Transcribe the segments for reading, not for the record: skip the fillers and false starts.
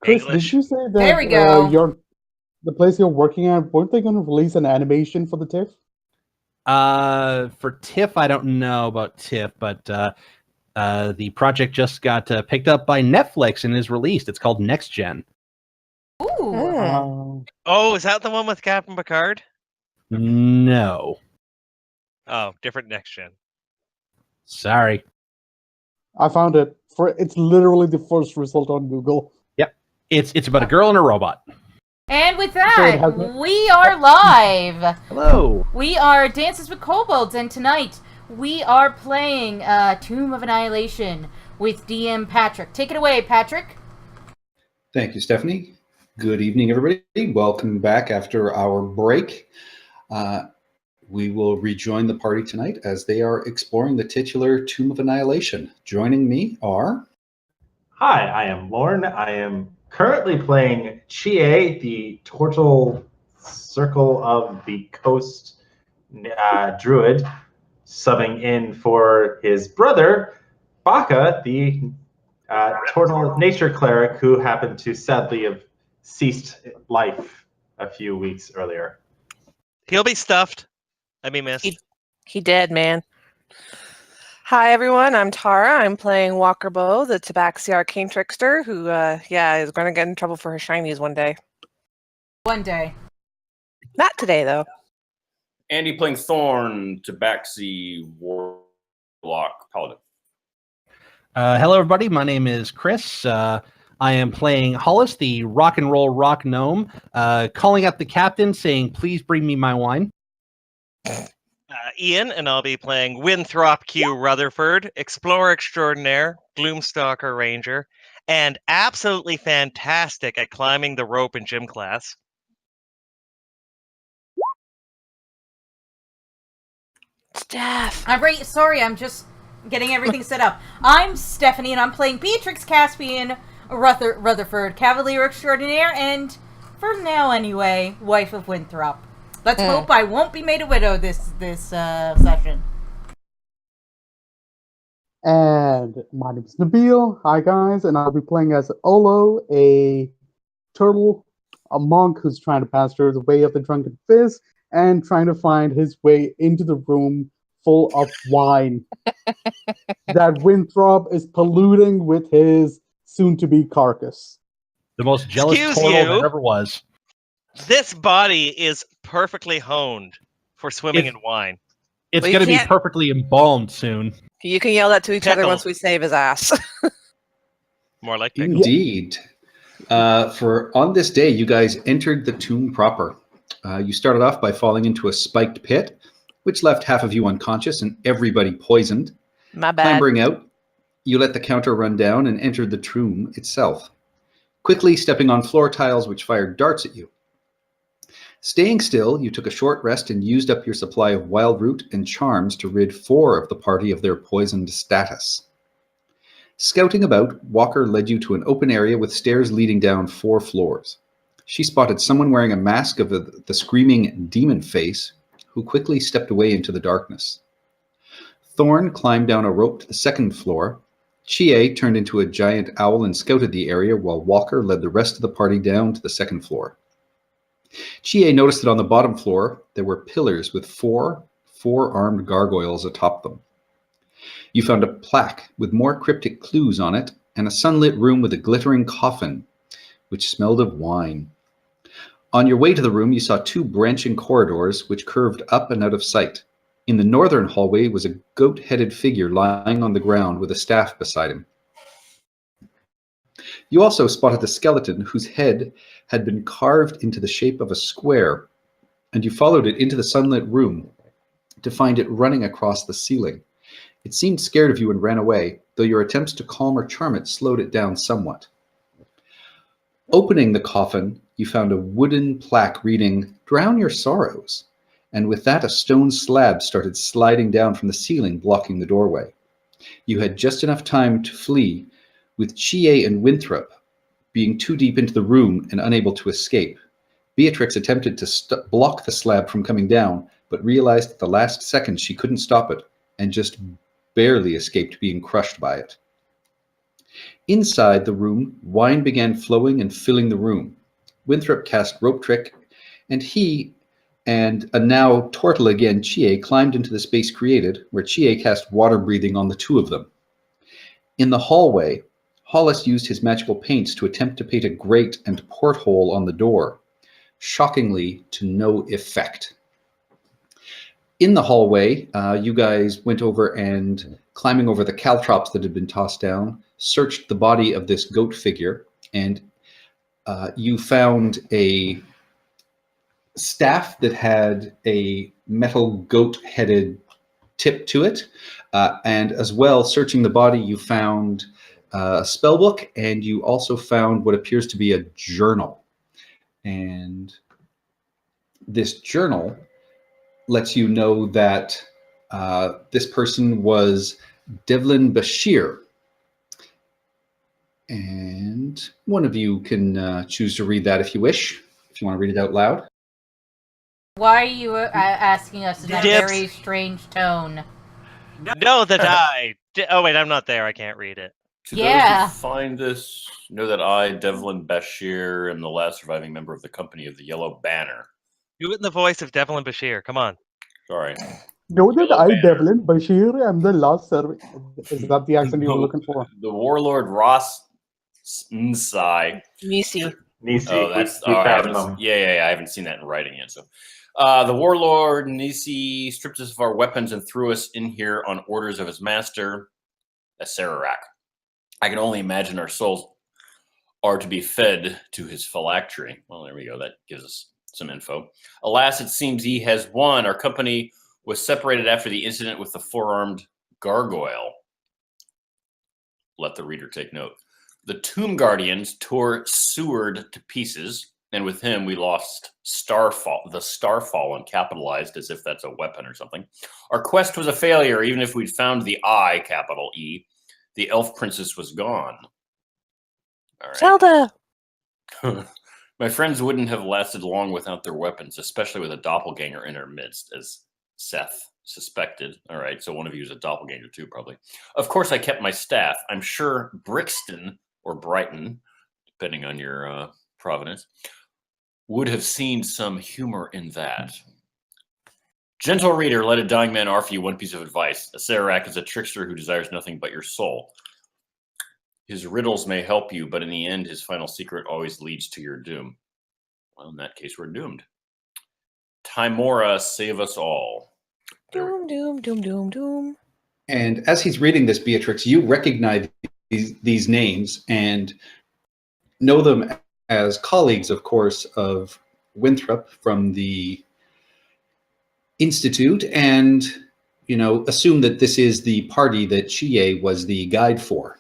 Chris, English. did you say that There we go. the place you're working at, weren't they going to release an animation for the TIFF? For TIFF, I don't know about TIFF, but the project just got picked up by Netflix and is released. It's called Next Gen. Ooh. Oh, is that the one with Captain Picard? No. Oh, different Next Gen. Sorry. I found it. It's literally the first result on Google. Yep. It's about a girl and a robot. And with So it that, has we are live. Hello. We are Dances with Kobolds, and tonight we are playing Tomb of Annihilation with DM Patrick. Take it away, Patrick. Thank you, Stephanie. Good evening, everybody. Welcome back after our break. We will rejoin the party tonight as they are exploring the titular Tomb of Annihilation. Joining me are... Hi, I am Lorne. I am currently playing Chie, the Tortle Circle of the Coast druid, subbing in for his brother, Baka, the Tortle nature cleric who happened to sadly have ceased life a few weeks earlier. He'll be stuffed. I mean, missed. He dead, man. Hi, everyone. I'm Tara. I'm playing Walker Bow, the Tabaxi Arcane Trickster, who, is going to get in trouble for her shinies one day. One day. Not today, though. Andy playing Thorn, Tabaxi, Warlock, Paladin. Hello, everybody. My name is Chris. I am playing Hollis, the rock and roll rock gnome, calling up the captain, saying, "Please bring me my wine." Ian, and I'll be playing Winthrop Q. Rutherford, Explorer Extraordinaire, Gloomstalker Ranger, and absolutely fantastic at climbing the rope in gym class. Steph. Sorry, I'm just getting everything set up. I'm Stephanie, and I'm playing Beatrix Caspian Rutherford, Cavalier Extraordinaire, and, for now anyway, wife of Winthrop. Let's hope I won't be made a widow this session. And my name is Nabil. Hi, guys. And I'll be playing as Olo, a turtle, a monk who's trying to pass through the way of the drunken fizz and trying to find his way into the room full of wine that Winthrop is polluting with his soon-to-be carcass. The most jealous Excuse turtle you? that ever was. This body is perfectly honed for swimming in wine. It's Well, going to be can't- perfectly embalmed soon. You can yell that to each other Pickle. once we save his ass. More like pickle. Indeed. For on this day, you guys entered the tomb proper. You started off by falling into a spiked pit, which left half of you unconscious and everybody poisoned. My bad. Clambering out, you let the counter run down and entered the tomb itself, quickly stepping on floor tiles which fired darts at you. Staying still, you took a short rest and used up your supply of wild root and charms to rid 4 of the party of their poisoned status. Scouting about, Walker led you to an open area with stairs leading down 4 floors. She spotted someone wearing a mask of the screaming demon face, who quickly stepped away into the darkness. Thorn climbed down a rope to the 2nd floor. Chie turned into a giant owl and scouted the area, while Walker led the rest of the party down to the 2nd floor. Chie noticed that on the bottom floor, there were pillars with 4 4-armed gargoyles atop them. You found a plaque with more cryptic clues on it, and a sunlit room with a glittering coffin, which smelled of wine. On your way to the room, you saw 2 branching corridors, which curved up and out of sight. In the northern hallway was a goat-headed figure lying on the ground with a staff beside him. You also spotted a skeleton whose head had been carved into the shape of a square, and you followed it into the sunlit room to find it running across the ceiling. It seemed scared of you and ran away, though your attempts to calm or charm it slowed it down somewhat. Opening the coffin, you found a wooden plaque reading, "Drown your sorrows," and with that a stone slab started sliding down from the ceiling, blocking the doorway. You had just enough time to flee, with Chie and Winthrop being too deep into the room and unable to escape. Beatrix attempted to block the slab from coming down, but realized at the last second she couldn't stop it, and just barely escaped being crushed by it. Inside the room, wine began flowing and filling the room. Winthrop cast Rope Trick, and he and a now turtle again, Chie, climbed into the space created, where Chie cast Water Breathing on the two of them. In the hallway, Hollis used his magical paints to attempt to paint a grate and porthole on the door, shockingly to no effect. In the hallway, you guys went over and, climbing over the caltrops that had been tossed down, searched the body of this goat figure, and you found a staff that had a metal goat-headed tip to it, and as well, searching the body, you found a spell book, and you also found what appears to be a journal. And this journal lets you know that this person was Devlin Bashir. And one of you can choose to read that if you wish, if you want to read it out loud. Why are you asking us in that Dibs. very strange tone? Know that I. Oh wait, I'm not there. I can't read it. To Yeah. those who find this, know that I, Devlin Bashir, am the last surviving member of the Company of the Yellow Banner. Do it in the voice of Devlin Bashir. Come on. Sorry. Know that Yellow I, Banner. Devlin Bashir, am the last servant. Is that the accent you were No, looking for? The warlord Ross Nsai. Nisi. Nisi, Oh, that's we I found haven't. them. Yeah. I haven't seen that in writing yet. So, the warlord Nisi stripped us of our weapons and threw us in here on orders of his master, Acererak. I can only imagine our souls are to be fed to his phylactery. Well, there we go. That gives us some info. Alas, it seems he has won. Our company was separated after the incident with the four-armed gargoyle. Let the reader take note. The Tomb Guardians tore Seward to pieces, and with him we lost Starfall, the Starfallen, capitalized as if that's a weapon or something. Our quest was a failure, even if we'd found the Eye, capital E. The elf princess was gone. All right. Zelda. My friends wouldn't have lasted long without their weapons, especially with a doppelganger in our midst, as Seth suspected. All right, so one of you is a doppelganger too, probably. Of course, I kept my staff. I'm sure Brixton, or Brighton, depending on your provenance, would have seen some humor in that. Gentle reader, let a dying man offer you one piece of advice. Acererak is a trickster who desires nothing but your soul. His riddles may help you, but in the end, his final secret always leads to your doom. Well, in that case, we're doomed. Timora, save us all. Doom, doom, doom, doom, doom. And as he's reading this, Beatrix, you recognize these names and know them as colleagues, of course, of Winthrop from the Institute, and assume that this is the party that Chie was the guide for.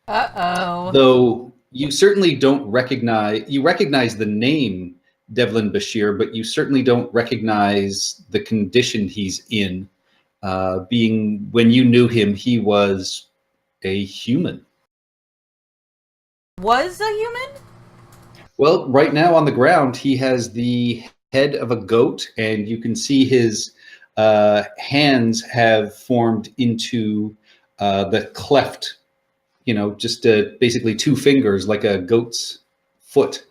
Uh-oh. Though you certainly don't recognize the name Devlin Bashir, but you certainly don't recognize the condition he's in. Being when you knew him, he was a human. Was a human? Well, right now on the ground, he has the head of a goat, and you can see his hands have formed into the cleft, just basically two fingers like a goat's foot.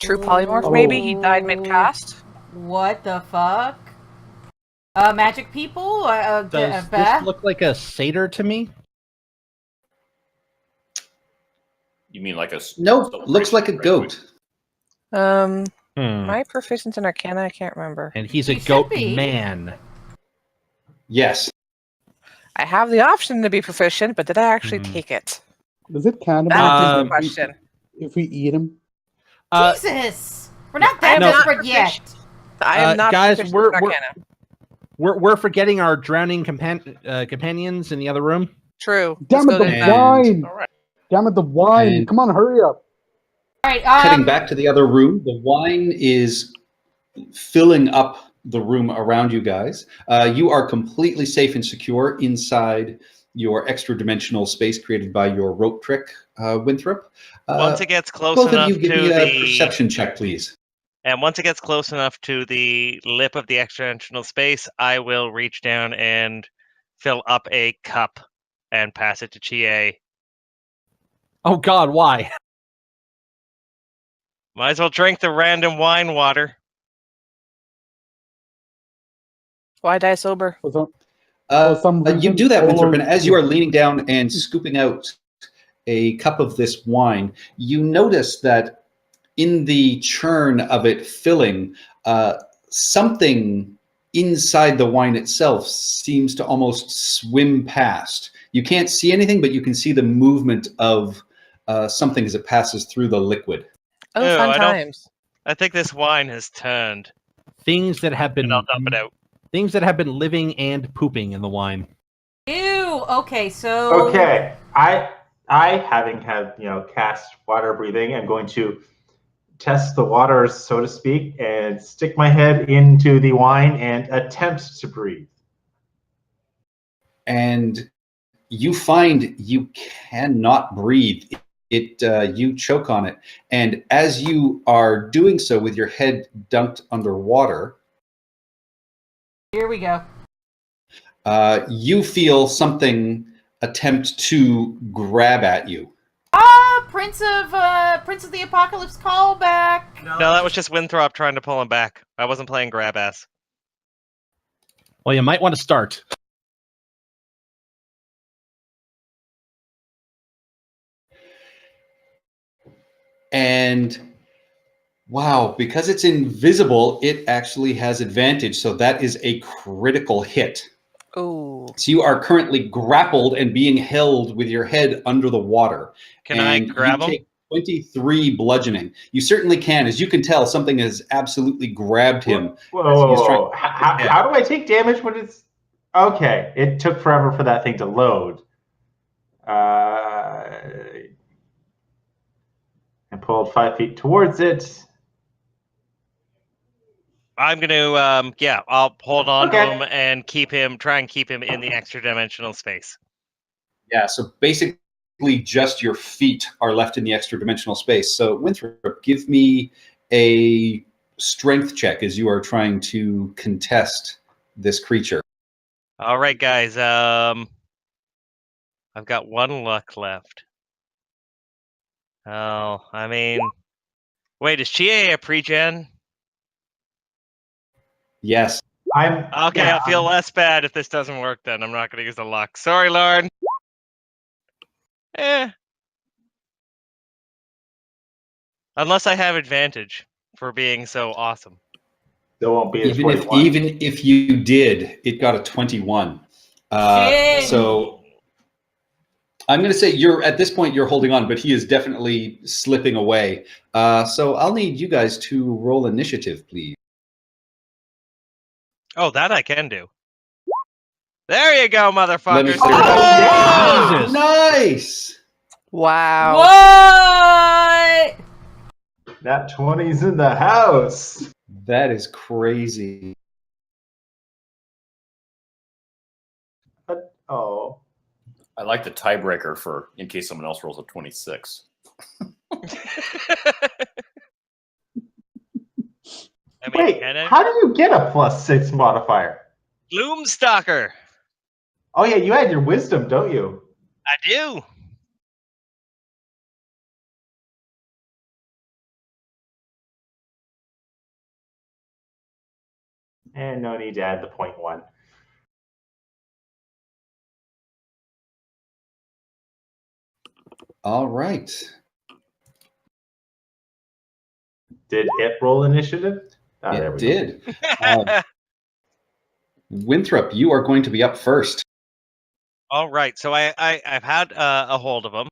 True polymorph, maybe? He died mid-cast? What the fuck? Magic people? Does this look like a satyr to me? You mean like a... No, looks like a goat. My proficiency in Arcana, I can't remember. And he's a He should goat be. man. Yes. I have the option to be proficient, but did I actually take it? Is it cannibal That is the Um, question. if we eat him? Jesus! We're not I that am not desperate yet. I am not guys, proficient we're- in Arcana. We're forgetting our drowning companions in the other room. True. Damn Let's it, go the get And- that. wine! All right. Damn it, the wine! And- Come on, hurry up! Alright, Cutting back to the other room, the wine is filling up the room around you guys. You are completely safe and secure inside your extra-dimensional space created by your rope trick, Winthrop. Once it gets close Both of enough you give to me a the perception check, please. and once it gets close enough to the lip of the extra-dimensional space, I will reach down and fill up a cup and pass it to Chie. Oh God, why? Might as well drink the random wine water. Why die sober? For some You reason, do that, Winthrop, Olo- and as you are leaning down and scooping out a cup of this wine, you notice that in the churn of it filling, something inside the wine itself seems to almost swim past. You can't see anything, but you can see the movement of something as it passes through the liquid. Oh, Ew, fun I don't- times. I think this wine has turned. Things that have been And I'll dump it out. things that have been living and pooping in the wine. Ew. Okay, so. Okay, I having had cast water breathing, I'm going to test the waters, so to speak, and stick my head into the wine and attempt to breathe. And you find you cannot breathe. You choke on it, and as you are doing so with your head dunked underwater, Here we go. you feel something attempt to grab at you. Prince of the Apocalypse callback. No, that was just Winthrop trying to pull him back. I wasn't playing grab ass. Well, you might want to start. And wow, because it's invisible, it actually has advantage. So that is a critical hit. Oh. So you are currently grappled and being held with your head under the water. Can I And grab you him? take 23 bludgeoning. You certainly can. As you can tell, something has absolutely grabbed him. Whoa. How do I take damage when it's... Okay, it took forever for that thing to load. And pulled 5 feet towards it. I'm gonna, I'll hold on to Okay. him and try and keep him in the extra dimensional space. Yeah, so basically just your feet are left in the extra dimensional space. So Winthrop, give me a strength check as you are trying to contest this creature. All right, guys. I've got 1 luck left. Oh, I mean, wait, is Chie a pre-gen? Yes. Okay, I'll feel less bad if this doesn't work. Then I'm not gonna use the luck. Sorry, Lauren. Unless I have advantage for being so awesome. There won't be a Even 21. if you did, it got a 21. Shit. So I'm going to say at this point you're holding on, but he is definitely slipping away. So I'll need you guys to roll initiative, please. Oh, that I can do. There you go, motherfuckers. Let me figure Oh! it out. Jesus. Nice. Wow. What? That 20's in the house. That is crazy. Oh. I like the tiebreaker for in case someone else rolls a 26. I mean, Wait, can I? how do you get a +6 modifier? Gloomstalker. Oh yeah, you had your wisdom, don't you? I do. And no need to add the .1. All right. Did it roll initiative? There It we did. Winthrop, you are going to be up first. All right. So I've had a hold of him,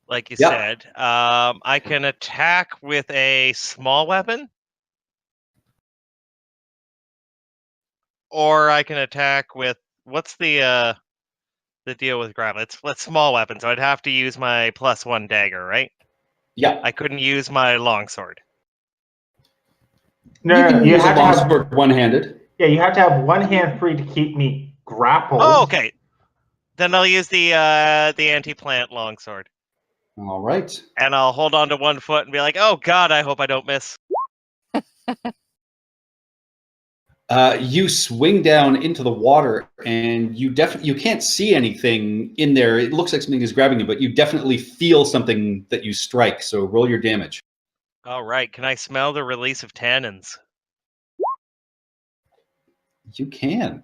like you Yep. said. I can attack with a small weapon, or I can attack with what's the deal with grapple? It's small weapon, so I'd have to use my +1 dagger, right? Yeah. I couldn't use my longsword. No, you no, can you use a have to have longsword one-handed. Yeah, you have to have one hand free to keep me grappled. Oh, okay. Then I'll use the anti-plant longsword, All right. and I'll hold on to 1 foot and be like, "Oh God, I hope I don't miss." You swing down into the water, and you can't see anything in there. It looks like something is grabbing you, but you definitely feel something that you strike. So roll your damage. All right. Can I smell the release of tannins? You can.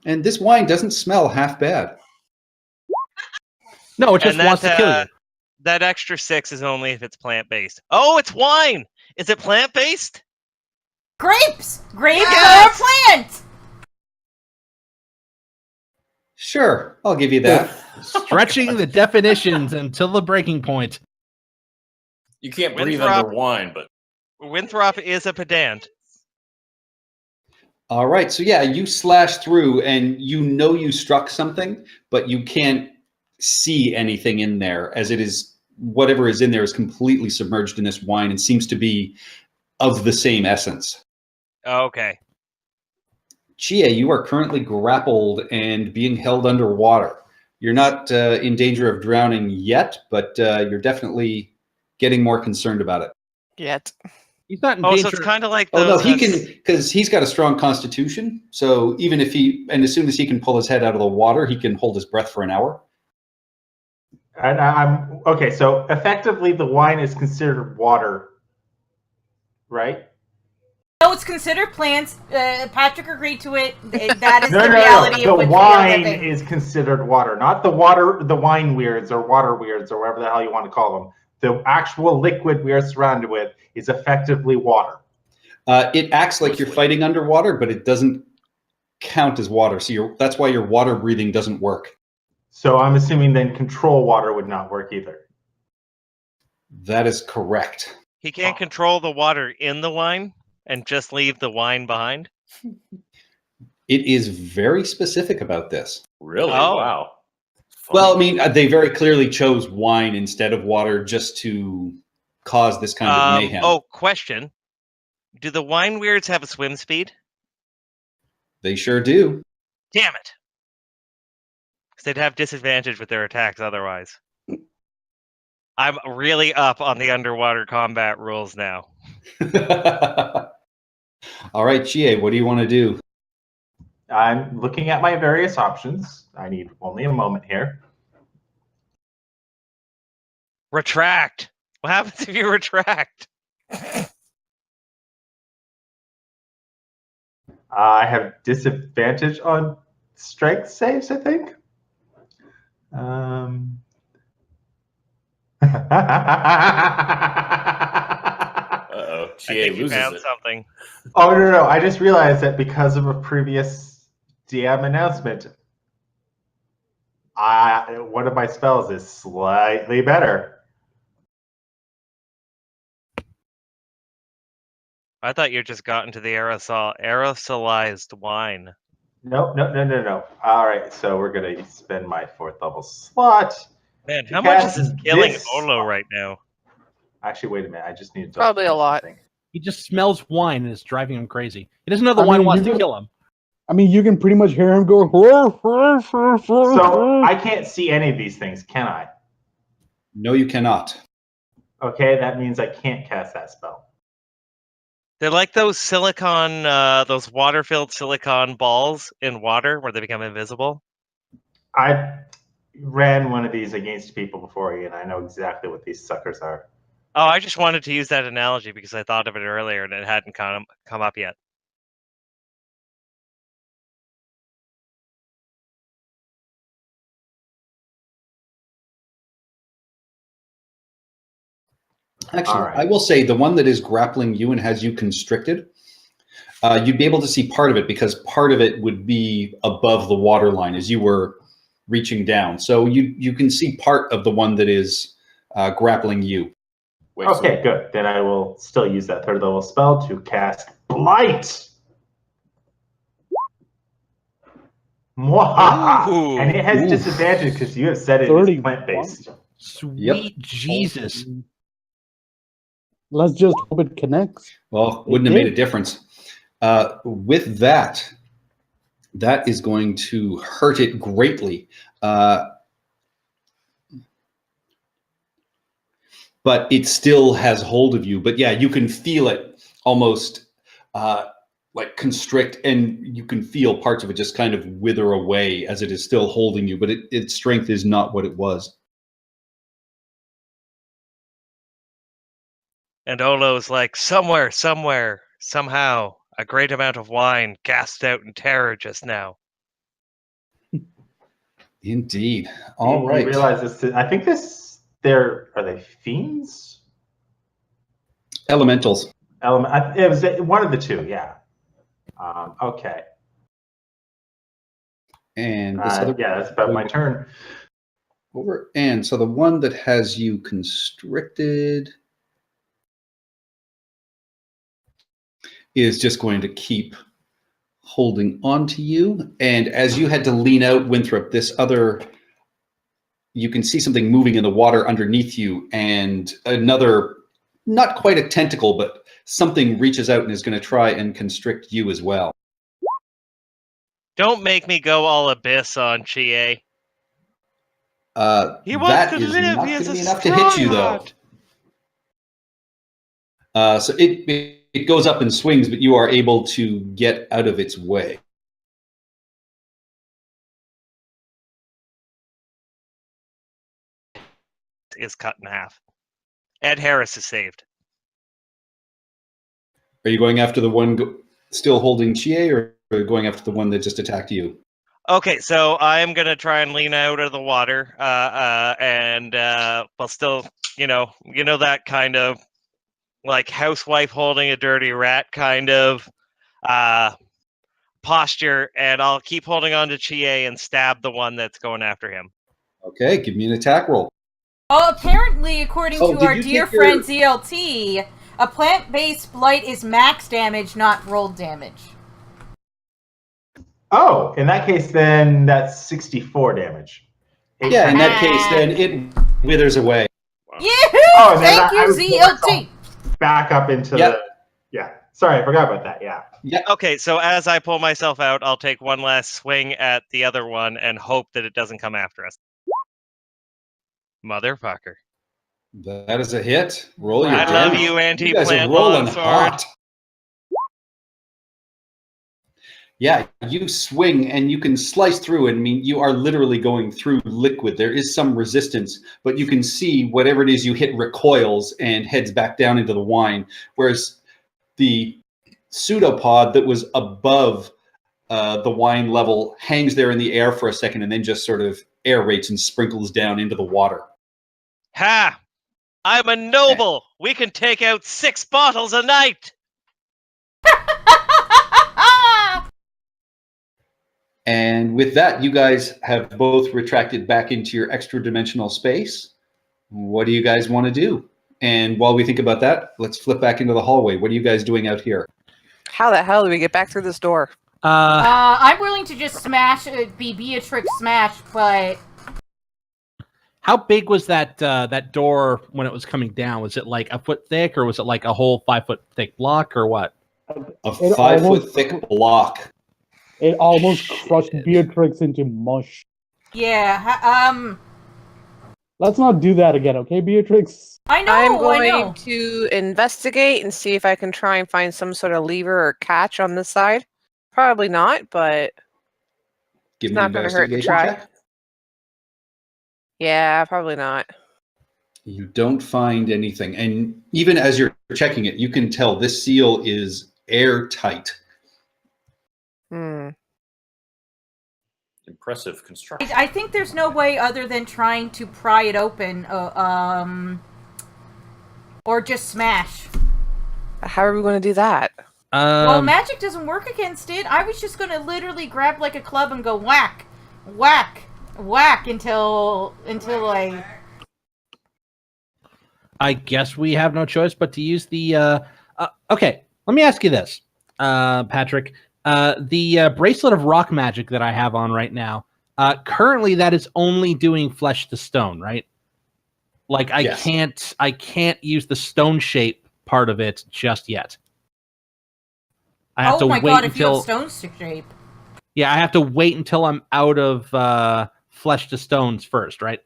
And this wine doesn't smell half bad. No, it just And wants to kill you. That extra 6 is only if it's plant-based. Oh, it's wine! Is it plant-based? Grapes! Grapes Yes! are a plant! Sure, I'll give you that. Stretching the definitions until the breaking point. You can't breathe Winthrop- under wine, but Winthrop is a pedant. All right, so yeah, you slash through, and you know you struck something, but you can't see anything in there, as it is whatever is in there is completely submerged in this wine and seems to be of the same essence. Okay. Chia, you are currently grappled and being held underwater. You're not in danger of drowning yet, but you're definitely getting more concerned about it. Yet. He's not in Oh, danger. so it's kind of like Oh those... no, he can, because he's got a strong constitution. So even if as soon as he can pull his head out of the water, he can hold his breath for an hour. And I'm okay. So effectively, the wine is considered water, right? No, it's considered plants. Patrick agreed to it. That is the reality No. of The which we are wine living. is considered water, not the water, the wine weirds or water weirds or whatever the hell you want to call them. The actual liquid we are surrounded with is effectively water. It acts like you're fighting underwater, but it doesn't count as water. So that's why your water breathing doesn't work. So I'm assuming then control water would not work either. That is correct. He can't control the water in the wine and just leave the wine behind? It is very specific about this. really, Oh. wow. Well, I mean, they very clearly chose wine instead of water just to cause this kind of mayhem. Oh, question. Do the wine weirds have a swim speed? They sure do. Damn it. Because they'd have disadvantage with their attacks otherwise. I'm really up on the underwater combat rules now. All right, Chie, what do you want to do? I'm looking at my various options. I need only a moment here. Retract. What happens if you retract? I have disadvantage on strength saves, I think. Uh-oh. I GA think you loses found it. something. Oh, no. I just realized that because of a previous DM announcement, one of my spells is slightly better. I thought you just got into the aerosolized wine. No. All right, so we're going to spend my 4th level slot. Man, how much is Cast this killing this- Olo right now? Actually, wait a minute. I just need to Probably a lot. something. He just smells wine and it's driving him crazy. He doesn't know the I wine mean, wants you to can- kill him. I mean, you can pretty much hear him go. So I can't see any of these things, can I? No, you cannot. Okay, that means I can't cast that spell. They're like those silicon, those water-filled silicon balls in water where they become invisible. I ran one of these against people before, and I know exactly what these suckers are. Oh, I just wanted to use that analogy because I thought of it earlier and it hadn't come up yet. Actually, All right. I will say the one that is grappling you and has you constricted, you'd be able to see part of it because part of it would be above the water line as you were reaching down. So you can see part of the one that is grappling you. Wait, Okay, good. Then I will still use that 3rd level spell to cast Blight. Mwahaha! Ooh. And it has Ooh. disadvantage because you have said it is 31. plant-based. Sweet Yep. Jesus. Let's just hope it connects. Well, wouldn't have made a difference. With that, that is going to hurt it greatly. But it still has hold of you. But yeah, you can feel it almost like constrict, and you can feel parts of it just kind of wither away as it is still holding you, but its strength is not what it was. And Olo's like, somewhere, somehow, a great amount of wine gasped out in terror just now. Indeed. All right. You realize this? I think are they fiends? Elementals. It was one of the two. Yeah. Okay. And this other that's about my turn. over. And so the one that has you constricted is just going to keep holding on to you. And as you had to lean out, Winthrop, you can see something moving in the water underneath you, and another, not quite a tentacle, but something reaches out and is going to try and constrict you as well. Don't make me go all abyss on Chie. He wants that to is live. not He going is to a be enough to hit you, though. So it goes up and swings, but you are able to get out of its way. Is cut in half. Ed Harris is saved. Are you going after the one still holding Chie, or are you going after the one that just attacked you? Okay, so I'm gonna try and lean out of the water, and while still, you know that kind of like housewife holding a dirty rat kind of posture, and I'll keep holding on to Chie and stab the one that's going after him. Okay, give me an attack roll. Oh, apparently, according to our did you dear take your- friend ZLT, a plant-based blight is max damage, not rolled damage. Oh, in that case, then that's 64 damage. Yeah, in that case, then it withers away. Yahoo! Oh, and then Thank I was you, ZLT! back up into Yep. the. Yeah. Sorry, I forgot about that. Yeah. Okay, so as I pull myself out, I'll take one last swing at the other one and hope that it doesn't come after us. Motherfucker. That is a hit. Roll your I damage. love you, You guys are anti-plant rolling longsword. hot. Yeah, you swing and you can slice through, and I mean, you are literally going through liquid. There is some resistance, but you can see whatever it is you hit recoils and heads back down into the wine, whereas the pseudopod that was above the wine level hangs there in the air for a second and then just sort of aerates and sprinkles down into the water. Ha! I'm a noble! We can take out 6 bottles a night! And with that, you guys have both retracted back into your extra dimensional space. What do you guys want to do? And while we think about that, let's flip back into the hallway. What are you guys doing out here? How the hell do we get back through this door? I'm willing to just smash, be Beatrix smash, but... How big was that door when it was coming down? Was it like a foot thick, or was it like a whole 5 foot thick block, or what? A 5 foot thick block. It almost crushed Beatrix into mush. Yeah, Let's not do that again, okay, Beatrix? I know, I'm I going know. to investigate and see if I can try and find some sort of lever or catch on this side. Probably not, but Give it's me an not going to hurt to investigation try. check. Yeah, probably not. You don't find anything. And even as you're checking it, you can tell this seal is airtight. Impressive construction. I think there's no way other than trying to pry it open, or just smash. How are we going to do that? Well, magic doesn't work against it. I was just going to literally grab like a club and go whack, whack, whack until I guess we have no choice but to use the. Okay, let me ask you this, Patrick. The bracelet of rock magic that I have on right now, currently that is only doing flesh to stone, right? Like Yes. I can't use the stone shape part of it just yet. I have oh to my wait god, if you until have stones to shape. yeah, I have to wait until I'm out of flesh to stones first, right?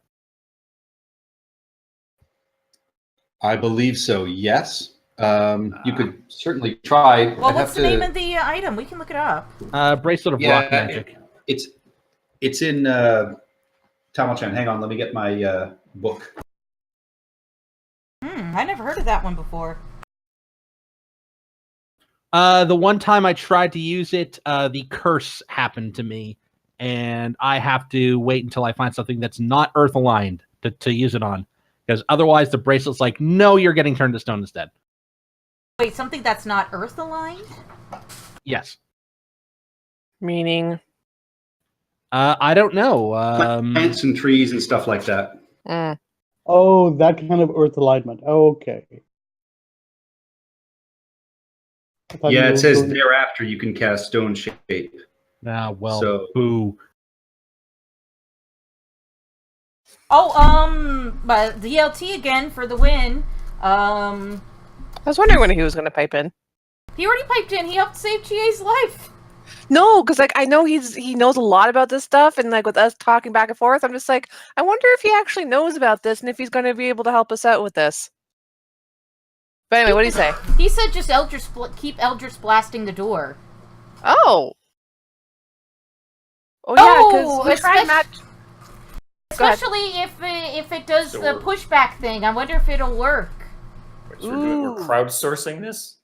I believe so, yes. You could certainly try. Well, what's the name of the item? We can look it up. Bracelet of rock magic. It's in Tamil-chan. Hang on, let me get my book. I never heard of that one before. The one time I tried to use it, the curse happened to me, and I have to wait until I find something that's not earth aligned to use it on, because otherwise the bracelet's like, no, you're getting turned to stone instead. Wait, something that's not earth aligned? Yes. Meaning? I don't know. Plants and trees and stuff like that. Oh, that kind of earth alignment. Okay. Yeah, it says thereafter you can cast stone shape. Well, So- boo. Oh, but DLT again for the win. I was wondering when he was going to pipe in. He already piped in. He helped save GA's life. No, because like I know he knows a lot about this stuff, and like with us talking back and forth, I'm just like, I wonder if he actually knows about this and if he's going to be able to help us out with this. But anyway, what do you say? He said just keep Eldritch blasting the door. Oh. Oh yeah, because we tried Especially if it does So the pushback thing. I wonder if it'll work. So we're crowdsourcing this?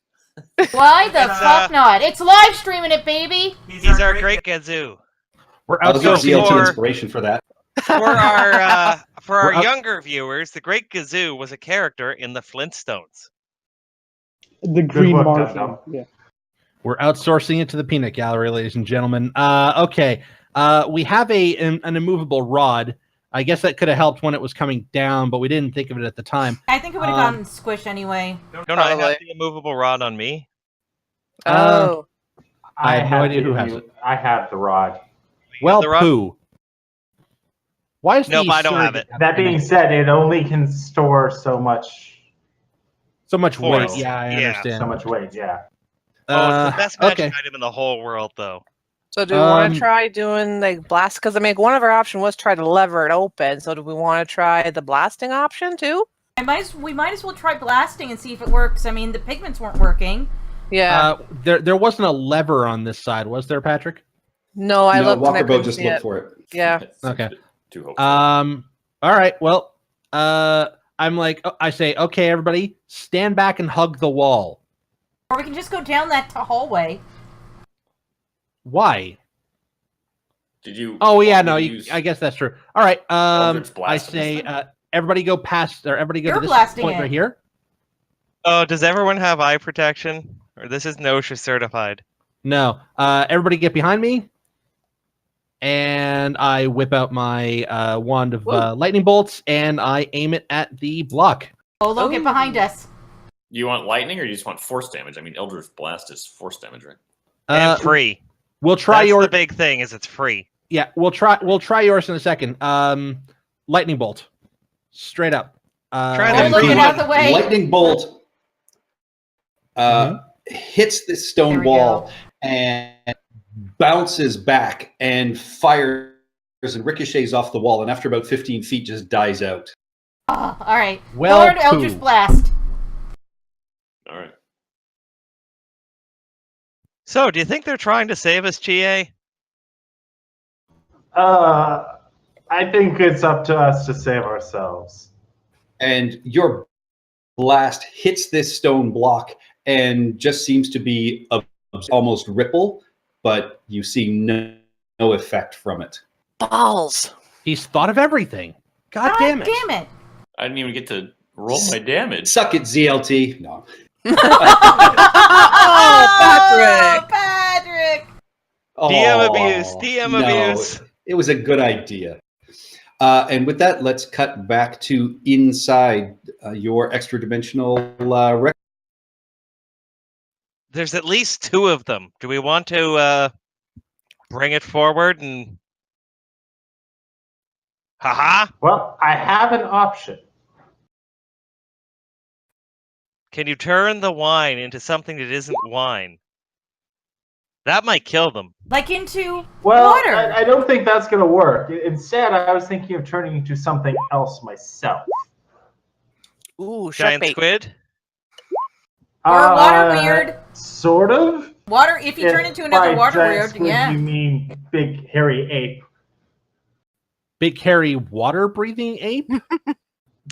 Why the fuck not? It's live streaming it, baby. He's our great Gazoo. We're I'll give outsourcing. ZLT inspiration for that. For our We're out- younger viewers, the Great Gazoo was a character in the Flintstones. The Green work, Martian. Dum-Dum. Yeah. We're outsourcing it to the peanut gallery, ladies and gentlemen. Okay. We have an immovable rod. I guess that could have helped when it was coming down, but we didn't think of it at the time. I think it would have gotten squished anyway. Don't I have the immovable rod on me? Oh. I have no idea who has it. I have the rod. Well, the rod? poo. Why is Nope, the I don't have surrogate it. That being said, it only can store so much weight? Force. Yeah, I Yeah, understand. so much weight. Yeah. Oh, it's the best magic okay. item in the whole world, though. So do we want to try doing like blast? Because I mean, one of our options was try to lever it open. So do we want to try the blasting option too? We might as well try blasting and see if it works. I mean, the pigments weren't working. Yeah. There wasn't a lever on this side, was there, Patrick? No, I looked and I Walker Bow couldn't just see looked it. for it. Yeah. Okay. Too hopeful. All right. Well, I'm like, I say, okay, everybody, stand back and hug the wall. Or we can just go down that hallway. Why? Did you? Oh yeah, want me no, to you, use- I guess that's true. All right. Eldritch Blast I on this say, thing? everybody go past, or everybody go You're to this blasting point it. right here. Oh, does everyone have eye protection? Or this is NOSHA certified? No. Everybody get behind me. And I whip out my wand of lightning bolts, and I aim it at the block. Olo, get behind us. Do you want lightning or do you just want force damage? I mean, Eldritch Blast is force damage, right? And free. We'll try That's your the big thing, is it's free. Yeah, we'll try yours in a second. Lightning bolt, straight up. Try Olo, get out of the way. Lightning bolt hits the There stone we wall go. and bounces back and fires and ricochets off the wall, and after about 15 feet just dies out. Oh, all right. Well, Lord Eldritch poo. Blast. All right. So, do you think they're trying to save us, GA? I think it's up to us to save ourselves. And your blast hits this stone block and just seems to be almost ripple, but you see no effect from it. Balls. He's thought of everything. God damn it! Damn it. I didn't even get to roll my damage. Suck it, ZLT. No. Patrick. Patrick. DM Oh, abuse. DM no, abuse. It was a good idea. And with that, let's cut back to inside your extra dimensional record. There's at least 2 of them. Do we want to bring it forward and... Haha! Well, I have an option. Can you turn the wine into something that isn't wine? That might kill them. Like into Well, water. I don't think that's going to work. Instead, I was thinking of turning into something else myself. Ooh, shark Giant bait. squid? Or water weird. Sort of. Water, if you turn into another by water giant weird, squid, yeah. You mean big hairy ape? Big hairy water breathing ape?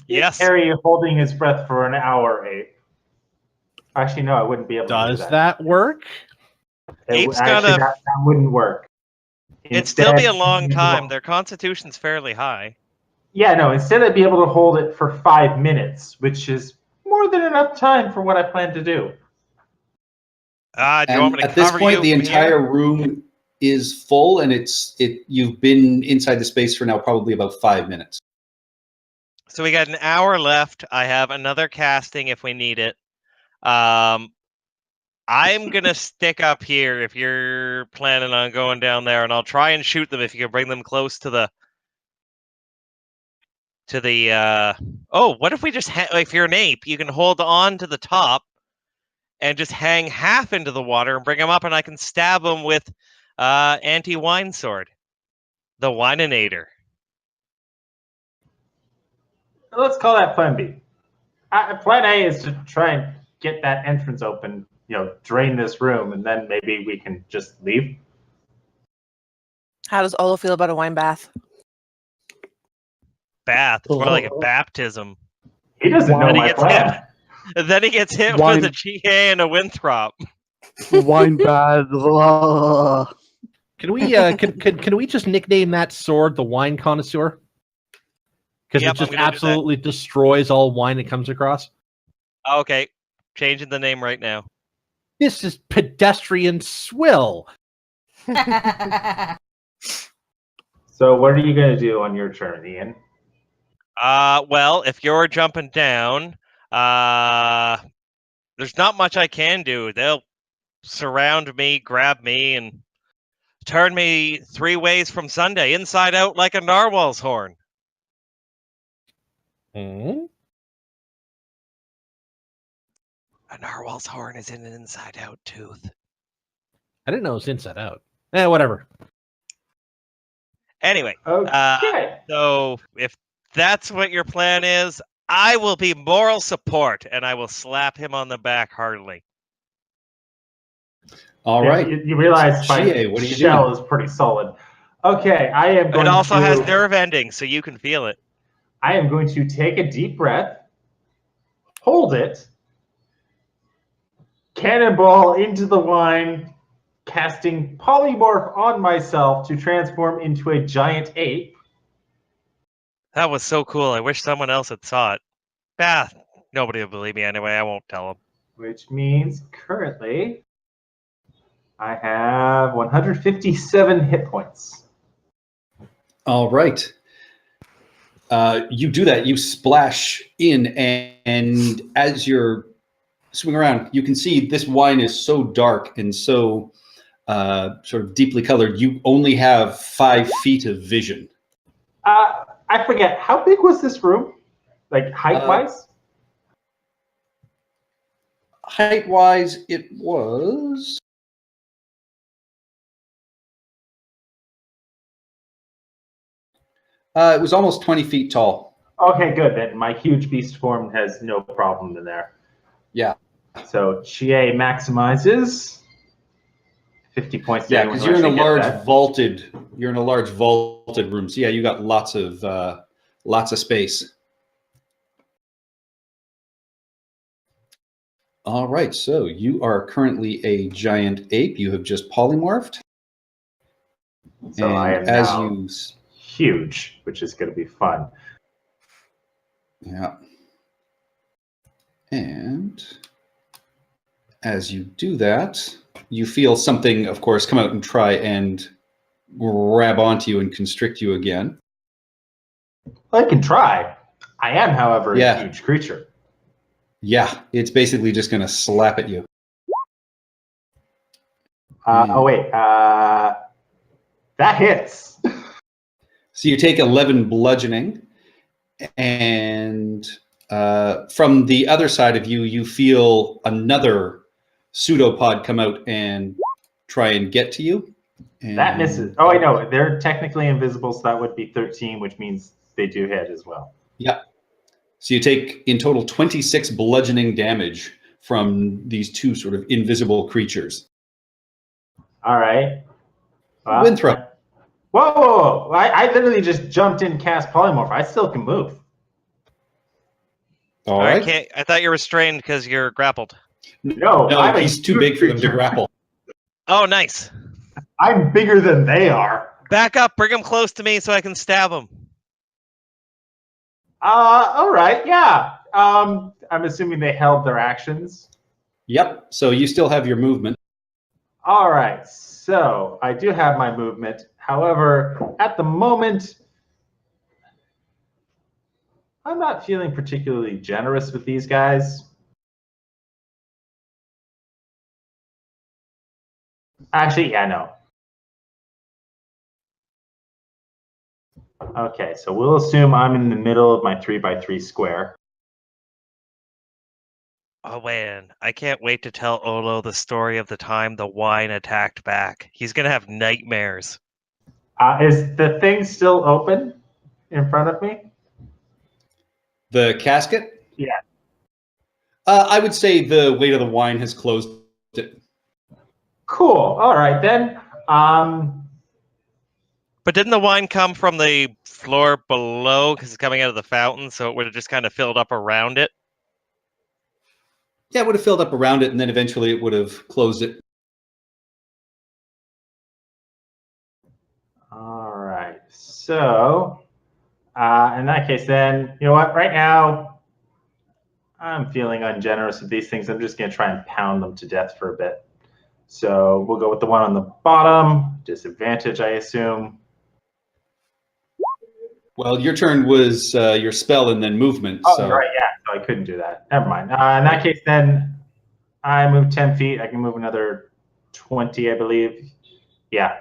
Yes. Hairy holding his breath for an hour ape. Actually, no, I wouldn't be able to do Does that work? Ape's Actually, gotta- that wouldn't work. It'd still be a Instead, long you'd be time. able- Their constitution's fairly high. Yeah, no, instead I'd be able to hold it for 5 minutes, which is more than enough time for what I plan to do. Do you want me to At this cover point, you the from entire here? room is full, and you've been inside the space for now probably about 5 minutes. So we got an hour left. I have another casting if we need it. I'm gonna stick up here if you're planning on going down there, and I'll try and shoot them if you can bring them close to the. Oh, what if we just if you're an ape, you can hold on to the top, and just hang half into the water and bring them up, and I can stab them with anti-wine sword, the Wineinator. Let's call that Plan B. Plan A is to try and get that entrance open, drain this room, and then maybe we can just leave. How does Olo feel about a wine bath? Bath. It's more like a baptism. He doesn't know Then he my gets plan. And then he gets hit Wine- with a GA and a Winthrop. Wine bad. Can we can we just nickname that sword the Wine Connoisseur? Because Yep, it just I'm gonna do that. absolutely destroys all wine it comes across. Okay, changing the name right now. This is pedestrian swill. So what are you going to do on your turn, Ian? Well, if you're jumping down, there's not much I can do. They'll surround me, grab me, and turn me 3 ways from Sunday, inside out like a narwhal's horn. Hmm? A narwhal's horn is in an inside-out tooth. I didn't know it was inside out. Whatever. Anyway, Okay. so if that's what your plan is, I will be moral support, and I will slap him on the back heartily. All Yeah, right. You realize my GA, what are you shell doing? is pretty solid. Okay, I am going It also to... has nerve endings, so you can feel it. I am going to take a deep breath, hold it, cannonball into the wine, casting polymorph on myself to transform into a giant ape. That was so cool. I wish someone else had saw it. Bath. Nobody will believe me anyway. I won't tell them. Which means currently I have 157 hit points. All right. You do that. You splash in, and as you're swing around, you can see this wine is so dark and so sort of deeply colored. You only have 5 feet of vision. I forget, how big was this room? Like height-wise? Height-wise, it was... it was almost 20 feet tall. Okay, good. Then my huge beast form has no problem in there. Yeah. So Chie maximizes 50 points. To Yeah, anyone because who you're in a actually gets large that. vaulted room. So yeah, you got lots of space. All right, so you are currently a giant ape. You have just polymorphed. So and I am as now you huge, which is going to be fun. Yeah. And as you do that, you feel something, of course, come out and try and grab onto you and constrict you again. I can try. I am, however, Yeah. a huge creature. Yeah, it's basically just going to slap at you. Oh, wait. That hits. So you take 11 bludgeoning, and from the other side of you, you feel another pseudopod come out and try and get to you. And That misses. Oh, I know. They're technically invisible, so that would be 13, which means they do hit as well. Yeah. So you take in total 26 bludgeoning damage from these two sort of invisible creatures. All right. Winthrop. Whoa! I literally just jumped in, cast polymorph. I still can move. All right. I thought you were restrained because you're grappled. No, I'm he's too big for them to grapple. Oh, nice. I'm bigger than they are. Back up. Bring him close to me so I can stab him. All right. Yeah. I'm assuming they held their actions. Yep. So you still have your movement. All right. So I do have my movement. However, at the moment, I'm not feeling particularly generous with these guys. Actually, yeah, no. Okay, so we'll assume I'm in the middle of my 3x3 square. Oh man, I can't wait to tell Olo the story of the time the wine attacked back. He's gonna have nightmares. Is the thing still open in front of me? The casket? Yeah. I would say the weight of the wine has closed it. Cool. All right then. But didn't the wine come from the floor below because it's coming out of the fountain, so it would have just kind of filled up around it? Yeah, it would have filled up around it, and then eventually it would have closed it. All right. So, in that case, then, you know what? Right now, I'm feeling ungenerous with these things. I'm just going to try and pound them to death for a bit. So we'll go with the one on the bottom. Disadvantage, I assume. Well, your turn was your spell and then movement. Oh, so. right, yeah. So I couldn't do that. Never mind. In that case, then, I move 10 feet. I can move another 20, I believe. Yeah.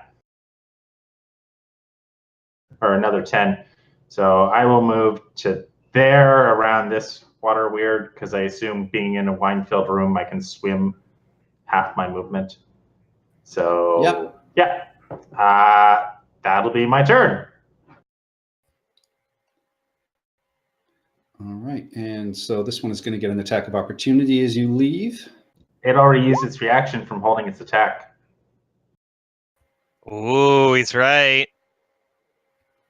Or another 10. So I will move to there around this water weird because I assume being in a wine-filled room, I can swim half my movement. So, yeah. That'll be my turn. All right. And so this one is going to get an attack of opportunity as you leave. It already used its reaction from holding its attack. Ooh, he's right.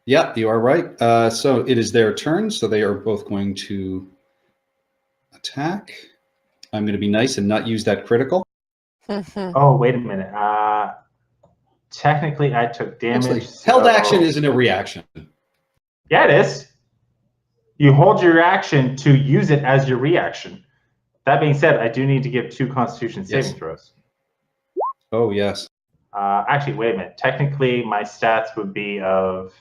Yep, you are right. So it is their turn. So they are both going to attack. I'm going to be nice and not use that critical. Oh, wait a minute. Technically, I took damage. Held action isn't a reaction. Yeah, it is. You hold your action to use it as your reaction. That being said, I do need to give 2 Constitution saving throws. Oh, yes. Actually, wait a minute. Technically, my stats would be of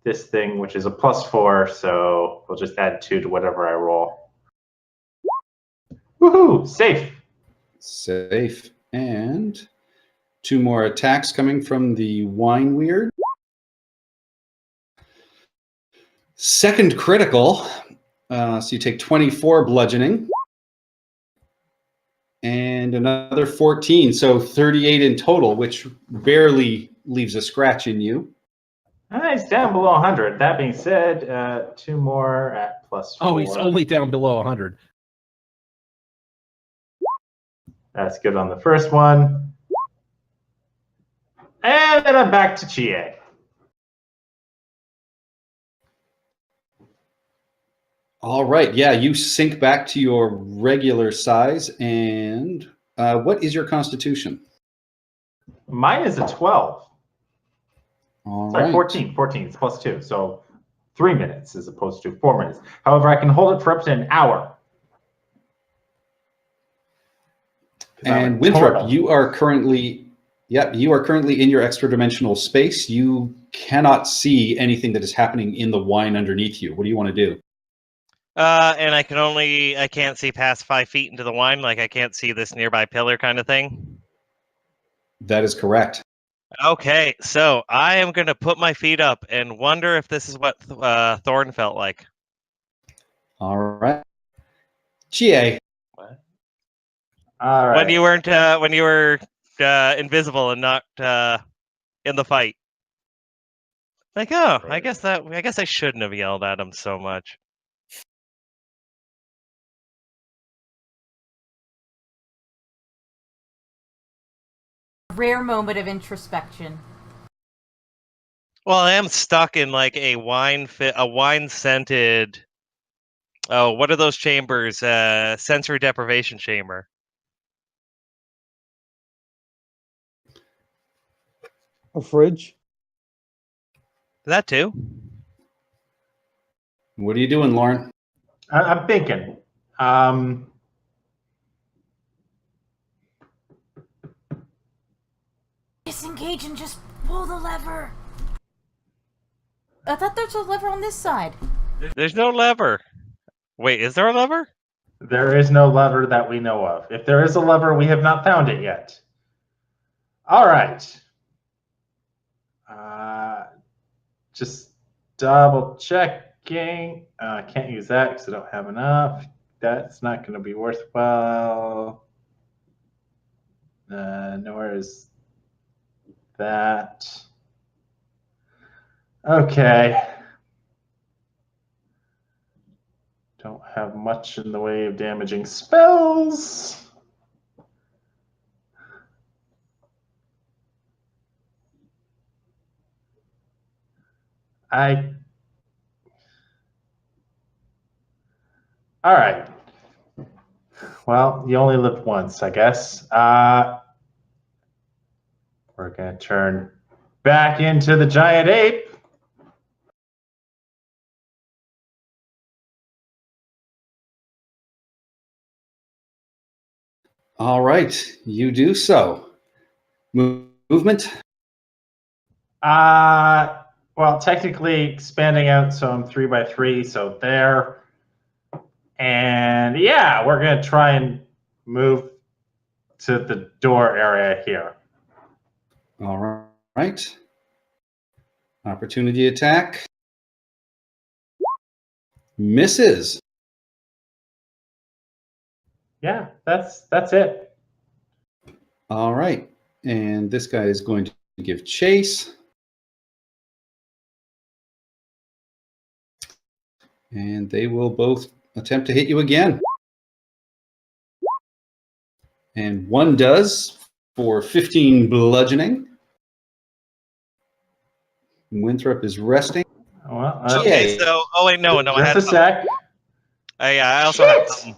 this thing, which is a +4, so we'll just add 2 to whatever I roll. Woohoo! Safe. Safe. And 2 more attacks coming from the wine weird. Second critical. So you take 24 bludgeoning. And another 14. So 38 in total, which barely leaves a scratch in you. Nice, down below 100. That being said, 2 more at +4. Oh, he's only down below 100. That's good on the first one. And then I'm back to Chie. All right. Yeah, you sink back to your regular size. And what is your constitution? Mine is a 12. All Sorry, right. 14. 14. It's +2. So 3 minutes as opposed to 4 minutes. However, I can hold it for up to an hour. And Winthrop, you are currently in your extra dimensional space. You cannot see anything that is happening in the wine underneath you. What do you want to do? And I can't see past 5 feet into the wine. Like I can't see this nearby pillar kind of thing. That is correct. Okay, so I am going to put my feet up and wonder if this is what Thorn felt like. All right. Chie. All right. When you were invisible and not in the fight. Like, oh, I guess I shouldn't have yelled at him so much. Rare moment of introspection. Well, I am stuck in like a wine scented. Oh, what are those chambers? Sensory deprivation chamber. A fridge. That too. What are you doing, Lauren? I'm thinking. Disengage and just pull the lever. I thought there's a lever on this side. There's no lever. Wait, is there a lever? There is no lever that we know of. If there is a lever, we have not found it yet. All right. Just double checking. I can't use that because I don't have enough. That's not going to be worthwhile. Nowhere is that. Okay. Don't have much in the way of damaging spells. All right. Well, you only live once, I guess. We're going to turn back into the giant ape. All right, you do so. Movement? Well, technically expanding out, so I'm 3 by 3, so there. And yeah, we're going to try and move to the door area here. All right. Opportunity attack. Misses. Yeah, that's it. All right. And this guy is going to give chase. And they will both attempt to hit you again. And one does for 15 bludgeoning. Winthrop is resting. Well, Okay, so oh wait, no, I had just a sec. I also had something.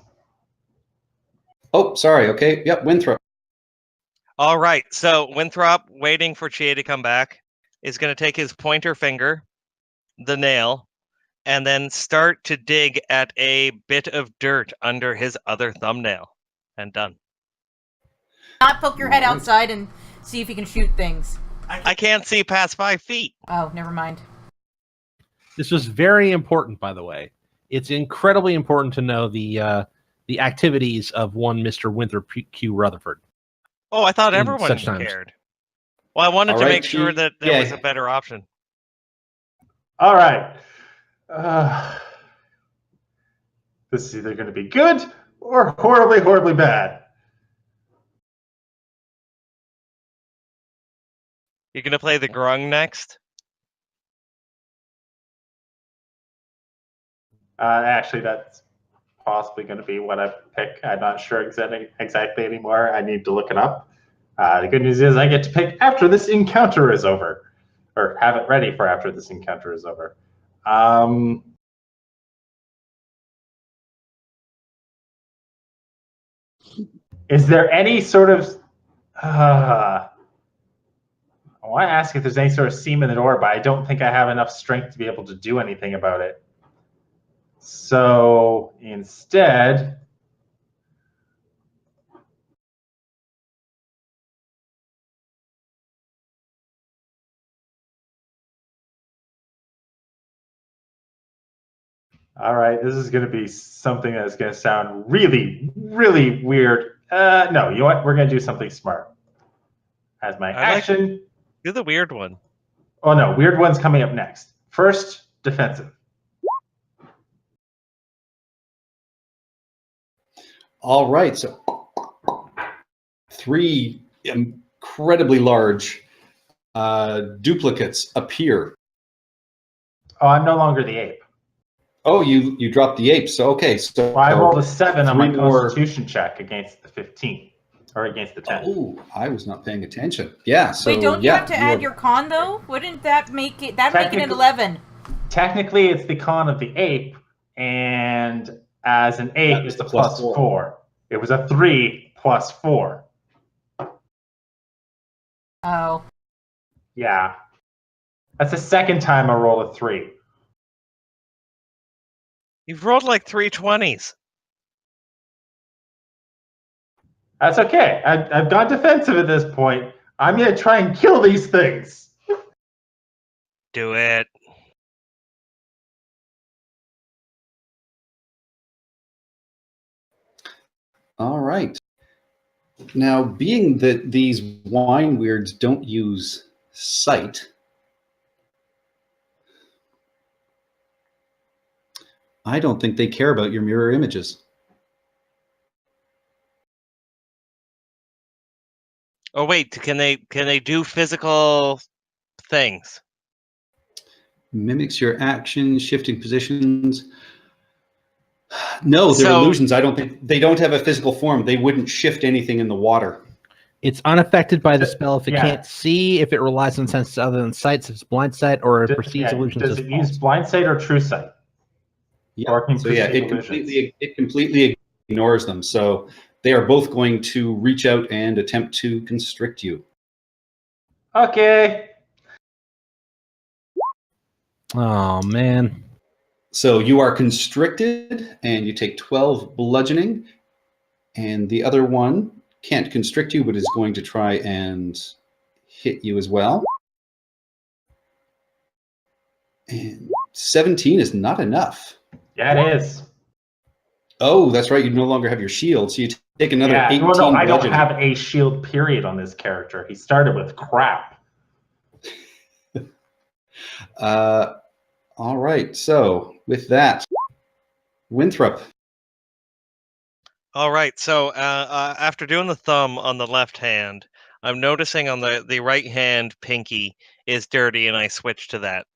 Oh, sorry. Okay. Yep, Winthrop. All right, so Winthrop, waiting for Chie to come back, is going to take his pointer finger, the nail, and then start to dig at a bit of dirt under his other thumbnail. And done. Not poke your head Alright. outside and see if you can shoot things. I can't see past 5 feet. Oh, never mind. This was very important, by the way. It's incredibly important to know the activities of one Mr. Winthrop Q. Rutherford. Oh, I thought In everyone such times. cared. Well, I wanted All to right, make sure Chi- that there yeah. was a better option. All right. This is either going to be good or horribly, horribly bad. You're going to play the grung next? Actually, that's possibly going to be what I pick. I'm not sure exactly anymore. I need to look it up. The good news is I get to pick after this encounter is over, or have it ready for after this encounter is over. Is there any sort of... I want to ask if there's any sort of seam in the door, but I don't think I have enough strength to be able to do anything about it. So instead... All right, this is going to be something that's going to sound really, really weird. No, you know what? We're going to do something smart. As my action... Do the weird one. Oh, no, weird one's coming up next. First, defensive. All right. So 3 incredibly large duplicates appear. Oh, I'm no longer the ape. Oh, you dropped the ape. So okay. So Well, I rolled a 7 on my three more- Constitution check against the 15. or against the 10. Oh, I was not paying attention. Yeah. So Wait, don't you yeah, have to add your con though? Wouldn't that make it? That make it an Technically- 11? Technically, it's the con of the ape, and as an ape, That was it's a the plus +4. 4. It was a 3 plus 4. Oh. Yeah. That's the second time I rolled a 3. You've rolled like 3 20s. That's okay. I've gone defensive at this point. I'm going to try and kill these things. Do it. All right. Now, being that these wine weirds don't use sight, I don't think they care about your mirror images. Oh wait, can they do physical things? Mimics your action, shifting positions. No, they're So- illusions. I don't think they don't have a physical form. They wouldn't shift anything in the water. It's unaffected by the spell if it Yeah. can't see, if it relies on senses other than sight, if it's blind sight, or it perceives Yeah, illusions does as it false. use blind sight or true sight? Yeah. Or can So yeah, perceive it completely ignores them. So they are both going to reach out and attempt to constrict you. Okay. Oh man. So you are constricted, and you take 12 bludgeoning, and the other one can't constrict you, but is going to try and hit you as well. And 17 is not enough. Yeah, it is. Oh, that's right. You no longer have your shield, so you take another 18 well, no, I don't bludgeoning. have a shield period on this character. He started with crap. All right. So with that, Winthrop. All right. So after doing the thumb on the left hand, I'm noticing on the right hand pinky is dirty, and I switch to that.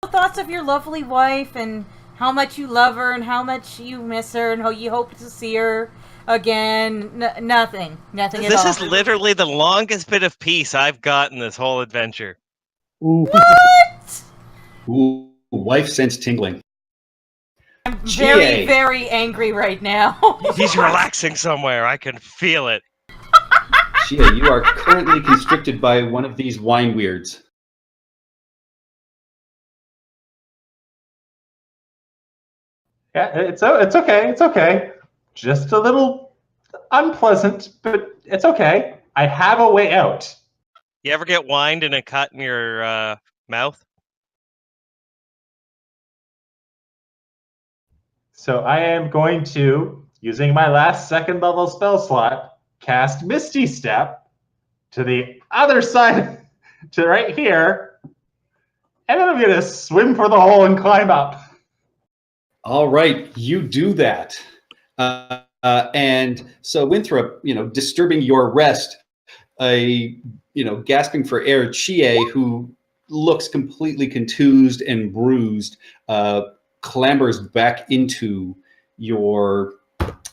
Thoughts of your lovely wife and how much you love her and how much you miss her and how you hope to see her again. Nothing at all. This is literally the longest bit of peace I've gotten this whole adventure. Ooh. What? Ooh, wife sense tingling. I'm very, GA. very angry right now. He's relaxing somewhere. I can feel it. Shia, you are currently constricted by one of these wine weirds. Yeah, it's okay. It's okay. Just a little unpleasant, but it's okay. I have a way out. You ever get whined and a cut in your mouth? So I am going to, using my last second level spell slot, cast Misty Step to the other side, to right here, and then I'm going to swim for the hole and climb up. All right, you do that. And so Winthrop, disturbing your rest, gasping for air, Chie, who looks completely contused and bruised, clambers back into your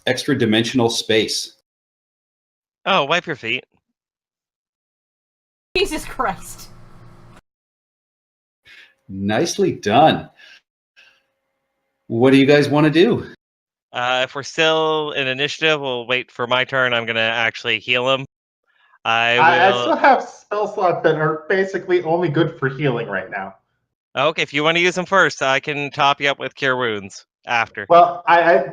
extra-dimensional space. Oh, wipe your feet. Jesus Christ. Nicely done. What do you guys want to do? If we're still in initiative, we'll wait for my turn. I'm gonna actually heal him. I still have spell slots that are basically only good for healing right now. Okay, if you want to use them first, I can top you up with Cure Wounds after. Well, I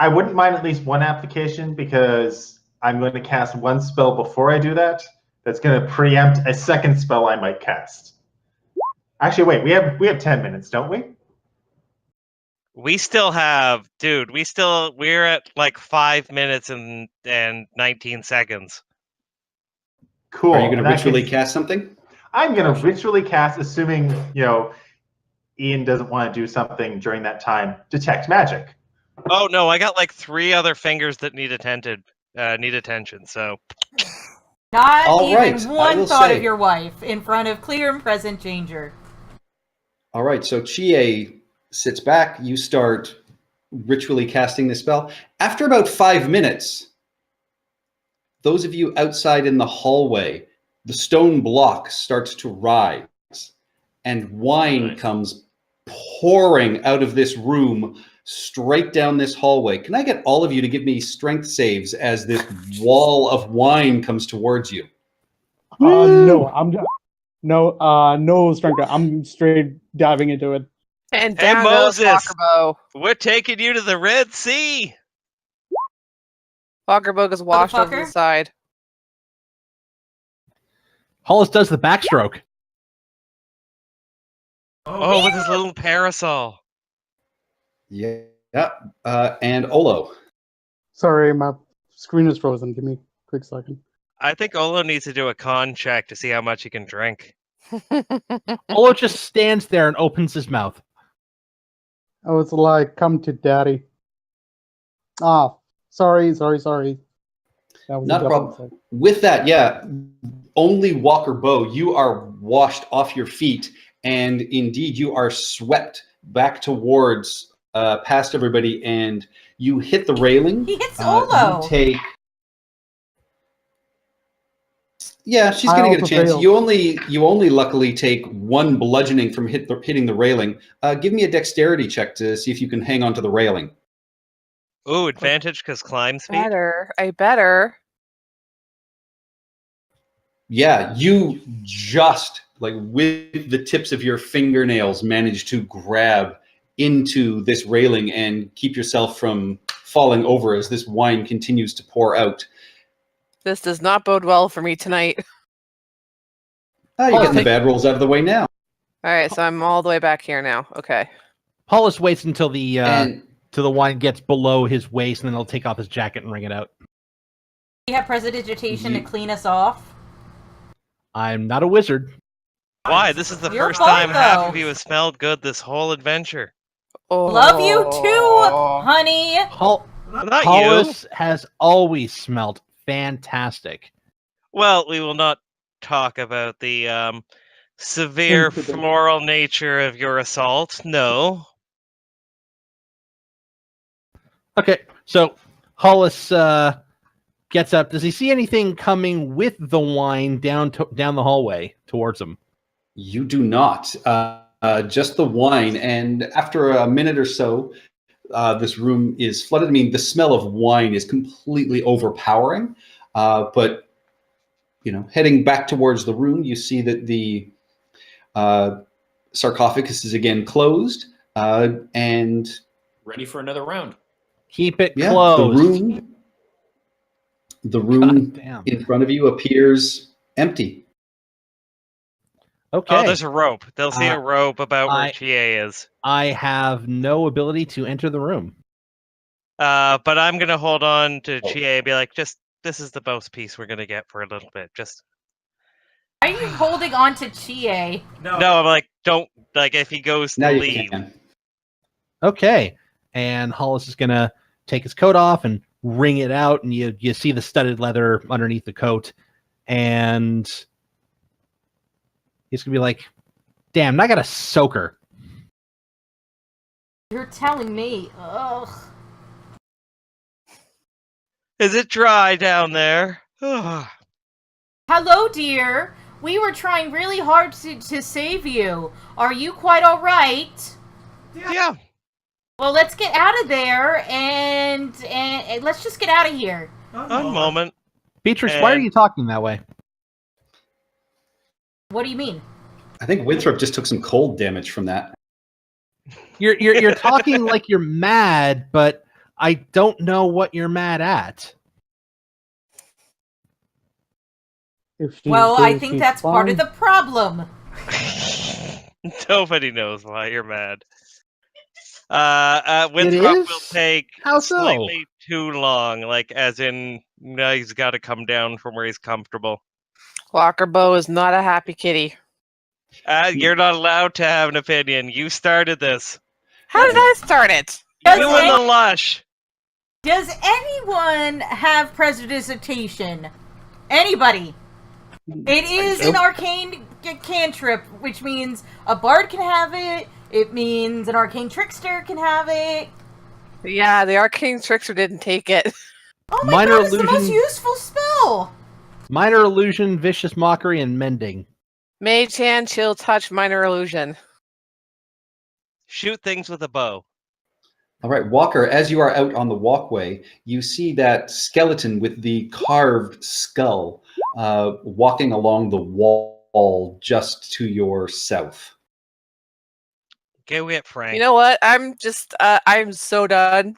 wouldn't mind at least one application because I'm going to cast one spell before I do that. That's going to preempt a second spell I might cast. Actually, wait, we have 10 minutes, don't we? We still have, dude. We're at like 5 minutes and 19 seconds. Cool. Are you going In to that ritually case, cast something? I'm going to ritually cast, assuming Ian doesn't want to do something during that time. Detect magic. Oh no, I got like 3 other fingers that need attention. So Not All even right, I one will thought say- of your wife in front of clear and present danger. All right, so Chie sits back. You start ritually casting this spell. After about 5 minutes, those of you outside in the hallway, the stone block starts to rise, and wine comes pouring out of this room straight down this hallway. Can I get all of you to give me strength saves as this wall of wine comes towards you? No, no strength. I'm straight diving into it. And Hey, down goes Moses! Walkerbow. We're taking you to the Red Sea. Walkerbow gets washed over the Motherfucker. side. Hollis does the backstroke. Oh, with his little parasol. Yeah. And Olo. Sorry, my screen is frozen. Give me a quick second. I think Olo needs to do a con check to see how much he can drink. Olo just stands there and opens his mouth. Oh, it's like, come to daddy. Ah, sorry. That was Not a problem. With that, yeah, only Walker Bow, you are washed off your feet, and indeed you are swept back towards past everybody, and you hit the railing. He hits Olo. You take. Yeah, she's I gonna get a also chance. failed. You only luckily take one bludgeoning from hitting the railing. Give me a dexterity check to see if you can hang on to the railing. Ooh, advantage because climb speed. I better. Yeah, you just, like, with the tips of your fingernails manage to grab into this railing and keep yourself from falling over as this wine continues to pour out. This does not bode well for me tonight. You're getting the bad rolls out of the way now. All right, so I'm all the way back here now. Okay. Hollis waits until the And till the wine gets below his waist, and then he'll take off his jacket and wring it out. You have prestidigitation to clean us off. I'm not a wizard. Why? This is the Your first fault, time half though. of you have smelled good this whole adventure. Oh. Love you too, honey. Not you. Hollis has always smelled fantastic. Well, we will not talk about the severe Incident. floral nature of your assault. No. Okay, so Hollis gets up. Does he see anything coming with the wine down the hallway towards him? you do not. Just the wine. And after a minute or so, this room is flooded. I mean, the smell of wine is completely overpowering. But, heading back towards the room, you see that the sarcophagus is again closed. And Ready for another round. Keep it yeah, closed. the room Goddamn. in front of you appears empty. Okay. Oh, there's a rope. They'll see a rope about where I- GA is. I have no ability to enter the room. But I'm gonna hold on to GA and be like, this is the most peace we're gonna get for a little bit. Are you holding on to Chie? No, I'm like, don't, like, if he goes Now to you leave. can. Okay. And Hollis is going to take his coat off and wring it out, and you see the studded leather underneath the coat. And he's going to be like, damn, I got a soaker. You're telling me. Ugh. Is it dry down there? Hello, dear. We were trying really hard to save you. Are you quite all right? Yeah. Well, let's get out of there and let's just get out of here. One moment. Beatrix, why are And- you talking that way? What do you mean? I think Winthrop just took some cold damage from that. You're talking like you're mad, but I don't know what you're mad at. Well, I think that's part of the problem. Nobody knows why you're mad. Winthrop is? will take How so? slightly too long, like as in he's got to come down from where he's comfortable. Walkerbow is not a happy kitty. You're not allowed to have an opinion. You started this. How did I start it? Does, You and the lush. does anyone have prestidigitation? Anybody? It is an arcane cantrip, which means a bard can have it. It means an arcane trickster can have it. Yeah, the arcane trickster didn't take it. Oh my Minor god, it's the most illusion. useful spell! Minor illusion, vicious mockery, and mending. Mage hand, chill touch, minor illusion. Shoot things with a bow. All right, Walker, as you are out on the walkway, you see that skeleton with the carved skull walking along the wall just to your south. Go get Frank. You know what? I'm so done.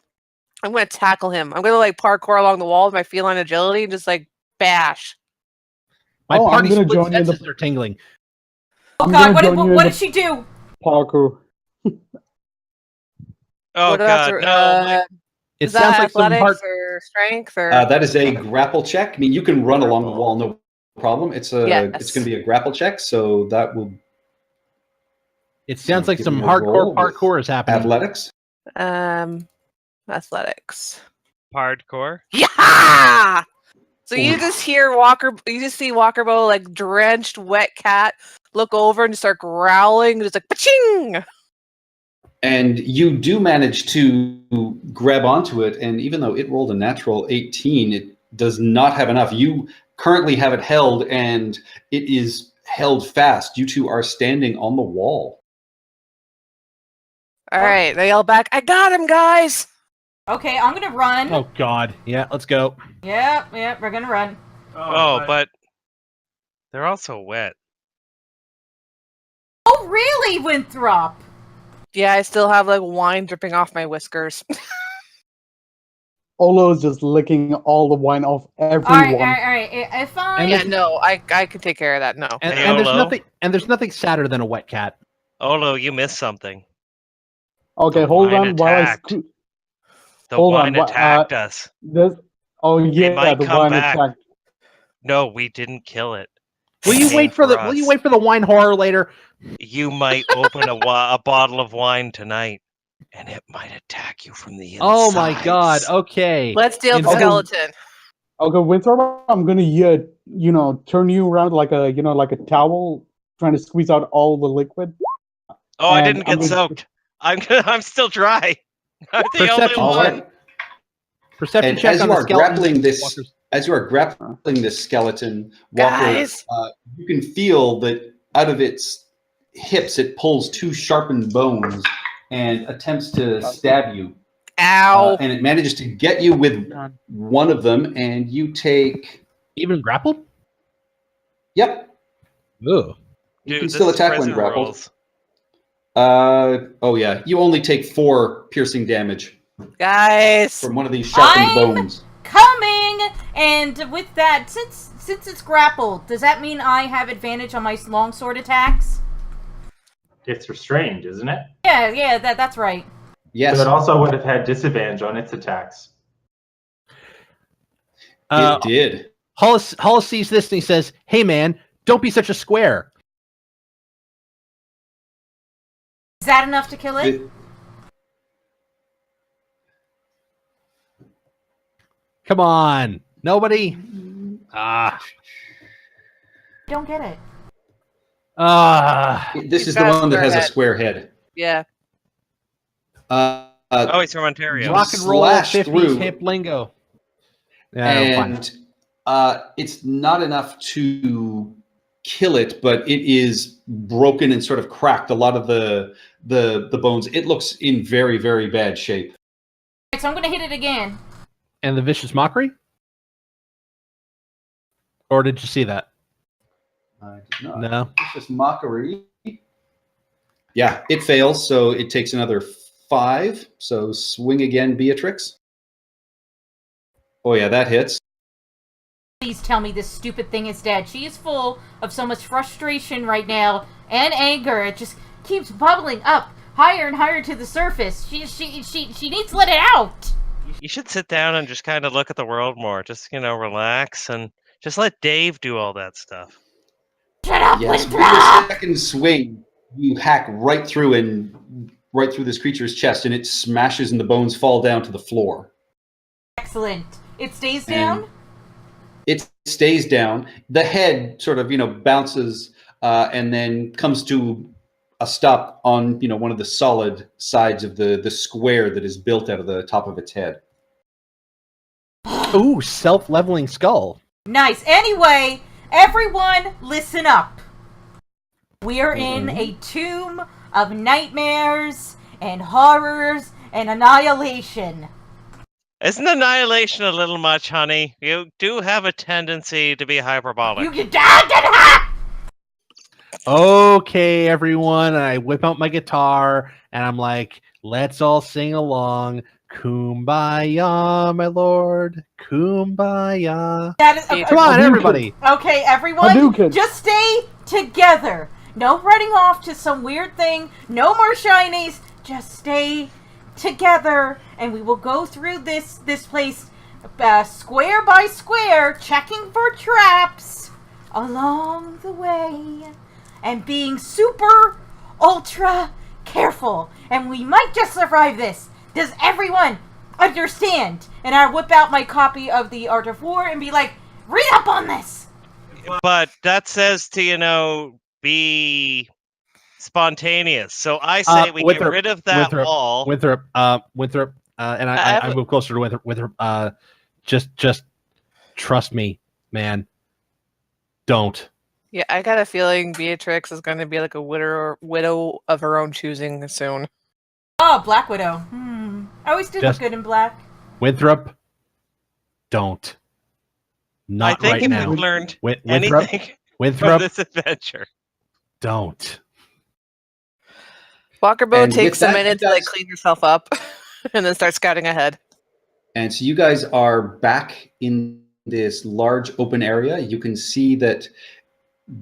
I'm gonna tackle him. I'm gonna like parkour along the wall with my feline agility and just like bash. My Oh, I'm party gonna split join you in the- senses are tingling. Oh I'm god, gonna join you in what the did she do? Parkour. Oh What do I have god, to- no! It is sounds that like some athletics hard. or strength or? That is a grapple check. I mean, you can run along the wall, no problem. It's going Yes. to be a grapple check, so that will It sounds like give some me a hardcore roll with parkour is happening. athletics. Athletics. Hardcore. Yeah. So you Oof. just hear you just see Walkerbo like drenched, wet cat look over and start growling, just like pa-ching! And you do manage to grab onto it, and even though it rolled a natural 18, it does not have enough. You currently have it held, and it is held fast. You two are standing on the wall. All right, they yell back, "I got him, guys!" Okay, I'm gonna run. Oh god. Yeah, let's go. Yep, we're gonna run. Oh, but they're also wet. Oh, really, Winthrop? Yeah, I still have like wine dripping off my whiskers. Olo is just licking all the wine off everyone. All right. If I... And Yeah, no, I can take care of that. No. And, Hey, and there's Olo. there's nothing sadder than a wet cat. Olo, you missed something. Okay, The hold wine on while I attacked. scoot. The Hold on, wine what- attacked us. This. Oh yeah, might the come wine back. attacked. No, we didn't kill it. Will It you came wait for the us. Will you wait for the wine horror later? You might open a bottle of wine tonight, and it might attack you from the inside. Oh my god. Okay. Let's deal with the Okay. skeleton. Okay, Winthrop, I'm gonna turn you around like a towel, trying to squeeze out all the liquid. Oh, I And didn't I'm get gonna- soaked. I'm still dry. I'm the only Perception All one. right. Perception And check as on you the are skeleton. grappling this, Walker's- as you are grappling this skeleton, Walker, Guys! you can feel that out of its hips it pulls two sharpened bones and attempts to stab you. Ow! And it manages to get you with one of them, and you take. Even grappled? Yep, Ugh. you Dude, can this still is attack when prison grappled. rules. Oh yeah, you only take 4 piercing damage Guys! from one of these sharpened I'm- bones. Coming! And with that, since it's grappled, does that mean I have advantage on my longsword attacks? It's restrained, isn't it? Yeah, that's right. Yes, So it also would have had disadvantage on its attacks. it did. Hollis sees this and he says, "Hey man, don't be such a square." Is that enough to kill it? It- Come on. Nobody? Ah. Don't get it. Ah. This He's is the got a one that has a square square head. Yeah. Oh, he's from Ontario. Rock and roll slash 50s through. hip lingo. Yeah, fine. And it's not enough to kill it, but it is broken and sort of cracked. A lot of the bones. It looks in very, very bad shape. Alright, so I'm gonna hit it again. And the vicious mockery? Or did you see that? I did not. No. It's just mockery. Yeah, it fails, so it takes another 5. So swing again, Beatrix. Oh yeah, that hits. Please tell me this stupid thing is dead. She is full of so much frustration right now and anger. It just keeps bubbling up higher and higher to the surface. She needs to let it out. You should sit down and just kind of look at the world more. Just, relax and just let Dave do all that stuff. Shut up, Yes, with Winthrop! your second swing, you hack right through this creature's chest, and it smashes, and the bones fall down to the floor. Excellent. It stays And down? it stays down. The head sort of, bounces and then comes to a stop on one of the solid sides of the square that is built out of the top of its head. Ooh, self-leveling skull. Nice. Anyway, everyone, listen up. We're in a tomb of nightmares and horrors and annihilation. Isn't annihilation a little much, honey? You do have a tendency to be hyperbolic. Okay, everyone. I whip out my guitar and I'm like, let's all sing along. Kumbaya, my lord. Kumbaya. That is, okay. Come on, everybody. Okay, everyone, Hadouken. just stay together. No running off to some weird thing. No more shinies. Just stay together, and we will go through this place square by square, checking for traps along the way, and being super ultra careful. And we might just survive this. Does everyone understand? And I whip out my copy of the Art of War and be like, read up on this. But that says to, be spontaneous. So I say we get rid of that wall. Winthrop, and I move closer to Winthrop. Just trust me, man. Don't. Yeah, I got a feeling Beatrix is going to be like a widow of her own choosing soon. Oh, Black Widow. I always did look good in black. Winthrop, don't. Not right now. I think if we've learned Winthrop, anything Winthrop, from this adventure. Don't. Walkerbow takes a minute to clean yourself up and then start scouting ahead. And so you guys are back in this large open area. You can see that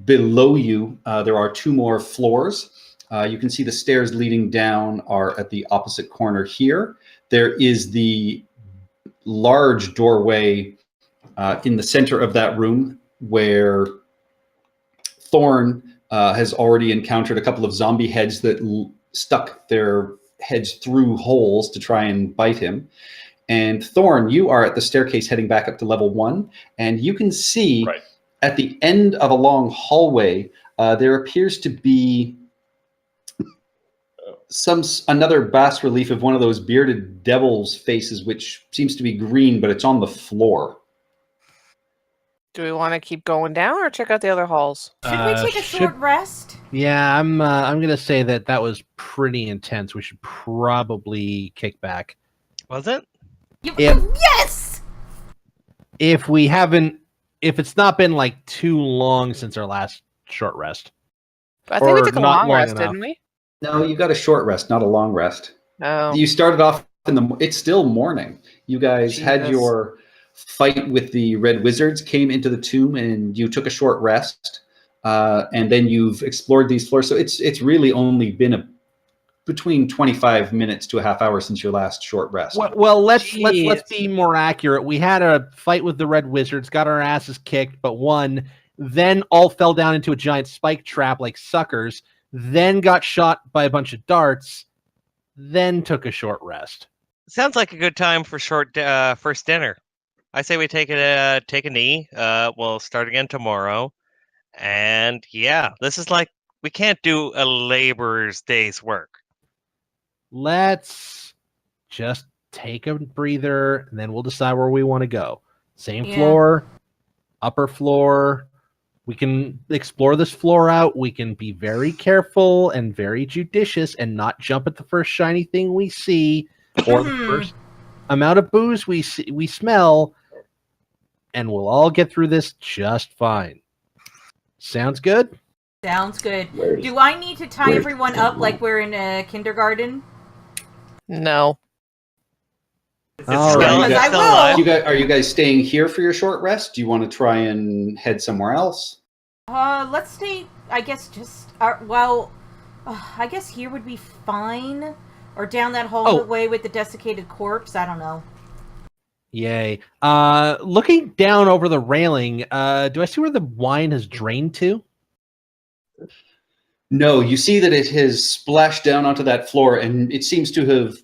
below you there are two more floors. You can see the stairs leading down are at the opposite corner here. There is the large doorway in the center of that room where Thorn has already encountered a couple of zombie heads that stuck their heads through holes to try and bite him. And Thorn, you are at the staircase heading back up to level 1, and you can see at the end of a long hallway, there appears to be another bas relief of one of those bearded devil's faces, which seems to be green, but it's on the floor. Do we want to keep going down or check out the other halls? Should we take a short rest? Yeah, I'm gonna say that was pretty intense. We should probably kick back. Was it? Yes! If it's not been like too long since our last short rest. I think we took a long rest, didn't we? No, you got a short rest, not a long rest. Oh. You started off it's still morning. You guys had your fight with the Red Wizards, came into the tomb, and you took a short rest. And then you've explored these floors. So it's really only been between 25 minutes to a half hour since your last short rest. Well, let's be more accurate. We had a fight with the Red Wizards, got our asses kicked, but won. Then all fell down into a giant spike trap like suckers. Then got shot by a bunch of darts. Then took a short rest. Sounds like a good time for first dinner. I say we take a knee. We'll start again tomorrow. And yeah, this is like, we can't do a laborer's day's work. Let's just take a breather, and then we'll decide where we want to go. Same floor, upper floor. We can explore this floor out. We can be very careful and very judicious and not jump at the first shiny thing we see or the first amount of booze we smell, and we'll all get through this just fine. Sounds good? Sounds good. Do I need to tie everyone up like we're in kindergarten? No. All right. I will. Are you guys staying here for your short rest? Do you want to try and head somewhere else? Let's stay, I guess, I guess here would be fine. Or down that hallway with the desiccated corpse. I don't know. Yay. Looking down over the railing, do I see where the wine has drained to? No, you see that it has splashed down onto that floor, and it seems to have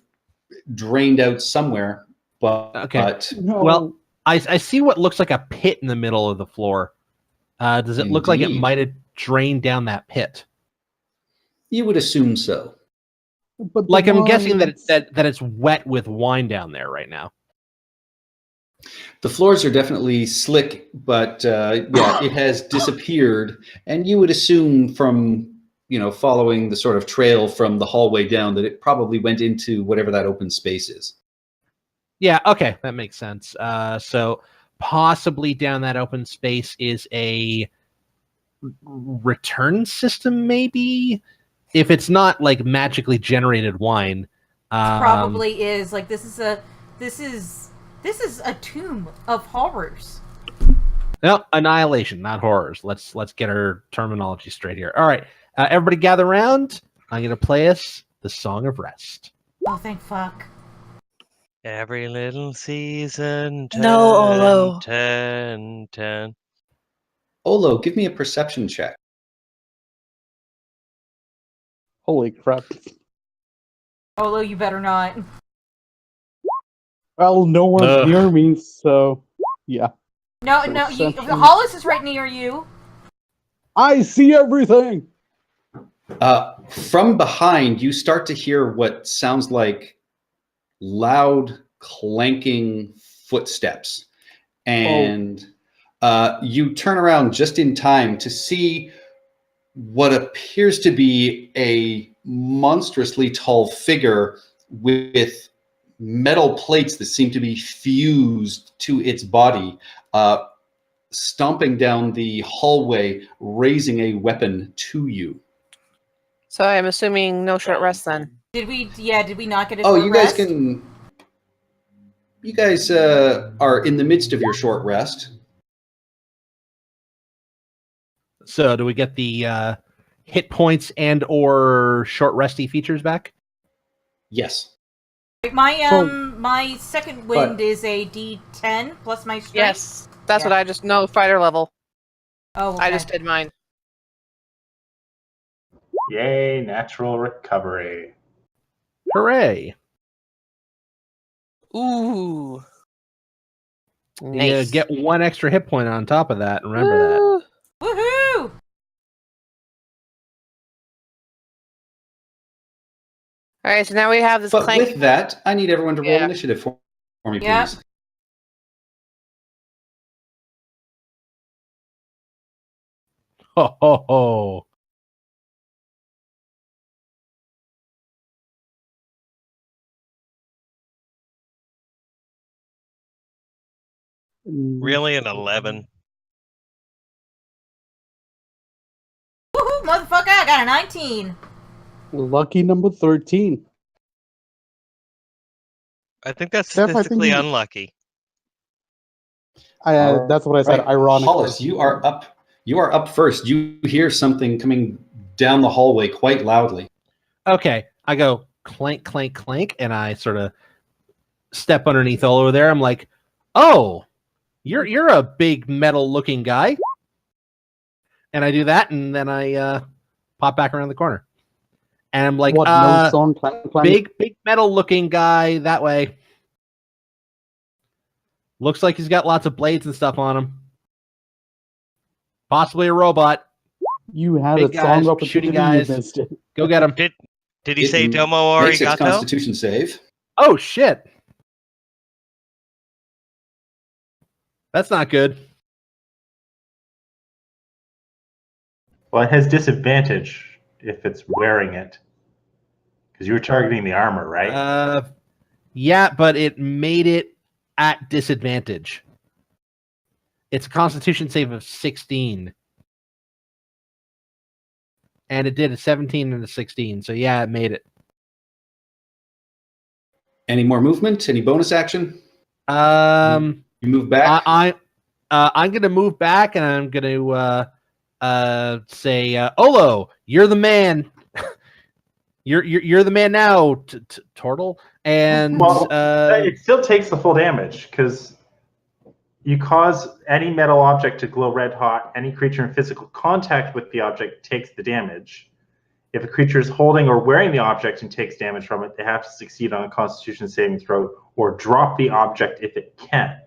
drained out somewhere. But well, I see what looks like a pit in the middle of the floor. Does it look like it might have drained down that pit? You would assume so. But Like I'm guessing wines- that it's wet But Like I'm guessing that wines- it's wet with wine down there right now. The floors are definitely slick, but yeah, it has disappeared. And you would assume from, following the sort of trail from the hallway down that it probably went into whatever that open space is. Yeah, okay, that makes sense. So possibly down that open space is a return system, maybe? If it's not like magically generated wine. Probably is. Like this is a tomb of horrors. No, annihilation, not horrors. Let's get our terminology straight here. All right, everybody gather around. I'm gonna play us the Song of Rest. Oh, thank fuck. Every little season. 10, No, Olo. 10, 10. Olo, give me a perception check. Holy crap. Although you better not. Well, no one's Ugh. near me, so yeah. No, Perception. Hollis is right near you. I see everything! From behind, you start to hear what sounds like loud, clanking footsteps. And you turn around just in time to see what appears to be a monstrously tall figure with metal plates that seem to be fused to its body, stomping down the hallway, raising a weapon to you. So I'm assuming no short rest then. Did we not get a Oh, short you guys rest? can. You guys are in the midst of your short rest. So do we get the hit points and or short resty features back? Yes. My second wind But- is a D10 plus my strength. Yes, that's Yeah. what I just know. Fighter level. Oh, okay. I just did mine. Yay, natural recovery. Hooray! Ooh. You Nice. get one extra hit point on top of that. Remember that. Woo. Woohoo! All right, so now we have this But clank. with that, I need everyone to roll Yeah. initiative for me, Yeah. please. Ho ho ho! Really, an 11? Woohoo, motherfucker! I got a 19. Lucky number 13. I think that's Steph, I think statistically you- unlucky. That's what I said, Right. ironically. Hollis, you are up. You are up first. You hear something coming down the hallway quite loudly. Okay, I go clank, clank, clank, and I sort of step underneath all over there. I'm like, "Oh, you're a big metal-looking guy," and I do that, and then I pop back around the corner, and I'm like, What, no song? Clank, clank? big metal-looking guy that way. Looks like he's got lots of blades and stuff on him. Possibly a robot. You had Big a song guys, opportunity, shooting you guys. missed it. Go get him. Did he say Domo Makes its Arigato? Constitution save. Oh shit! That's not good. Well, it has disadvantage if it's wearing it. Because you were targeting the armor, right? Yeah, but it made it at disadvantage. It's a Constitution save of 16. And it did a 17 and a 16. So yeah, it made it. Any more movement? Any bonus action? You move back? I'm gonna move back and I'm gonna say Olo, you're the man. you're the man now, Turtle. And Well, it still takes the full damage because you cause any metal object to glow red hot. Any creature in physical contact with the object takes the damage. If a creature is holding or wearing the object and takes damage from it, they have to succeed on a Constitution saving throw or drop the object if it can.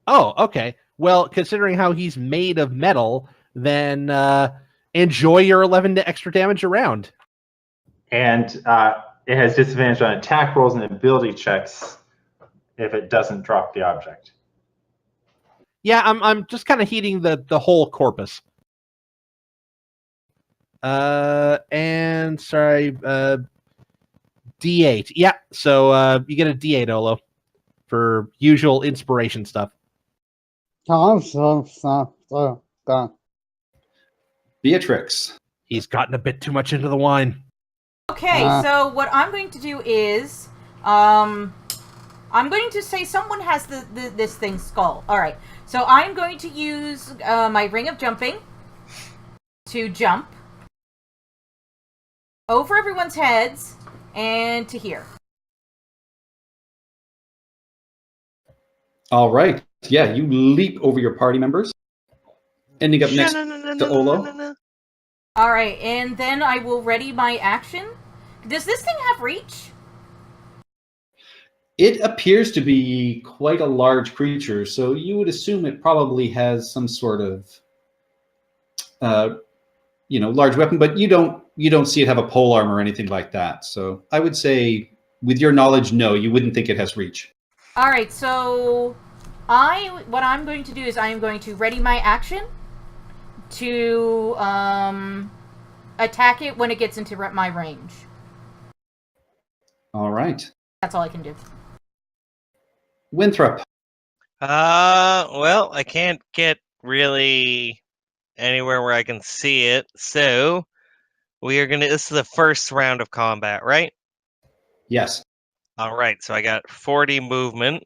Oh, okay. Well, considering how he's made of metal, then enjoy your 11 extra damage around. And it has disadvantage on attack rolls and ability checks if it doesn't drop the object. Yeah, I'm just kind of heating the whole corpus. And sorry, D8. Yeah, so you get a D8, Olo, for usual inspiration stuff. Beatrix. He's gotten a bit too much into the wine. Okay, so what I'm going to do is, I'm going to say someone has this thing's skull. All right, so I'm going to use my ring of jumping to jump over everyone's heads and to here. All right. Yeah, you leap over your party members. Ending up next to Olo. All right, and then I will ready my action. Does this thing have reach? It appears to be quite a large creature, so you would assume it probably has some sort of, large weapon. But you don't see it have a pole arm or anything like that. So I would say, with your knowledge, no, you wouldn't think it has reach. All right, so what I'm going to do is I am going to ready my action to attack it when it gets into my range. All right. That's all I can do. Winthrop. Well, I can't get really anywhere where I can see it, so this is the first round of combat, right? Yes. All right, so I got 40 movement.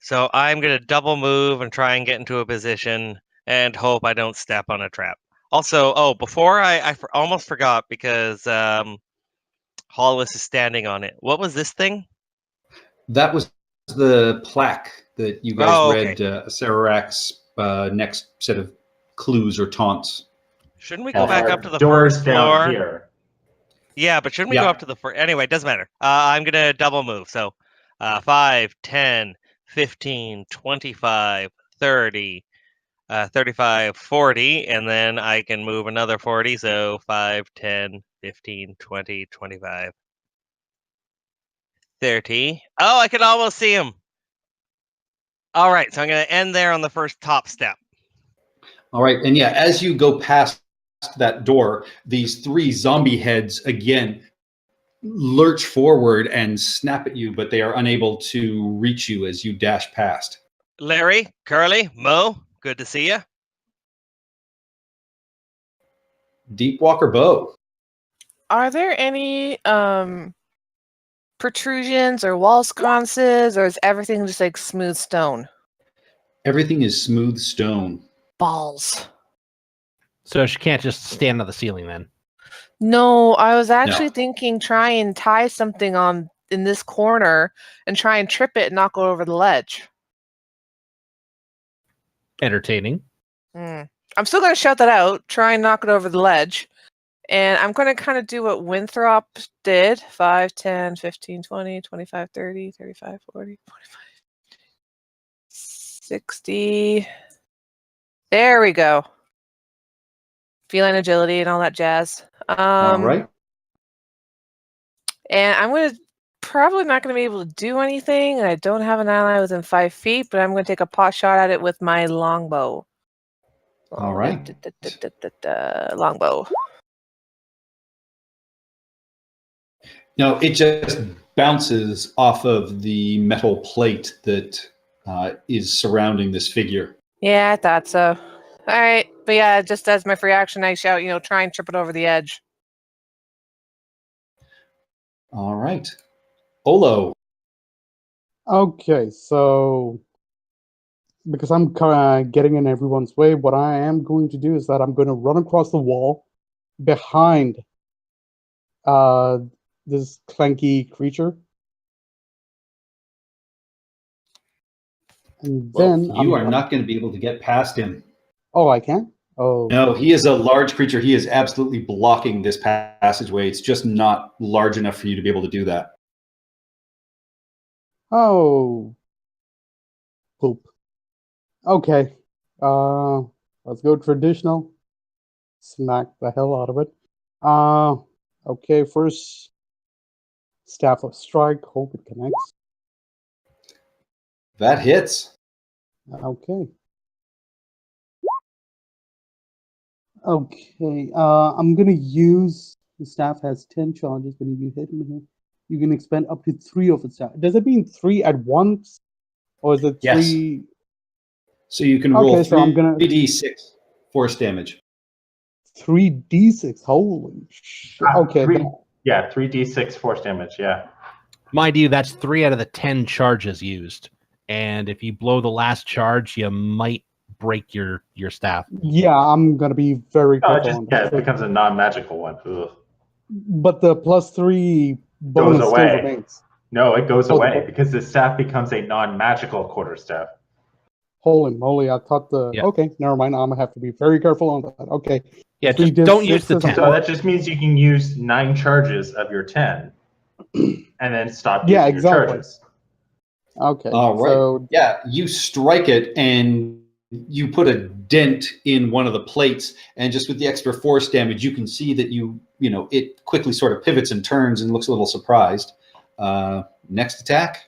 So I'm going to double move and try and get into a position and hope I don't step on a trap. Also, before I almost forgot because Hollis is standing on it. What was this thing? That was the plaque that you guys read Sarak's next set of clues or taunts. Shouldn't we go back up to the doors first down floor? Here. Yeah, but shouldn't we go up to the first? Anyway, it doesn't matter. I'm going to double move. So 5, 10, 15, 25, 30, 35, 40, and then I can move another 40. So 5, 10, 15, 20, 25, 30. Oh, I can almost see him. All right, so I'm going to end there on the first top step. All right, and yeah, as you go past that door, these 3 zombie heads again lurch forward and snap at you, but they are unable to reach you as you dash past. Larry, Curly, Mo, good to see you. Deepwalker Bow. Are there any protrusions or wall sconces, or is everything just like smooth stone? Everything is smooth stone. Balls. So she can't just stand on the ceiling then? No, I was actually thinking try and tie something on in this corner and try and trip it and not go over the ledge. Entertaining. I'm still going to shout that out, try and knock it over the ledge. And I'm going to kind of do what Winthrop did. 5, 10, 15, 20, 25, 30, 35, 40, 45, 60. There we go. Feline agility and all that jazz. All right. And I'm probably not going to be able to do anything. And I don't have an ally within 5 feet, but I'm going to take a pot shot at it with my longbow. All right. Longbow. No, it just bounces off of the metal plate that is surrounding this figure. Yeah, I thought so. All right. But yeah, just as my free action, I shout, try and trip it over the edge. All right. Olo. Okay, so because I'm getting in everyone's way, what I am going to do is that I'm going to run across the wall behind this clanky creature. And then you are not going to be able to get past him. Oh, I can? Oh. No, he is a large creature. He is absolutely blocking this passageway. It's just not large enough for you to be able to do that. Oh. Poop. Okay. Let's go traditional. Smack the hell out of it. Okay, first Staff of Strike. Hope it connects. That hits. Okay. Okay. I'm gonna use the staff has 10 charges when you hit him here. You can expend up to 3 of its staff. Does it mean 3 at once, or is it Yes. 3? So you can roll Okay, so I'm gonna 3d6 force damage. 3d6. Holy shit! Okay. 3d6 force damage. Yeah. Mind you, that's 3 out of the 10 charges used. And if you blow the last charge, you might break your staff. Yeah, I'm gonna be very No, careful on it that. becomes a non-magical one. Ugh. But the +3 bonus still away. remains. No, it goes Oh, away because the staff becomes a non-magical quarterstaff. Holy moly! I thought the Yeah. okay. Never mind. I'm gonna have to be very careful on that. Okay. Yeah, Three just don't use the D6s 10. So that just means you can use 9 charges of your 10, and then stop using Yeah, your exactly. charges. Okay. All right. So Yeah, you strike it and you put a dent in one of the plates, and just with the extra force damage, you can see that it quickly sort of pivots and turns and looks a little surprised. Next attack.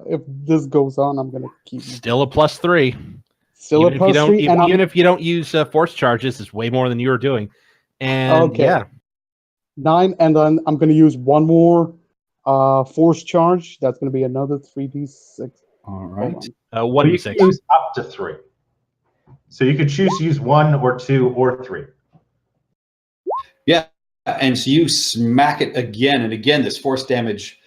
if this goes on, I'm gonna keep Still a +3. still Even a +3, and even if you don't use force charges, it's way more than you were doing. And Okay. yeah, 9, and then I'm gonna use one more force charge. That's gonna be another 3d6. All Hold right. on. Well, you 1d6. can use up to 3. So you could choose to use 1 or 2 or 3. Yeah, and so you smack it again and again. This force damage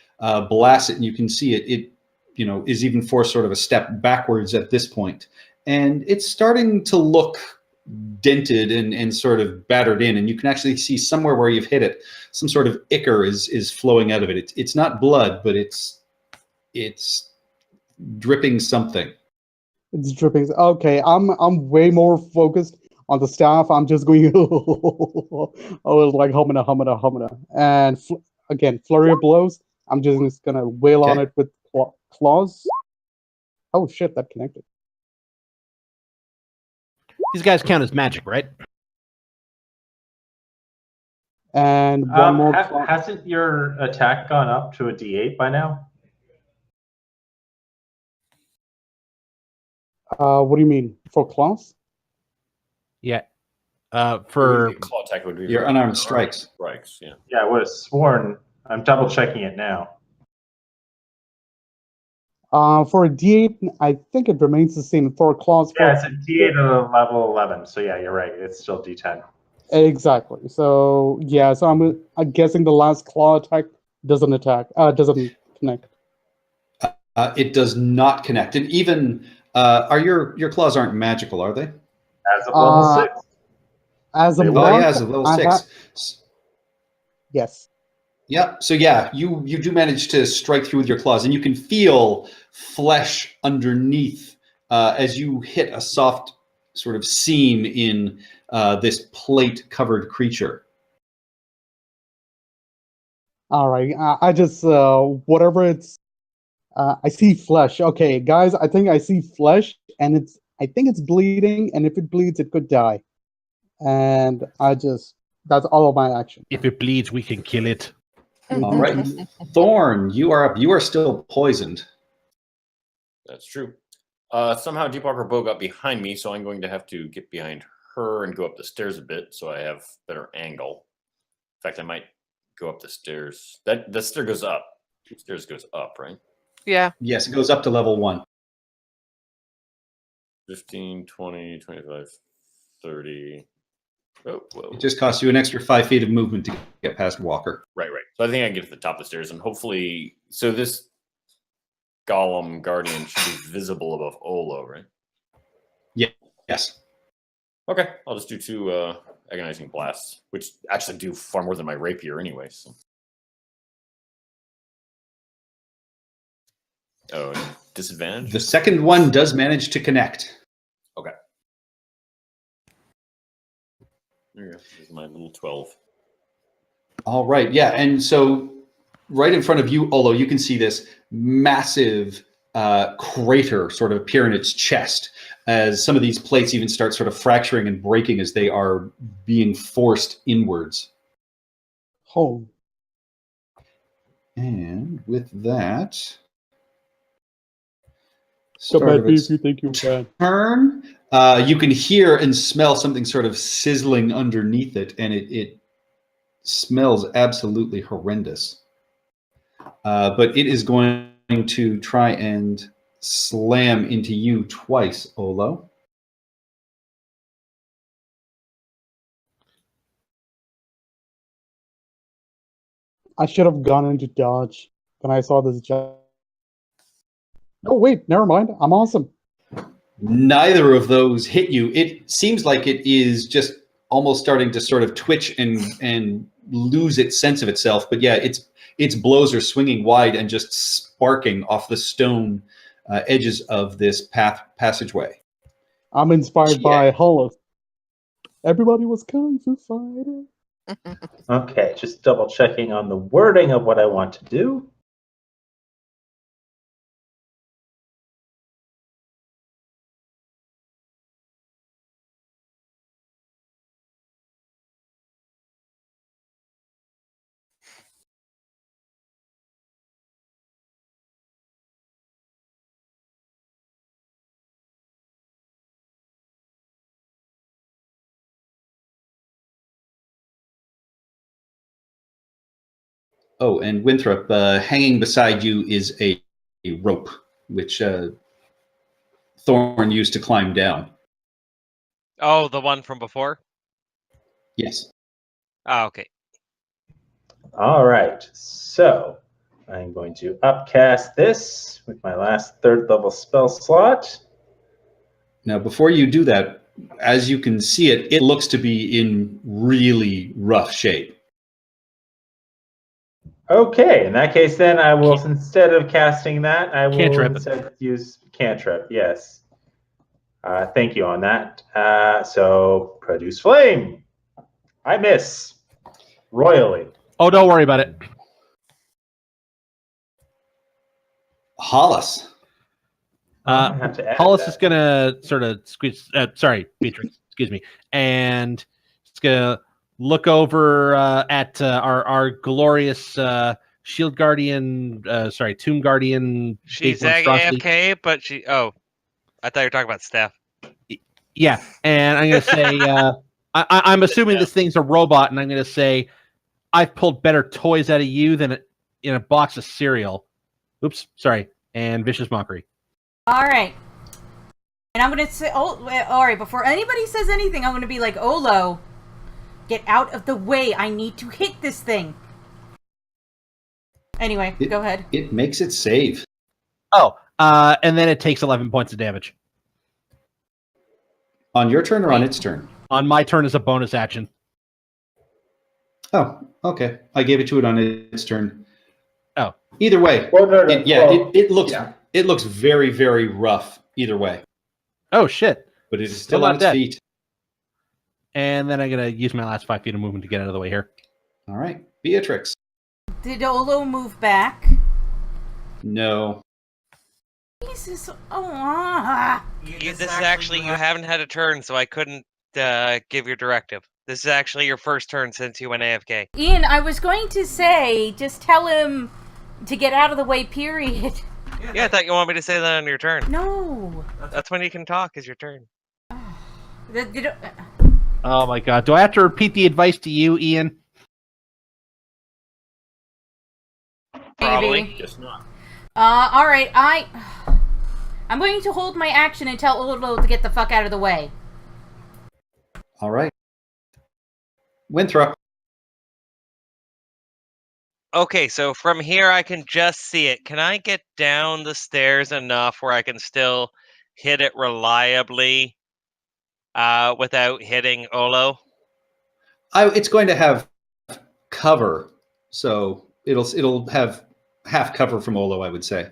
blasts it, and you can see it is even forced sort of a step backwards at this point. And it's starting to look dented and sort of battered in, and you can actually see somewhere where you've hit it, some sort of ichor is flowing out of it. It's not blood, but it's dripping something. It's dripping. Okay, I'm way more focused on the staff. I'm just going. Oh, like humana, and again, flurry of blows. I'm just gonna wail on Okay. it with claws. Oh shit, that connected. These guys count as magic, right? And one more. Hasn't your attack gone up to a D8 by now? What do you mean for claws? Yeah. For claw attack would be Your unarmed strikes. Strikes, yeah. Yeah, I would have sworn. I'm double checking it now. For a D8, I think it remains the same. For claws, Yeah, it's a D8 at a level 11. So yeah, you're right. It's still D10. exactly. So yeah, so I'm guessing the last claw attack doesn't connect. It does not connect, and even are your claws aren't magical, are they? As of level 6. As a Oh, monk, yeah, as a level I 6. Yes. Yeah. So yeah, you do manage to strike through with your claws, and you can feel flesh underneath as you hit a soft sort of seam in this plate-covered creature. All right. I just whatever it's. I see flesh. Okay, guys. I think I see flesh, and I think it's bleeding, and if it bleeds, it could die. And that's all of my action. if it bleeds, we can kill it. All right, Thorn, you are up. You are still poisoned. That's true. Somehow Deepwalker Bow got behind me, so I'm going to have to get behind her and go up the stairs a bit so I have better angle. In fact, I might go up the stairs. The stair goes up. The stairs goes up, right? Yeah. Yes, it goes up to level 1. 15, 20, 25, 30. Oh, whoa. It just costs you an extra 5 feet of movement to get past Walker. Right. So I think I can get to the top of the stairs, and hopefully, so this Golem Guardian should be visible above Olo, right? Yes. Okay, I'll just do 2 agonizing blasts, which actually do far more than my rapier anyway. So. Oh, and disadvantage? The second one does manage to connect. Okay. There you go. This is my little 12. All right, yeah, and so right in front of you, Olo, you can see this massive crater sort of appear in its chest. as some of these plates even start sort of fracturing and breaking as they are being forced inwards. Oh, And with that, come start at of me its if you think you can. turn, you can hear and smell something sort of sizzling underneath it, and it smells absolutely horrendous. But it is going to try and slam into you twice, Olo. I should have gone into dodge when I saw this job. Oh, wait, never mind. I'm awesome. Neither of those hit you. It seems like it is just almost starting to sort of twitch and lose its sense of itself. But yeah, its blows are swinging wide and just sparking off the stone edges of this passageway. I'm inspired by Yeah. Hollow. Everybody was Kung Fu Fighter. Okay, just double checking on the wording of what I want to do. Oh, and Winthrop, hanging beside you is a rope, which Thorn used to climb down. Oh, the one from before? Yes. Oh, okay. All right, so I'm going to upcast this with my last 3rd level spell slot. Now, before you do that, as you can see it looks to be in really rough shape. Okay, in that case, then I will, instead of casting that, I will Cantrip. instead use cantrip. Yes. Thank you on that. So produce flame. I miss royally. Oh, don't worry about it. Hollis. I'm gonna have to add Hollis that. is gonna sort of squeeze. Sorry, Beatrix. Excuse me. And it's gonna look over at our glorious shield guardian. Tomb guardian. She's big monstrosity. AFK, but she. Oh, I thought you were talking about Steph. Yeah, and I'm gonna say I'm assuming this thing's a robot, and I'm gonna say I've pulled better toys out of you than in a box of cereal. Oops, sorry. And vicious mockery. All right. And I'm going to say, all right, before anybody says anything, I'm going to be like, Olo, get out of the way. I need to hit this thing. Anyway, go ahead. It makes it save. Oh, and then it takes 11 points of damage. On your turn or on its turn? On my turn as a bonus action. Oh, okay. I gave it to it on its turn. Oh. Either way. Well, no, It looks very, very rough either way. Oh, shit. But it is still on its feet. And then I'm going to use my last 5 feet of movement to get out of the way here. All right. Beatrix. Did Olo move back? No. Jesus. This is actually, you haven't had a turn, so I couldn't give your directive. This is actually your first turn since you went AFK. Ian, I was going to say, just tell him to get out of the way, period. Yeah, I thought you wanted me to say that on your turn. No. That's when you can talk, is your turn. Oh my god. Do I have to repeat the advice to you, Ian? Probably. Maybe. Guess not. Alright, I'm going to hold my action and tell Olo to get the fuck out of the way. All right. Winthrop. Okay, so from here I can just see it. Can I get down the stairs enough where I can still hit it reliably without hitting Olo? It's going to have cover, so it'll have half cover from Olo, I would say.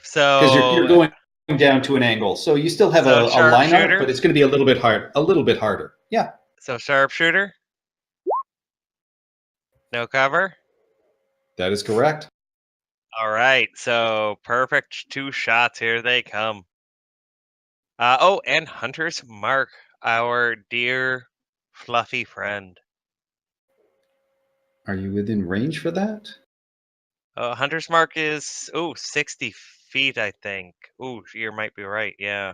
So because you're going down to an angle, so you still have a line up, but it's going to be a little bit harder. Yeah. So sharpshooter. No cover. That is correct. All right, so perfect 2 shots. Here they come. Oh, and Hunter's Mark, our dear fluffy friend. Are you within range for that? Hunter's Mark is 60 feet, I think. Ooh, you might be right. Yeah.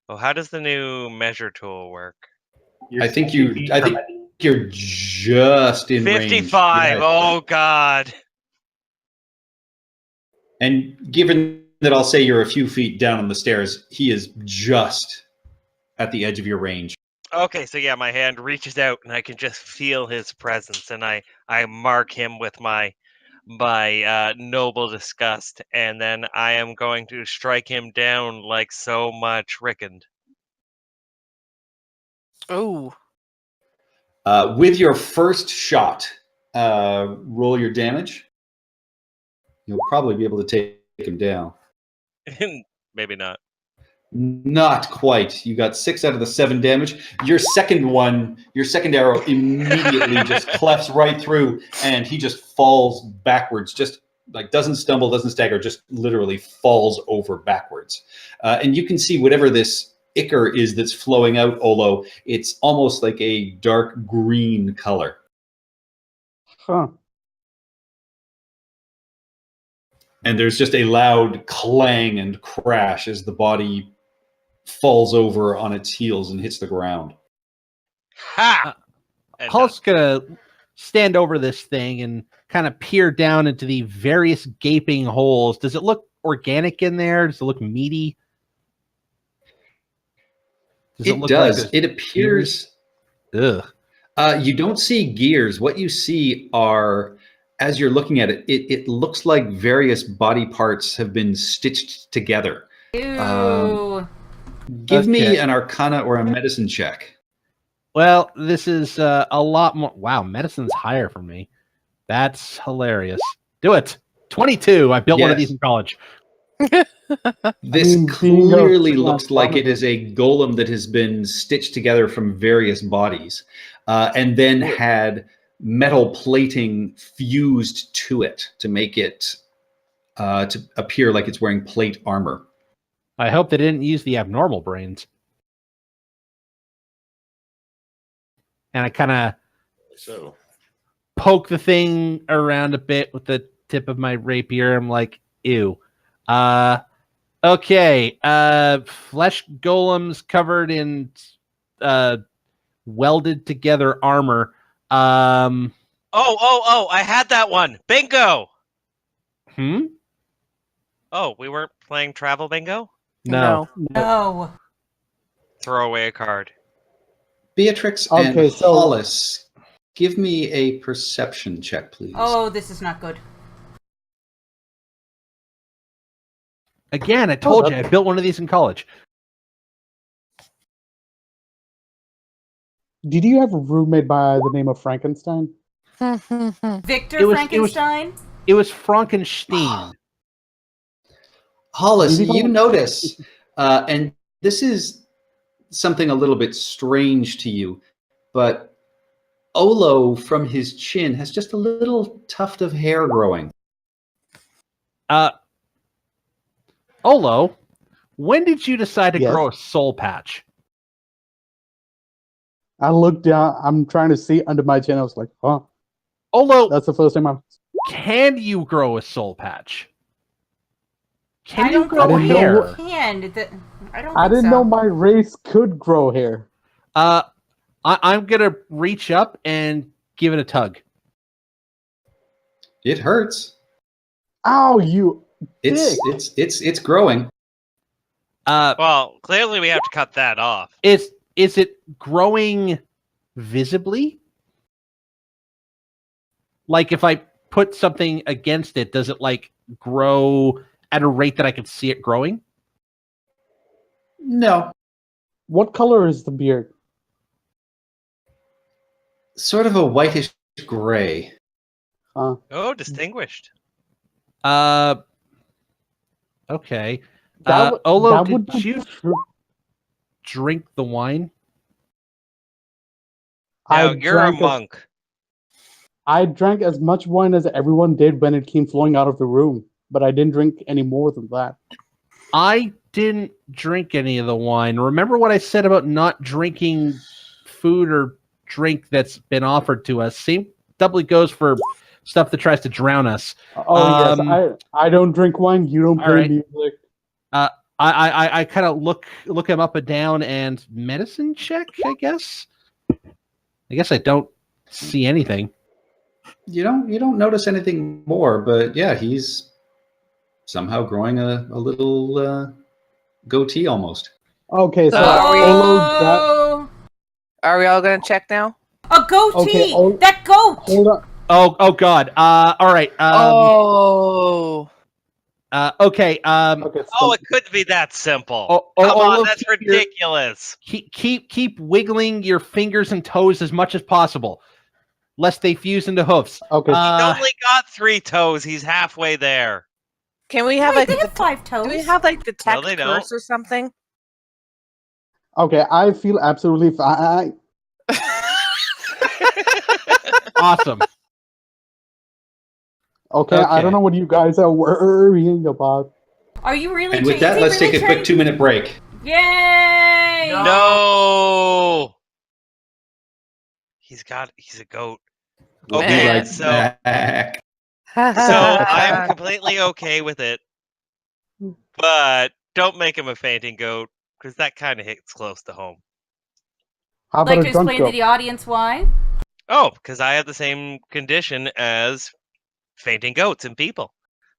Oh, how does the new measure tool work? You're I think 60 feet from it. you're just in range. 55. Yeah. Oh God. And given that I'll say you're a few feet down on the stairs, he is just at the edge of your range. Okay, so yeah, my hand reaches out and I can just feel his presence, and I mark him with my noble disgust, and then I am going to strike him down like so much rickened. Oh. With your first shot, roll your damage. You'll probably be able to take him down. Maybe not. Not quite. You got 6 out of the 7 damage. Your second arrow immediately just clefts right through, and he just falls backwards. Just like doesn't stumble, doesn't stagger, just literally falls over backwards. And you can see whatever this ichor is that's flowing out, Olo. It's almost like a dark green color. Huh. And there's just a loud clang and crash as the body falls over on its heels and hits the ground. Ha! And Hulk's gonna stand over this thing and kind of peer down into the various gaping holes. Does it look organic in there? Does it look meaty? It does. It appears. Ugh. You don't see gears. What you see are, as you're looking at it, it looks like various body parts have been stitched together. Ew. Give me an Arcana or a Medicine check. Well, this is a lot more. Wow, medicine's higher for me. That's hilarious. Do it. 22. I built one of these in college. This clearly looks like it is a golem that has been stitched together from various bodies, and then had metal plating fused to it to make it to appear like it's wearing plate armor. I hope they didn't use the abnormal brains. And I kind of poke the thing around a bit with the tip of my rapier. I'm like, ew. Okay. Flesh golems covered in welded together armor. Oh, I had that one. Bingo. Oh, we weren't playing travel bingo? No. No. Throw away a card. Beatrix and Hollis, give me a perception check, please. Oh, this is not good. Again, I told you I built one of these in college. Did you have a roommate by the name of Frankenstein? Victor Frankenstein? It was Frankenstein. Hollis, you notice, and this is something a little bit strange to you, but Olo from his chin has just a little tuft of hair growing. Olo, when did you decide to grow a soul patch? I looked down. I'm trying to see under my chin. I was like, huh. Olo, that's the first time can you grow a soul patch? Can you grow hair? I didn't know my race could grow hair. I'm gonna reach up and give it a tug. It hurts. Ow, you! It's growing. Well, clearly we have to cut that off. Is it growing visibly? Like if I put something against it, does it like grow at a rate that I can see it growing? No. What color is the beard? Sort of a whitish gray. Oh, distinguished. Okay. That Olo, would did you drink the wine? No, you're a monk. I drank as much wine as everyone did when it came flowing out of the room, but I didn't drink any more than that. I didn't drink any of the wine. Remember what I said about not drinking food or drink that's been offered to us? Same doubly goes for stuff that tries to drown us. Oh yes, I don't drink wine. You don't play right. music. I kind of look him up and down and medicine check. I guess I don't see anything. You don't notice anything more, but yeah, he's somehow growing a little goatee almost. Okay, so Oh, Are we all gonna check now? a goatee! Okay, That goat! hold on. Oh God. All right. Okay. Okay, Oh, it could be that simple. Oh, Come on, look, that's keep your- ridiculous. Keep wiggling your fingers and toes as much as possible, lest they fuse into hoofs. okay. He's only got 3 toes. He's halfway there. Can we have Wait, like they the, have 5 toes. do we have like the tech they curse don't. or something? Okay, I feel absolutely fine. Awesome. Okay, I Okay. don't know what you guys are worrying about. Are you really? And with that, let's take a quick 2-minute break. Yay! No. He's a goat. We'll Okay, be right so back. I'm completely okay with it. But don't make him a fainting goat, because that kind of hits close to home. How Like about to a drunk explain to goat? the audience why? Oh, because I have the same condition as fainting goats and people.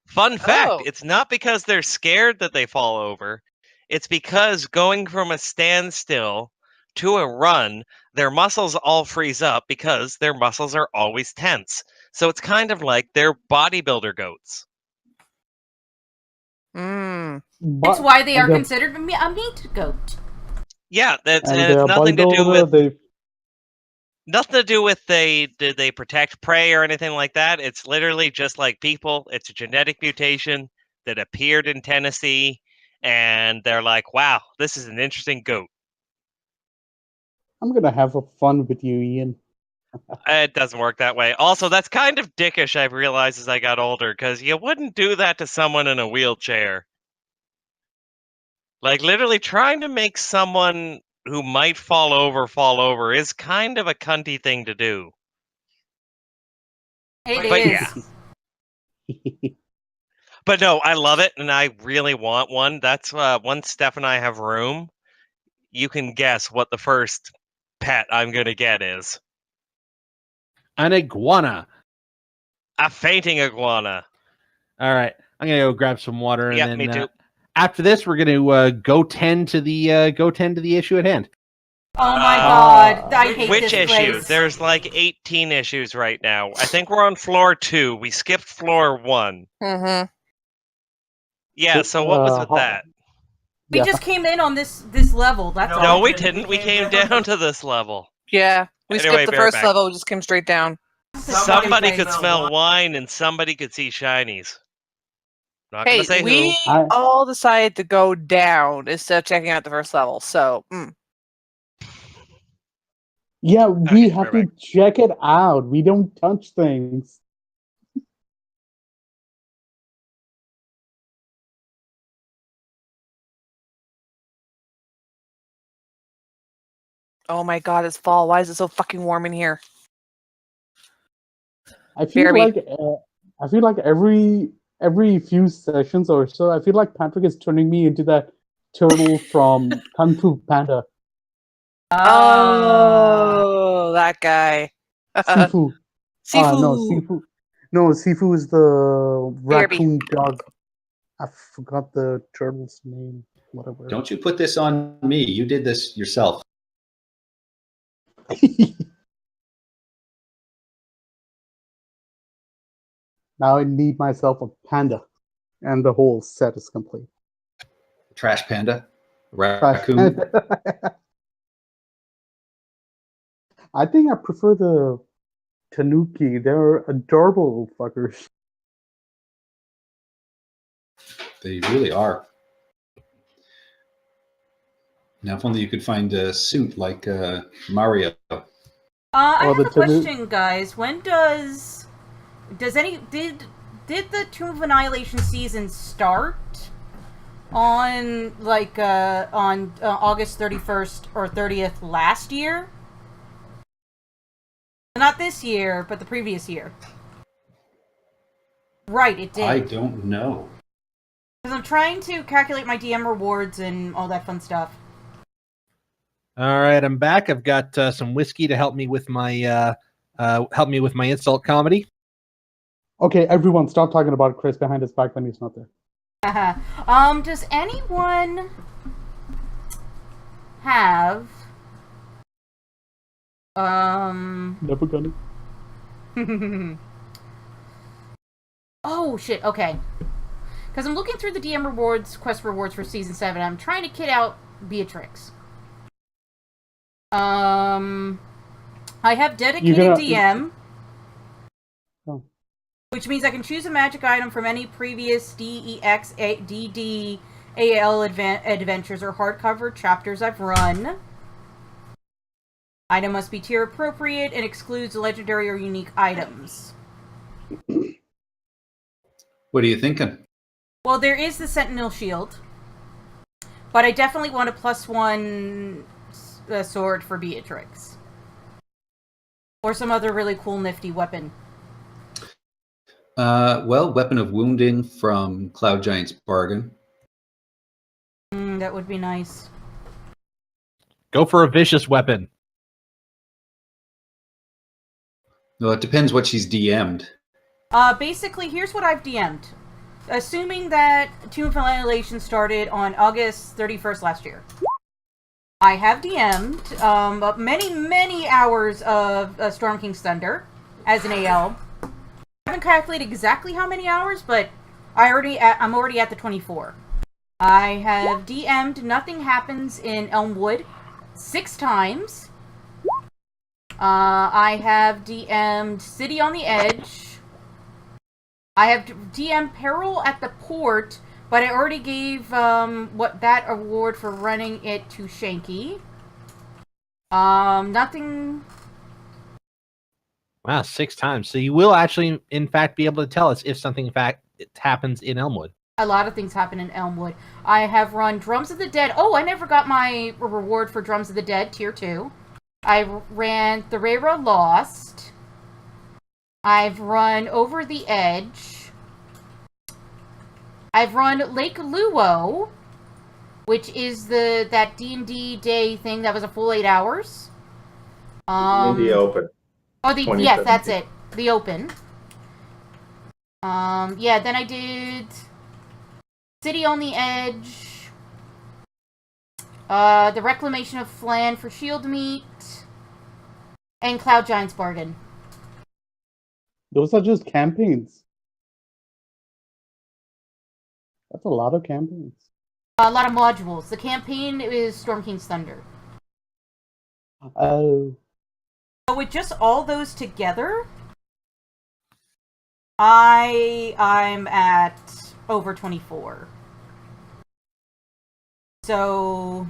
Fun fact, Oh. it's not because they're scared that they fall over. It's because going from a standstill to a run, their muscles all freeze up because their muscles are always tense. So it's kind of like they're bodybuilder goats. Mm. It's why they are and considered a meat goat. Yeah, that's and and they're it's nothing to do with bodybuilder, nothing to do with did they protect prey or anything like that. It's literally just like people. It's a genetic mutation that appeared in Tennessee, and they're like, "Wow, this is an interesting goat." I'm gonna have a fun with you, Ian. It doesn't work that way. Also, that's kind of dickish. I've realized as I got older, because you wouldn't do that to someone in a wheelchair. Like literally trying to make someone who might fall over is kind of a cunty thing to do. It But is. yeah. But no, I love it, and I really want one. That's once Steph and I have room, you can guess what the first pet I'm going to get is. An iguana. A fainting iguana. All right. I'm gonna go grab some water, and Yep, then me too. after this, we're gonna go tend to the issue at hand. Oh my god, I hate Which this issue? place. There's like 18 issues right now. I think we're on floor 2. We skipped floor 1. Mm-hmm. Yeah, so what was with that? We Yeah. just came in on this level. That's all. No, we didn't. We came down to this level. Yeah. We Anyway, skipped the bear first back. level, we just came straight down. Somebody Okay. could smell wine and somebody could see shinies. Not Hey, gonna say we who. all decided to go down instead of checking out the first level, so Yeah, we Okay, have we're to check it out. We don't touch things. oh my god, it's fall. Why is it so fucking warm in here? I feel like every few sessions or so, I feel like Patrick is turning me into that turtle from Kung Fu Panda. Oh, that guy. Sifu. Sifu. No, Sifu. No, Sifu is the raccoon dog. I forgot the turtle's name. Whatever. Don't you put this on me. You did this yourself. Now I need myself a panda, and the whole set is complete. Trash panda. Trash Raccoon. panda. I think I prefer the tanuki. They're adorable fuckers. They really are. Now, if only you could find a suit like Mario. I Or have the a question, guys. When does did the Tomb of Annihilation season start? on August 31st or 30th last year. Not this year, but the previous year. Right, it did. I don't know. Because I'm trying to calculate my DM rewards and all that fun stuff. All right, I'm back. I've got some whiskey to help me with my insult comedy. Okay, everyone, stop talking about Chris behind his back when he's not there. Does anyone have Never gonna. Oh shit, okay. Because I'm looking through the DM rewards, quest rewards for Season 7. I'm trying to kit out Beatrix. I have dedicated DM. Oh. Which means I can choose a magic item from any previous DEX, DD, AL adventures or hardcover chapters I've run. Item must be tier appropriate and excludes legendary or unique items. What are you thinking? Well, there is the Sentinel Shield. But I definitely want a +1 sword for Beatrix. Or some other really cool, nifty weapon. Well, Weapon of Wounding from Cloud Giant's Bargain. That would be nice. Go for a vicious weapon. Well, it depends what she's DM'd. Basically, here's what I've DM'd. Assuming that Tomb of Annihilation started on August 31st last year. I have DM'd many hours of Storm King's Thunder as an AL. I haven't calculated exactly how many hours, but I'm already at the 24. I have DM'd Nothing Happens in Elmwood 6 times. I have DM'd City on the Edge. I have DM'd Peril at the Port, but I already gave that award for running it to Shanky. Nothing. Wow, 6 times. So you will actually, in fact, be able to tell us if something, in fact, it happens in Elmwood. A lot of things happen in Elmwood. I have run Drums of the Dead. Oh, I never got my reward for Drums of the Dead, Tier 2. I ran Thorera Lost. I've run Over the Edge. I've run Lake Luo, which is that D&D day thing that was a full 8 hours. In the open. Oh, yes, that's it. The open. Yeah, then I did City on the Edge. The Reclamation of Flan for Shield Meat. And Cloud Giant's Bargain. Those are just campaigns. That's a lot of campaigns. A lot of modules. The campaign is Storm King's Thunder. Oh. So with just all those together, I'm at over 24. So,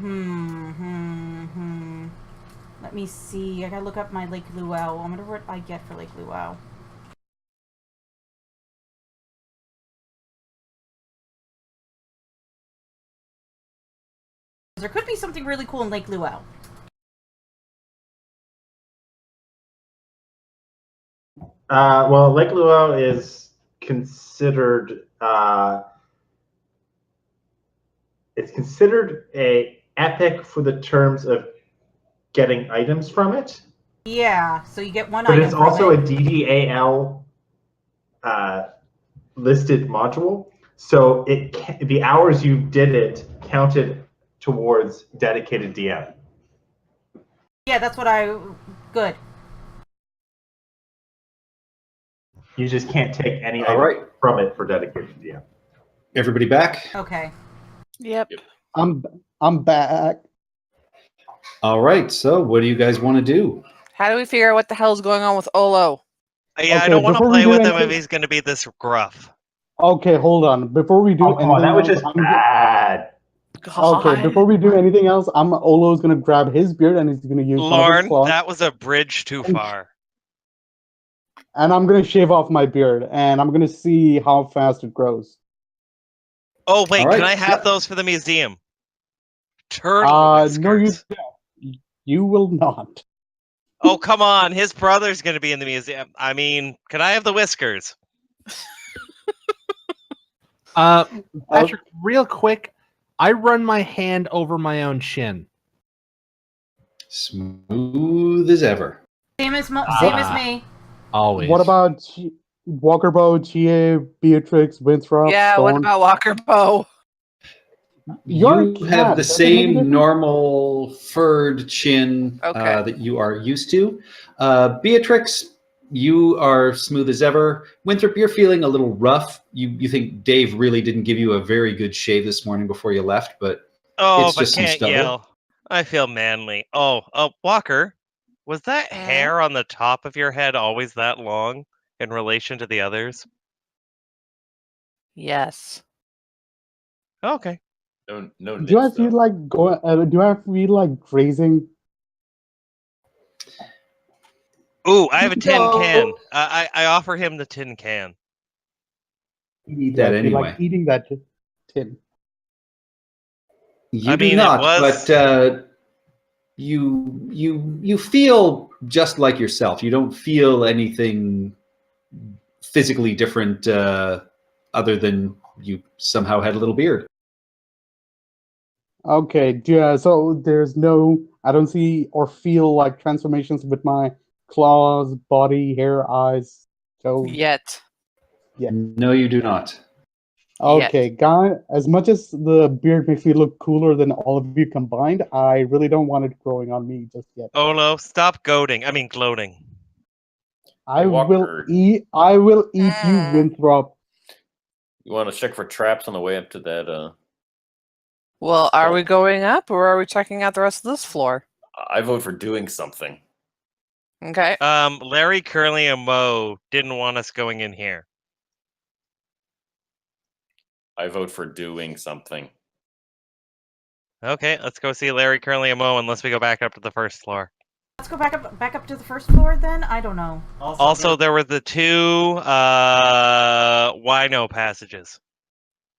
let me see. I gotta look up my Lake Luau. I wonder what I get for Lake Luau. There could be something really cool in Lake Luau. Well, Lake Luau is considered it's considered a epic for the terms of getting items from it. Yeah, so you get one but item. But it's also a DDAL listed module, so the hours you did it counted towards dedicated DM. Yeah, that's what good. You just can't take any item from it for dedicated DM. Everybody back? Okay. Yep. I'm back. All right. So, what do you guys want to do? How do we figure out what the hell's going on with Olo? Yeah, Okay, I don't want to before we play do with him anything- if he's going to be this gruff. Okay, hold on. Before we do anything that was else, just bad. Okay, before we do anything else, Olo's gonna grab his beard and he's gonna use one of his Lauren, claws, that was a bridge too far. and I'm gonna shave off my beard, and I'm gonna see how fast it grows. Oh wait, All right, can I have yeah. those for the museum? Turtle whiskers. No, you will not. Oh come on, his brother's gonna be in the museum. I mean, can I have the whiskers? Patrick, real quick, I run my hand over my own chin. Smooth as ever. Same as Ah. me. Always. What about Walker Bow, GA, Beatrix, Winthrop, Yeah, Stone? what about Walker Bow? You're a You have cat. the Does it make a same difference? normal furred chin Okay. that you are used to. Beatrix, you are smooth as ever. Winthrop, you're feeling a little rough. You think Dave really didn't give you a very good shave this morning before you left, but Oh, it's but just some can't stubble. yell. I feel manly. Oh, Walker, was that hair on the top of your head always that long in relation to the others? Yes. Okay. No Do I nits, feel though. like going? Do I feel like grazing? Ooh, I have a tin No. can. I offer him the tin can. You need Do I that feel like anyway. eating that tin? You I do mean, it not, was. but you feel just like yourself. You don't feel anything physically different other than you somehow had a little beard. Okay, yeah, so there's no, I don't see or feel like transformations with my claws, body, hair, eyes, toes. Yet. Yeah. No, you do not. Okay, guy, as much as the beard makes me look cooler than all of you combined, I really don't want it growing on me just yet. Oh no! Stop goading. I mean, gloating. I will Walker. eat you, Winthrop. You want to check for traps on the way up to that? Well, are Oh. we going up or are we checking out the rest of this floor? I vote for doing something. Okay. Larry, Curly, and Mo didn't want us going in here. I vote for doing something. Okay, let's go see Larry, Curly, and Mo. Unless we go back up to the first floor. Let's go back up to the first floor then. I don't know. Also, there were the two Wino passages.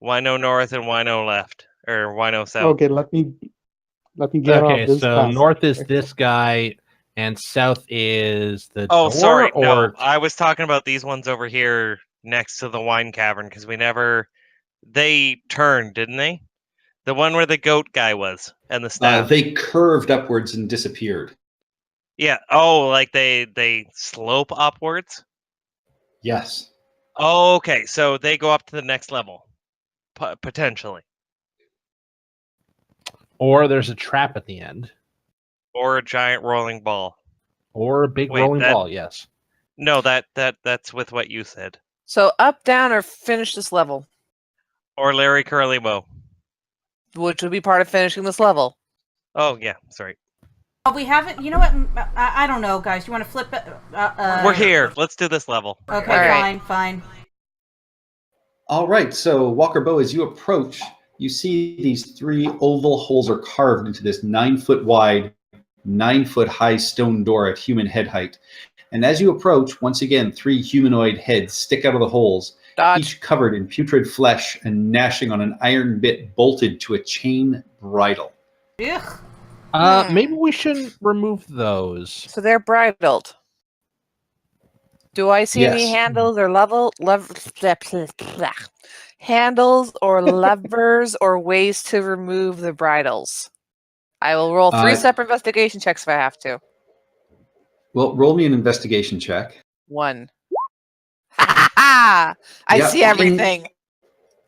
Wino North and Wino Left. Or Wino South. Okay, let me get Okay, off this so pass. north is this guy, and south is the Oh, door, sorry. or No, I was talking about these ones over here next to the wine cavern, because we never... They turned, didn't they? The one where the goat guy was, and the staff. They curved upwards and disappeared. Yeah. Oh, like they slope upwards? Yes. Oh, okay. So they go up to the next level. Potentially. or there's a trap at the end, Or a giant rolling ball. or a big Wait, rolling that- ball. Yes. No, that's with what you said. So up, down, or finish this level, Or Larry Curly Mo. which would be part of finishing this level. Oh, yeah. Sorry. Oh, we haven't. You know what? I don't know, guys. You want to flip it? We're here. Let's do this level. Okay, All right. fine. All right. So Walker Bow, as you approach, you see these three oval holes are carved into this 9-foot wide, 9-foot high stone door at human head height. And as you approach, once again, three humanoid heads stick out of the holes, Dodge. each covered in putrid flesh and gnashing on an iron bit bolted to a chain bridle. Ugh. Maybe we shouldn't remove those. So they're bridled. Do I see any Yes. handles or handles or levers or ways to remove the bridles? I will roll 3 separate investigation checks if I have to. Well, roll me an investigation check. 1. I Yeah, see everything.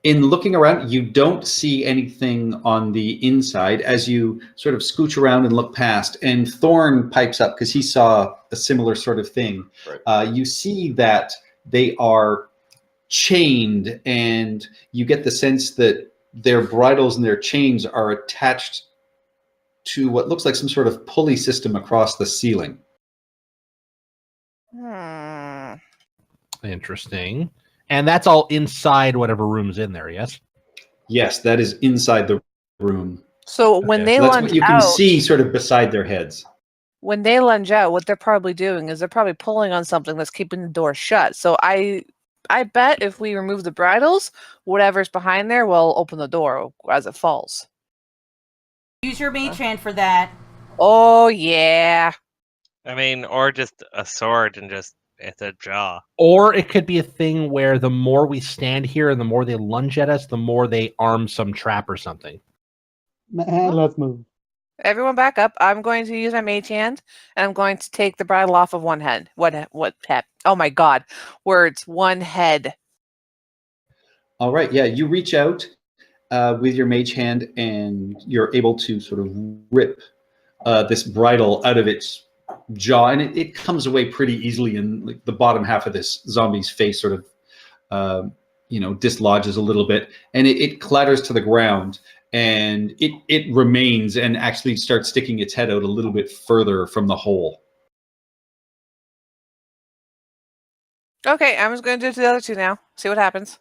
In looking around, you don't see anything on the inside as you sort of scooch around and look past. And Thorn pipes up because he saw a similar sort of thing. Right. You see that they are chained, and you get the sense that their bridles and their chains are attached to what looks like some sort of pulley system across the ceiling. Interesting. And that's all inside whatever room's in there, yes? Yes, that is inside the room. So when Okay. they So that's lunge what you can out, see sort of beside their heads. when they lunge out, what they're probably doing is they're probably pulling on something that's keeping the door shut. So I I bet if we remove the bridles, whatever's behind there will open the door as it falls. Use your mage hand for that. Oh yeah. I mean, or just a sword and just it's a jaw. Or it could be a thing where the more we stand here and the more they lunge at us, the more they arm some trap or something. Let's move. Everyone back up. I'm going to use my mage hand, and I'm going to take the bridle off of one head. What head? Oh my god. Words. One head. All right, yeah, you reach out with your mage hand, and you're able to sort of rip this bridle out of its jaw, and it comes away pretty easily, and like the bottom half of this zombie's face sort of dislodges a little bit, and it clatters to the ground, and it remains and actually starts sticking its head out a little bit further from the hole. Okay, I'm just going to do it to the other two now. See what happens.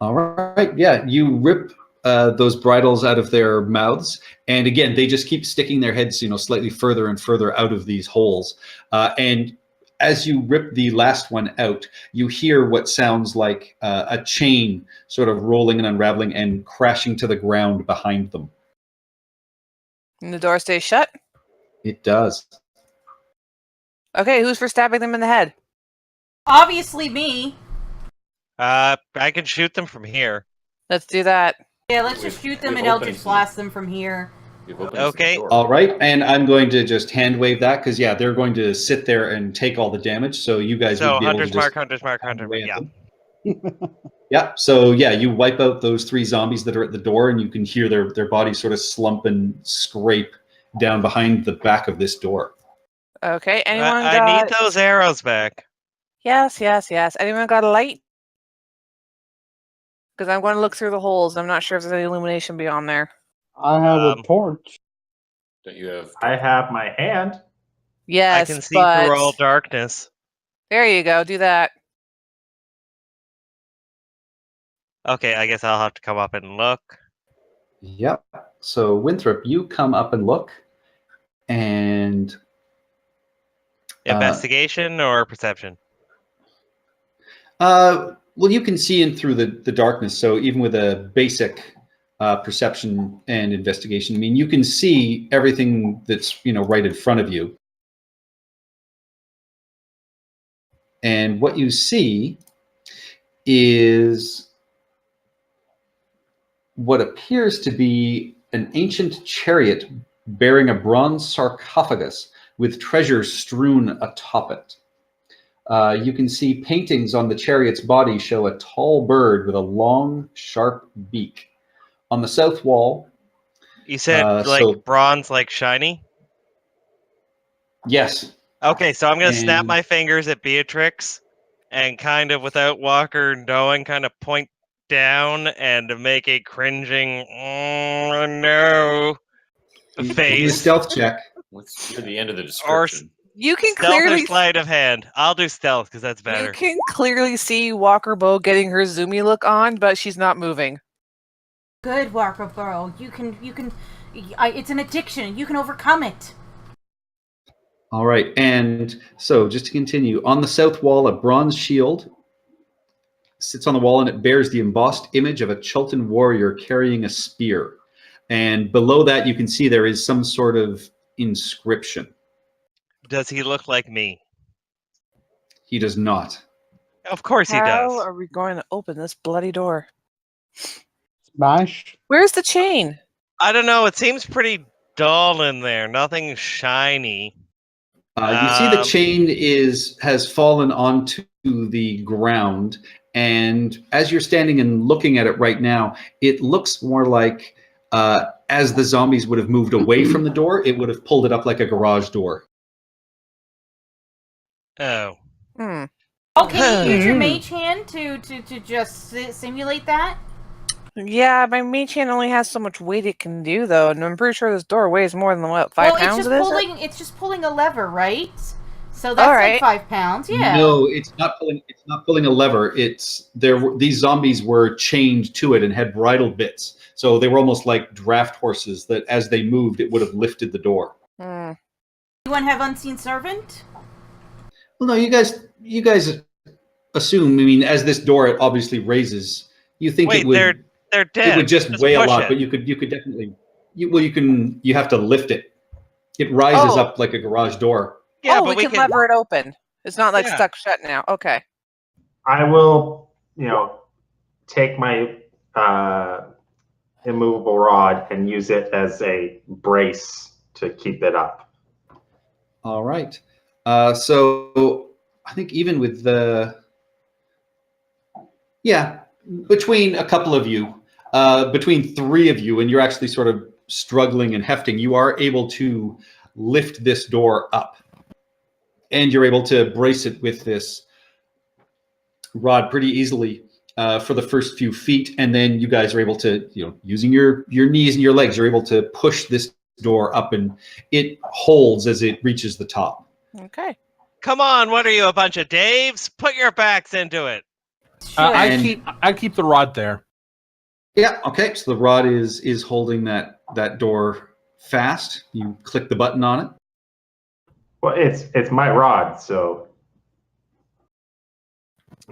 All right, yeah, you rip those bridles out of their mouths, and again, they just keep sticking their heads, slightly further and further out of these holes. And as you rip the last one out, you hear what sounds like a chain sort of rolling and unraveling and crashing to the ground behind them. And the door stays shut. It does. Okay, who's for stabbing them in the head? Obviously me. I can shoot them from here. Let's do that. Yeah, let's just shoot them we've and opened Eldritch the- blast them from here. We've opened Okay. the door. All right, and I'm going to just hand wave that because yeah, they're going to sit there and take all the damage. So you guys So would be able to Hunter's just Mark, Hunter's Mark, Hunter. wave Yeah. them. Yeah. So yeah, you wipe out those 3 zombies that are at the door, and you can hear their bodies sort of slump and scrape down behind the back of this door. Okay, anyone I got... need those arrows back. Yes. Anyone got a light? Because I'm going to look through the holes. I'm not sure if there's any illumination beyond there. I have a torch. Don't you have? I have my hand. Yes, I can see but... through all darkness. There you go. Do that. Okay, I guess I'll have to come up and look. Yep. So Winthrop, you come up and look, and Investigation or perception? well, you can see in through the darkness. So even with a basic perception and investigation, I mean, you can see everything that's right in front of you. And what you see is what appears to be an ancient chariot bearing a bronze sarcophagus with treasures strewn atop it. You can see paintings on the chariot's body show a tall bird with a long, sharp beak. On the south wall... You said bronze, like shiny? Yes. Okay, so I'm going to snap And- my fingers at Beatrix and kind of, without Walker knowing, kind of point down and make a cringing, oh no, Give me a face. stealth check. Let's get to the end of the Or description. You can Stealth or clearly... sleight of hand. I'll do stealth because that's You better. can clearly see Walker Bow getting her zoomy look on, but she's not moving. Good, Walker Burrow. You can. It's an addiction. You can overcome it. All right, and so just to continue, on the south wall, a bronze shield sits on the wall, and it bears the embossed image of a Chultan warrior carrying a spear. And below that, you can see there is some sort of inscription. Does he look like me? He does not. Of course he How does. are we going to open this bloody door? Smash. Where's the chain? I don't know. It seems pretty dull in there. Nothing shiny. You see the chain has fallen onto the ground, and as you're standing and looking at it right now, it looks more like as the zombies would have moved away from the door, it would have pulled it up like a garage door. Oh. Hmm. Oh, can you use your mage hand to just simulate that? Yeah, my mage hand only has so much weight it can do, though, and I'm pretty sure this door weighs more than what, 5 pounds? It's just pulling a lever, right? So that's Alright. like 5 pounds. Yeah. No, it's not pulling. It's not pulling a lever. These zombies were chained to it and had bridle bits, so they were almost like draft horses that, as they moved, it would have lifted the door. Hmm. You want to have unseen servant? Well, no, you guys assume. I mean, as this door obviously raises, you think Wait, it would. they're dead. It would just weigh a push lot, it. but you could definitely. You have to lift it. It rises Oh. up like a garage door. Yeah, oh, but we can lever it open. It's not like Yeah. stuck shut now. Okay. I will, take my immovable rod and use it as a brace to keep it up. All right. So I think even with between a couple of you, between three of you, and you're actually sort of struggling and hefting, you are able to lift this door up. And you're able to brace it with this rod pretty easily for the first few feet. And then you guys are able to, using your knees and your legs, you're able to push this door up, and it holds as it reaches the top. Okay. Come on, what are you, a bunch of Daves? Put your backs into it. I keep the rod there. Yeah. Okay. So the rod is holding that door fast. You click the button on it. Well, it's my rod, so.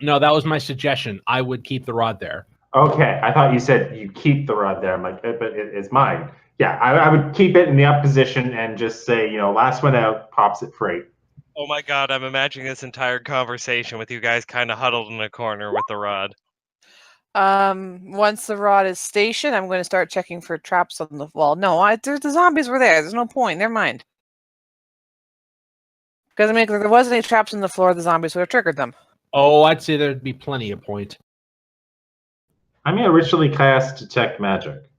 No, that was my suggestion. I would keep the rod there. Okay, I thought you said you keep the rod there. I'm like, but it's mine. Yeah, I would keep it in the up position and just say, last one out pops it free. Oh my god, I'm imagining this entire conversation with you guys kind of huddled in a corner with the rod. Once the rod is stationed, I'm going to start checking for traps on the wall. No, the zombies were there. There's no point. Never mind. Because if there wasn't any traps on the floor, the zombies would have triggered them. Oh, I'd say there'd be plenty of point. I'm going to ritually cast Detect Magic.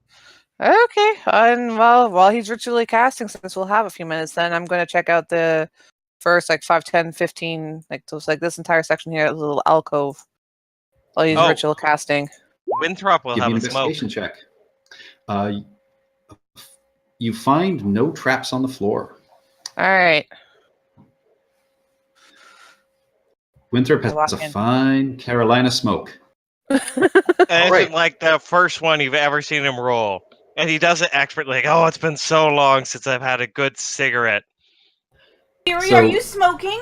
Okay, and while he's ritually casting, since we'll have a few minutes, then I'm going to check out the first 5, 10, 15, this entire section here, a little alcove. While he's ritual casting. Winthrop will Give have me a an smoke. investigation check. You find no traps on the floor. All right. Winthrop has a fine Carolina smoke. And Right. isn't like the first one you've ever seen him roll. And he does it expertly. Oh, it's been so long since I've had a good cigarette. Fury, So- are you smoking?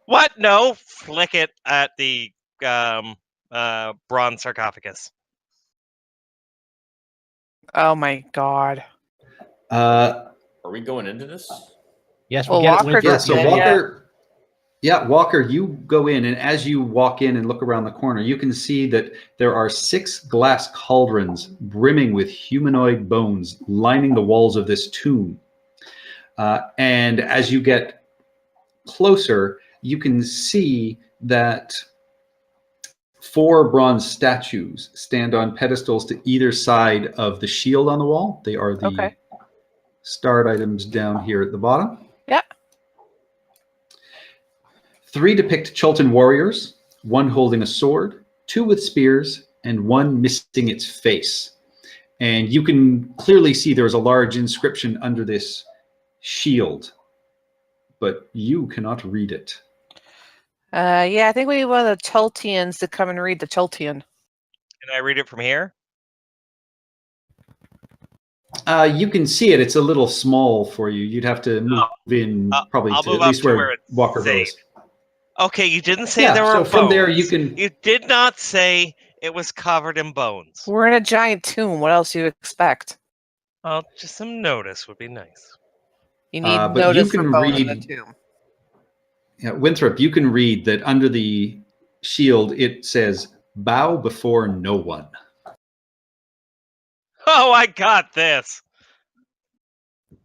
What? No. Flick it at the bronze sarcophagus. Oh my god. Uh, Are we going into this? Yes, Well, we get it. Walker Winthrop. yeah. So Yeah. Walker, Walker, you go in, and as you walk in and look around the corner, you can see that there are 6 glass cauldrons brimming with humanoid bones lining the walls of this tomb. And as you get closer, you can see that 4 bronze statues stand on pedestals to either side of the shield on the wall. They are the starred items down here at the bottom. Yeah. 3 depict Chultan warriors, 1 holding a sword, 2 with spears, and 1 missing its face. And you can clearly see there's a large inscription under this shield, but you cannot read it. Yeah, I think we need one of the Chultians to come and read the Chultian. Can I read it from here? You can see it. It's a little small for you. You'd have to move in probably I'll to move at up least to where where it's Walker safe. goes. Okay, you didn't say Yeah, there were so bones. from there you can. You did not say it was covered in bones. We're in a giant tomb. What else do you expect? Well, just some notice would be nice. You need But notice you for can bones in read- the tomb. Yeah, Winthrop, you can read that under the shield it says, "Bow before no one." Oh, I got this.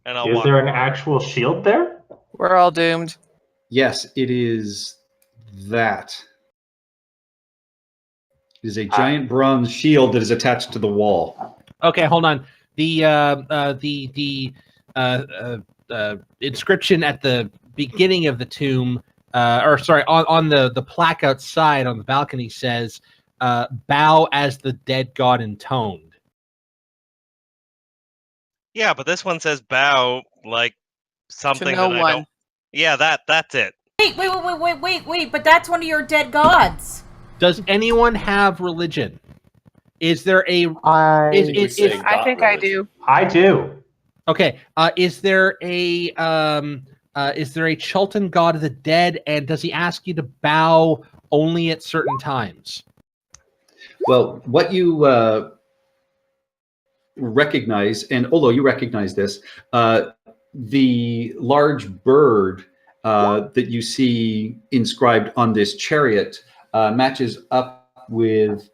And I'll Is walk there an forward. actual shield there? We're all doomed. Yes, it is that. It is a giant bronze shield that is attached to the wall. Okay, hold on. The inscription at the beginning of the tomb, on the plaque outside on the balcony says, "Bow as the dead god intoned." Yeah, but this one says bow like something no that I one. don't. Yeah, that's it. Wait, but that's one of your dead gods. Does anyone have religion? Is there a I think I do. I do. okay? Is there a is there a Chultan god of the dead, and does he ask you to bow only at certain times? Well, what you recognize, and Olo, you recognize this, the large bird that you see inscribed on this chariot matches up with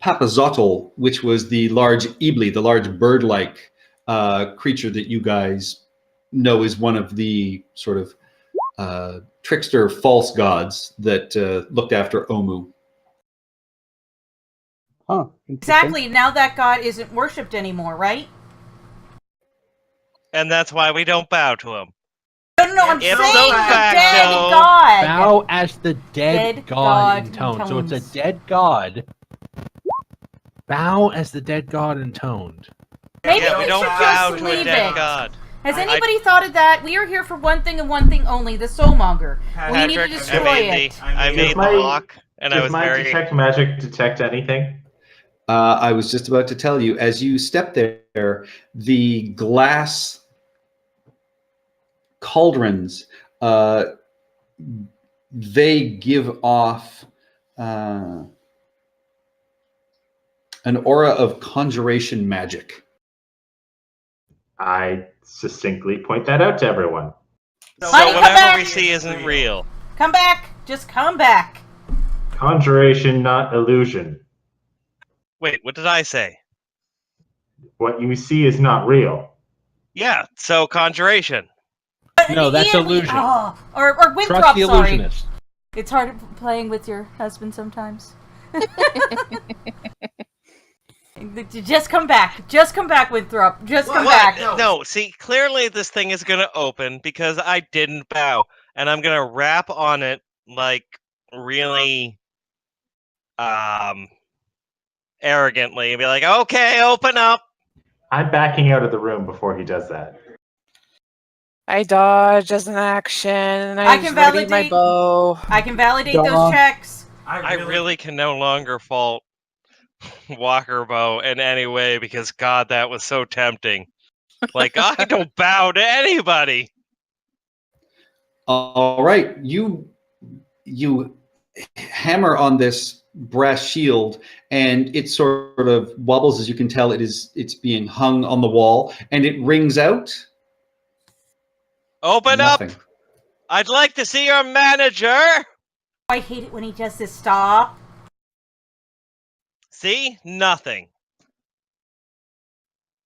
Papazotl, which was the large Ibli, the large bird-like creature that you guys know is one of the sort of trickster false gods that looked after Omu. Huh. Interesting. Exactly. Now that god isn't worshipped anymore, right? And that's why we don't bow to him. No, I'm If saying so the facto, dead god. Bow as the dead, Dead god, god intoned. So it's a intones. dead god. Bow as the dead god intoned. Maybe Yeah, we we don't should bow just to a leave dead it. god. Has anybody thought of that? We are here for one thing and one thing only: the soulmonger. We need to Patrick, destroy it. I made the my- lock, and I Does was my very... detect magic detect anything? I was just about to tell you, as you step there, the glass cauldrons, they give off an aura of conjuration magic. I succinctly point that out to everyone. So Honey, come whatever back! we see isn't real. Come back. Just come back. Conjuration, not illusion. Wait, what did I say? What you see is not real. Yeah, so conjuration. No, that's Ian, illusion. Or Trust Winthrop, the sorry. illusionist. It's hard playing with your husband sometimes. Just come back. Just come back, Winthrop. Just come back. No, see, clearly this thing is going to open because I didn't bow. And I'm going to rap on it, like, really arrogantly and be like, okay, open up. I'm backing out of the room before he does that. I dodge as an action, and I I can ready my validate- bow. I can validate Duh. those checks. I really can no longer fault Walkerbow in any way because, God, that was so tempting. Like, I don't bow to anybody. All right, you hammer on this brass shield, and it sort of wobbles. As you can tell, it's being hung on the wall, and it rings out. Open Nothing. up. I'd like to see your manager. I hate it when he does this. Stop. See? Nothing.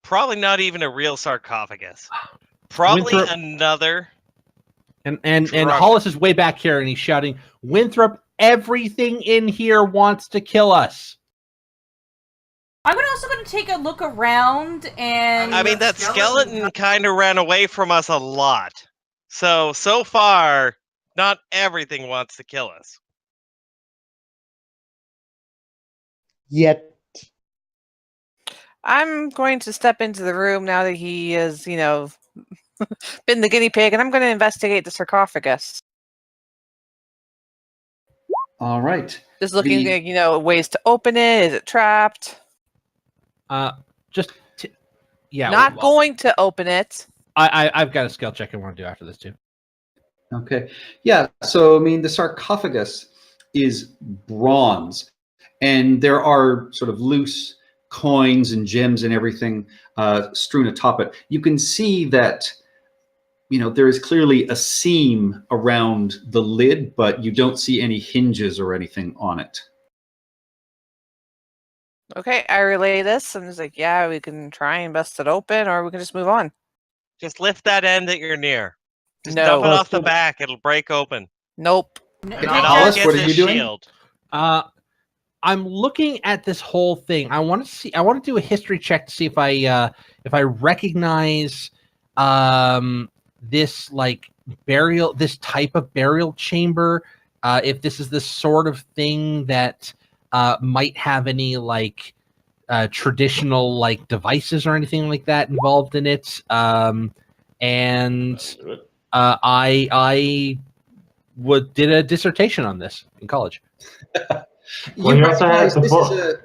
Probably not even a real sarcophagus. Probably Winthrop- another. And Drunk. Hollis is way back here, and he's shouting, "Winthrop, everything in here wants to kill us." I'm also going to take a look around and... I mean, that skeleton kind of ran away from us a lot. So far, not everything wants to kill us. Yet. I'm going to step into the room now that he is, been the guinea pig, and I'm going to investigate the sarcophagus. All right. Just looking The- at, ways to open it. Is it trapped? Not well, going to open it. I've got a skill check I want to do after this too. Okay. Yeah. So, I mean, the sarcophagus is bronze, and there are sort of loose coins and gems and everything strewn atop it. You can see that, there is clearly a seam around the lid, but you don't see any hinges or anything on it. Okay, I relay this. I'm just like, yeah, we can try and bust it open, or we can just move on. Just lift that end that you're near. Just No. dump it off the back. It'll break open. Nope. N- Okay, take Hollis, that- what are you doing? Shield. I'm looking at this whole thing. I want to do a history check to see if I recognize this this type of burial chamber. If this is the sort of thing that might have any traditional devices or anything like that involved in it. I did a dissertation on this in college. Well, you also recognize have the this book. is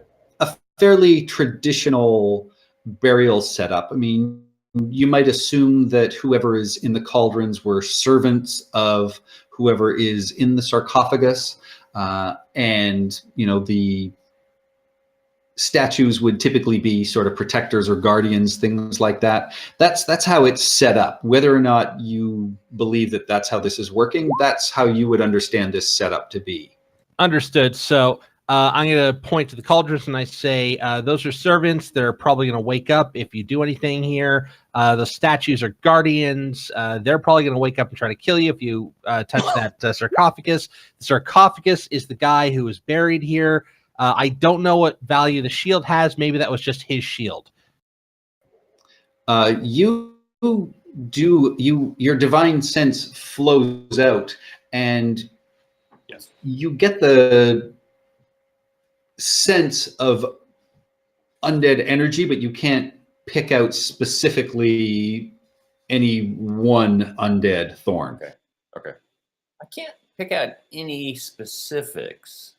a fairly traditional burial setup. I mean, you might assume that whoever is in the cauldrons were servants of whoever is in the sarcophagus, and the statues would typically be sort of protectors or guardians, things like that. That's how it's set up. Whether or not you believe that that's how this is working, that's how you would understand this setup to be. Understood. So I'm going to point to the cauldrons and I say, those are servants. They're probably going to wake up if you do anything here. The statues are guardians. They're probably going to wake up and try to kill you if you touch that sarcophagus. The sarcophagus is the guy who is buried here. I don't know what value the shield has. Maybe that was just his shield. Your divine sense flows out, and Yes. you get the sense of undead energy, but you can't pick out specifically any one undead Thorn. Okay. I can't pick out any specifics.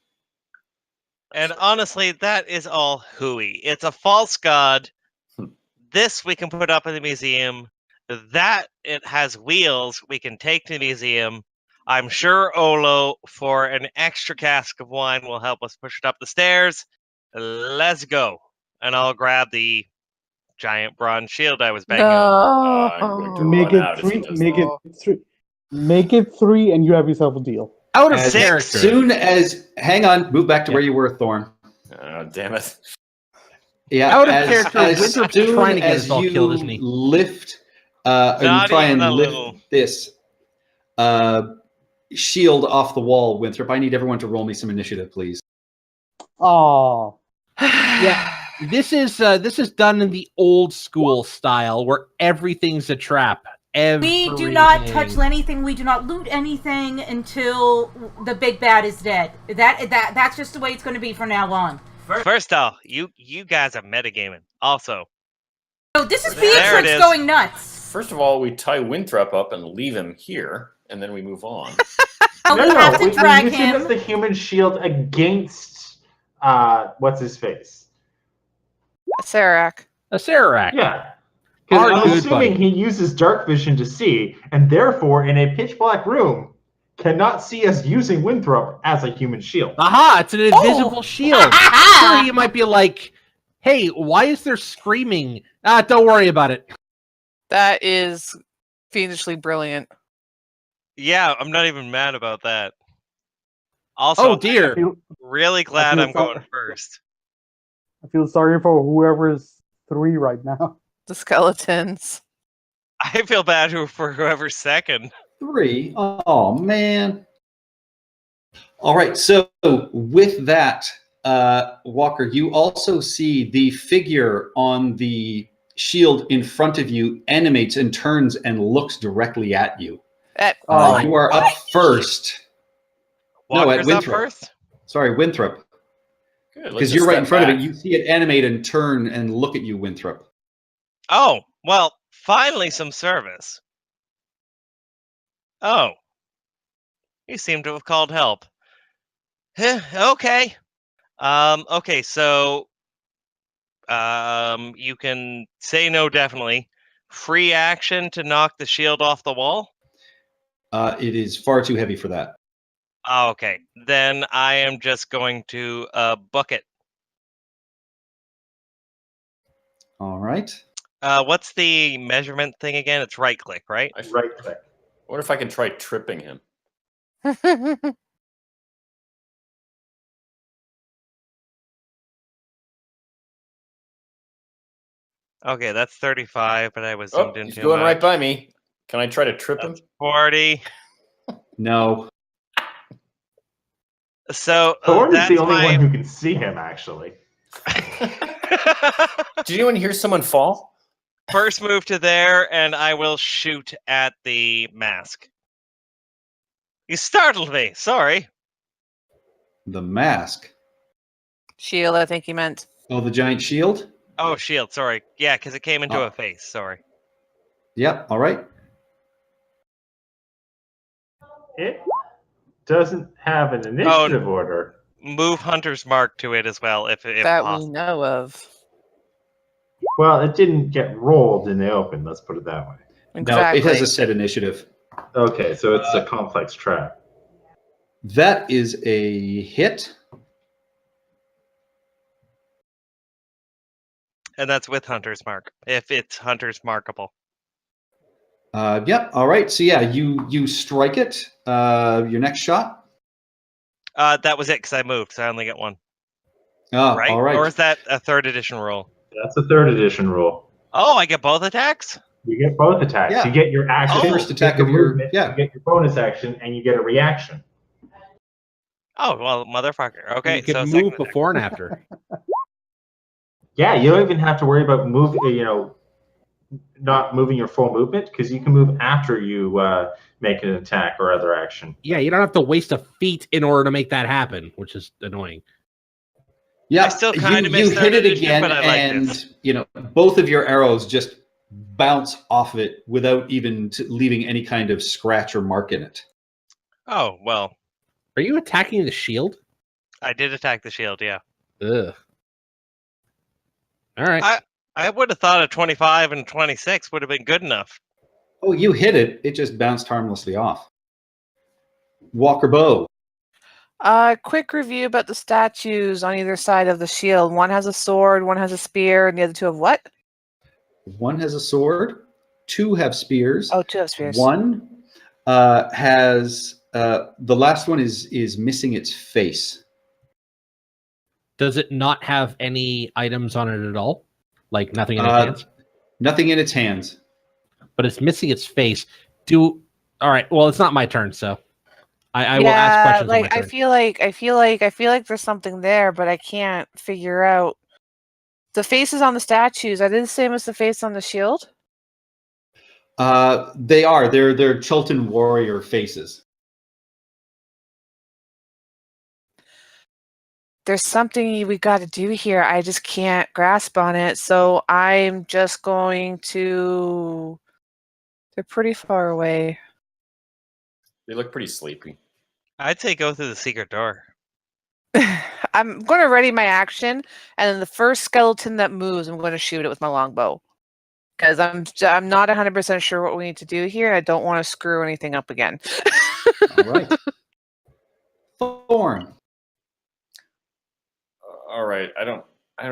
And honestly, that is all hooey. It's a false god. This we can put up in the museum. That it has wheels we can take to the museum. I'm sure Olo, for an extra cask of wine, will help us push it up the stairs. Let's go. And I'll grab the giant bronze shield I was banging on. I'm going to Make run out it if he three. does Make that. it three. Make it 3, and you have yourself a deal. Out of As character. soon as, hang on, move back to where you were, Thorn. Oh, damn it. Yeah, Out of character, Winthrop's soon trying to get as us all you killed, isn't he? lift, and Not try even and a lift little. this shield off the wall, Winthrop, I need everyone to roll me some initiative, please. Oh, Yeah. This is done in the old school style where everything's a trap. We do not Everything. touch anything. We do not loot anything until the big bad is dead. That's just the way it's going to be from now on. First off, you guys are metagaming. Also, So this is There it Beatrix is. going nuts. First of all, we tie Winthrop up and leave him here, and then we move on. So we have to we drag use him as him. the human shield against what's his face. Sarac. A Sarac. Yeah. Because Our I'm good assuming buddy. he uses dark vision to see, and therefore, in a pitch black room, cannot see us using Winthrop as a human shield. Aha, it's an invisible Oh. shield. Sure, you might be like, hey, why is there screaming? Don't worry about it. That is fiendishly brilliant. yeah, I'm not even mad about that. Also, Oh dear. really glad feel I'm going sorry. first. I feel sorry for whoever's 3 right now. The skeletons. I feel bad for whoever's second. 3. Oh, man. All right, so with that, Walker, you also see the figure on the shield in front of you animates and turns and looks directly at you. Oh, You are up first. No, at Walker's up Winthrop. first? Sorry, Winthrop. Good. let's Because just you're right in step front of back. it. You see it animate and turn and look at you, Winthrop. Oh, well, finally some service. Oh. You seem to have called help. Okay. Okay, so you can say no definitely. Free action to knock the shield off the wall? It is far too heavy for that. Oh, okay. Then I am just going to book it. All right. What's the measurement thing again? It's right click, right? Right click. What if I can try tripping him? Okay, that's 35, but I was Oh, zoomed in he's too going much. right by me. Can I try to trip him? That's 40. No. So Thorn is that's the only my... one who can see him, actually. Did anyone hear someone fall? First move to there, and I will shoot at the mask. You startled me. Sorry. The mask. Shield, I think he meant. Oh, the giant shield? Oh, shield. Sorry. Yeah, because it came into Oh. a face. Sorry. Yep. All right. It doesn't have an initiative order. Move Hunter's Mark to it as well, if That we possible. know of. Well, it didn't get rolled in the open. Let's put it that way. Exactly. No, it has a set initiative. Okay, so it's a complex trap. That is a hit. And that's with Hunter's Mark, if it's Hunter's Markable. Yep. All right. So yeah, you strike it. Your next shot. That was it, because I moved, so I only get one. Oh, Right? all right. Or is that a 3rd edition roll? That's a 3rd edition rule. Oh, I get both attacks? You get both attacks. Yeah. You get your action, Oh. First you attack get of your movement, yeah. you get your bonus action, and you get a reaction. Oh, well, motherfucker. And Okay, you can so move second attack. before and after. Yeah, you don't even have to worry about not moving your full movement, because you can move after you make an attack or other action. Yeah, you don't have to waste a feat in order to make that happen, which is annoying. Yeah, I still kinda you miss hit third it edition, again, but I like and this. both of your arrows just bounce off of it without even leaving any kind of scratch or mark in it. Oh, well, Are you attacking the shield? I did attack the shield, yeah. Ugh. All right. I would have thought a 25 and 26 would have been good enough. Oh, you hit it; it just bounced harmlessly off. Walker bow. Quick review about the statues on either side of the shield. One has a sword, one has a spear, and the other two have what? One has a sword. Two have spears. Oh, two have spears. One has the last one is missing its face. Does it not have any items on it at all? Like nothing in its Uh, hands? Nothing in its hands. But it's missing its face. All right. Well, it's not my turn, so I will ask questions on my like turn. I feel like there's something there, but I can't figure out the faces on the statues. Are they the same as the face on the shield? They are. They're Chultan warrior faces. There's something we got to do here. I just can't grasp on it. So I'm just going to. They're pretty far away. They look pretty sleepy. I'd say go through the secret door. I'm going to ready my action, and then the first skeleton that moves, I'm going to shoot it with my longbow. Because I'm not 100% sure what we need to do here. I don't want to screw anything up again. All right. Thorn. All right, I don't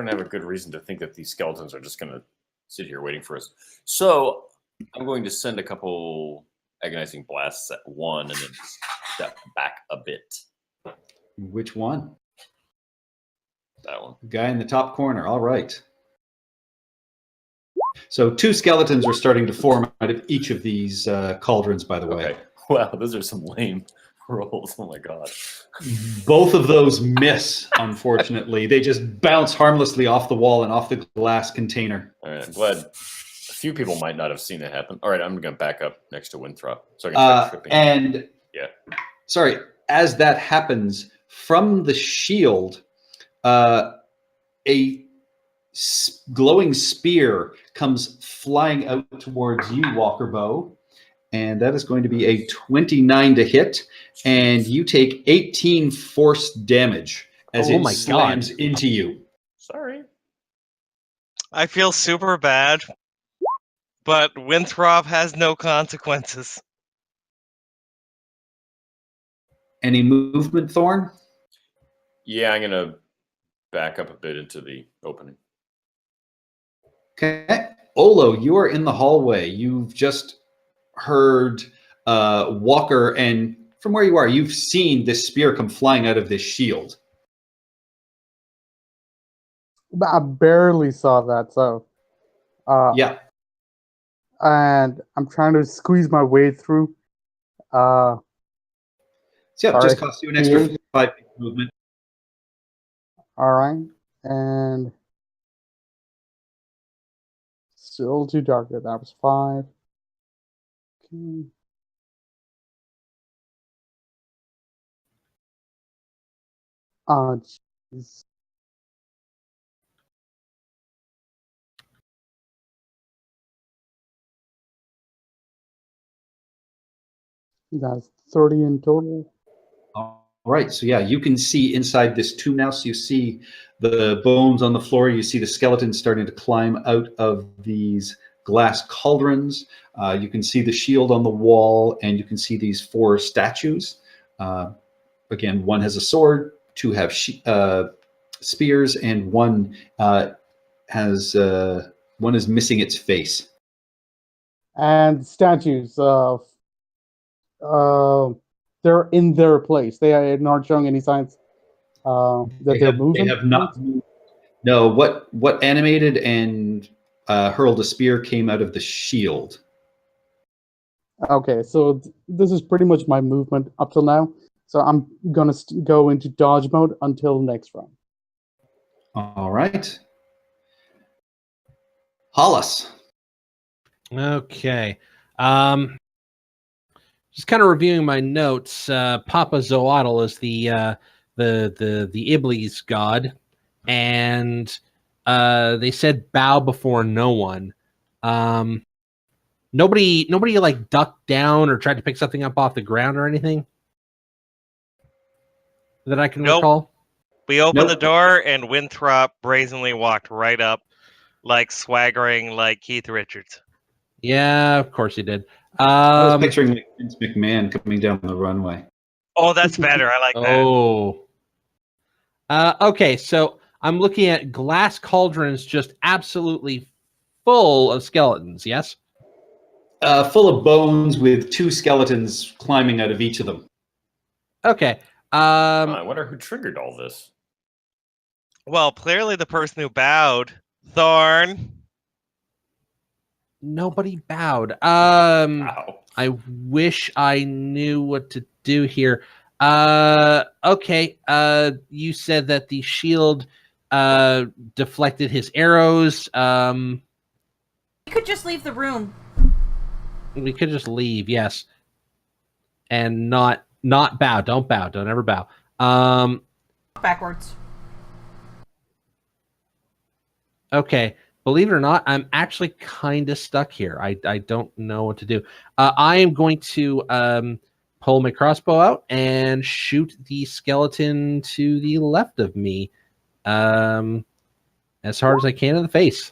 have a good reason to think that these skeletons are just going to sit here waiting for us. So I'm going to send a couple agonizing blasts at one, and then step back a bit. Which one? That one. Guy in the top corner. All right. So two skeletons are starting to form out of each of these cauldrons, by the way. Okay. Wow, those are some lame rolls. Oh my god. Both of those miss, unfortunately. They just bounce harmlessly off the wall and off the glass container. All right, I'm glad a few people might not have seen it happen. All right, I'm going to back up next to Winthrop so I can start tripping. And yeah. Sorry, as that happens, from the shield, a glowing spear comes flying out towards you, Walker Bow. And that is going to be a 29 to hit. And you take 18 force damage as it slams into you. Sorry. I feel super bad, but Winthrop has no consequences. Any movement, Thorn? Yeah, I'm going to back up a bit into the opening. Okay. Olo, you are in the hallway. You've just heard Walker, and from where you are, you've seen this spear come flying out of this shield. I barely saw that, so Yeah. and I'm trying to squeeze my way through. So yeah, it Sorry. just costs you an extra 5 movement. All right, and still too dark. That was 5. Okay. Oh, jeez. That's 30 in total. All right, so yeah, you can see inside this tomb now. So you see the bones on the floor. You see the skeletons starting to climb out of these glass cauldrons. You can see the shield on the wall, and you can see these 4 statues. Again, one has a sword, 2 have spears, and one has one is missing its face. And statues of they're in their place. They are not showing any signs that they're moving. They have not. No, what animated and hurled a spear came out of the shield. Okay, so this is pretty much my movement up till now. So I'm gonna go into dodge mode until next round. All right. Hollis. Okay. Just kind of reviewing my notes. Papa Zoatl is the Iblis god, and they said bow before no one. Nobody like ducked down or tried to pick something up off the ground or anything that I can recall. We opened the door, and Winthrop brazenly walked right up, like swaggering like Keith Richards. Yeah, of course he did. I was picturing like Vince McMahon coming down the runway. Oh, that's better. I like that. Okay, so I'm looking at glass cauldrons just absolutely full of skeletons, yes? Full of bones with 2 skeletons climbing out of each of them. Okay. I wonder who triggered all this. Well, clearly the person who bowed, Thorn. Nobody bowed. Wow. I wish I knew what to do here. Okay. You said that the shield deflected his arrows. You could just leave the room. We could just leave, yes. And not bow. Don't bow. Don't ever bow. Backwards. Okay. Believe it or not, I'm actually kind of stuck here. I don't know what to do. I am going to pull my crossbow out and shoot the skeleton to the left of me as hard as I can in the face.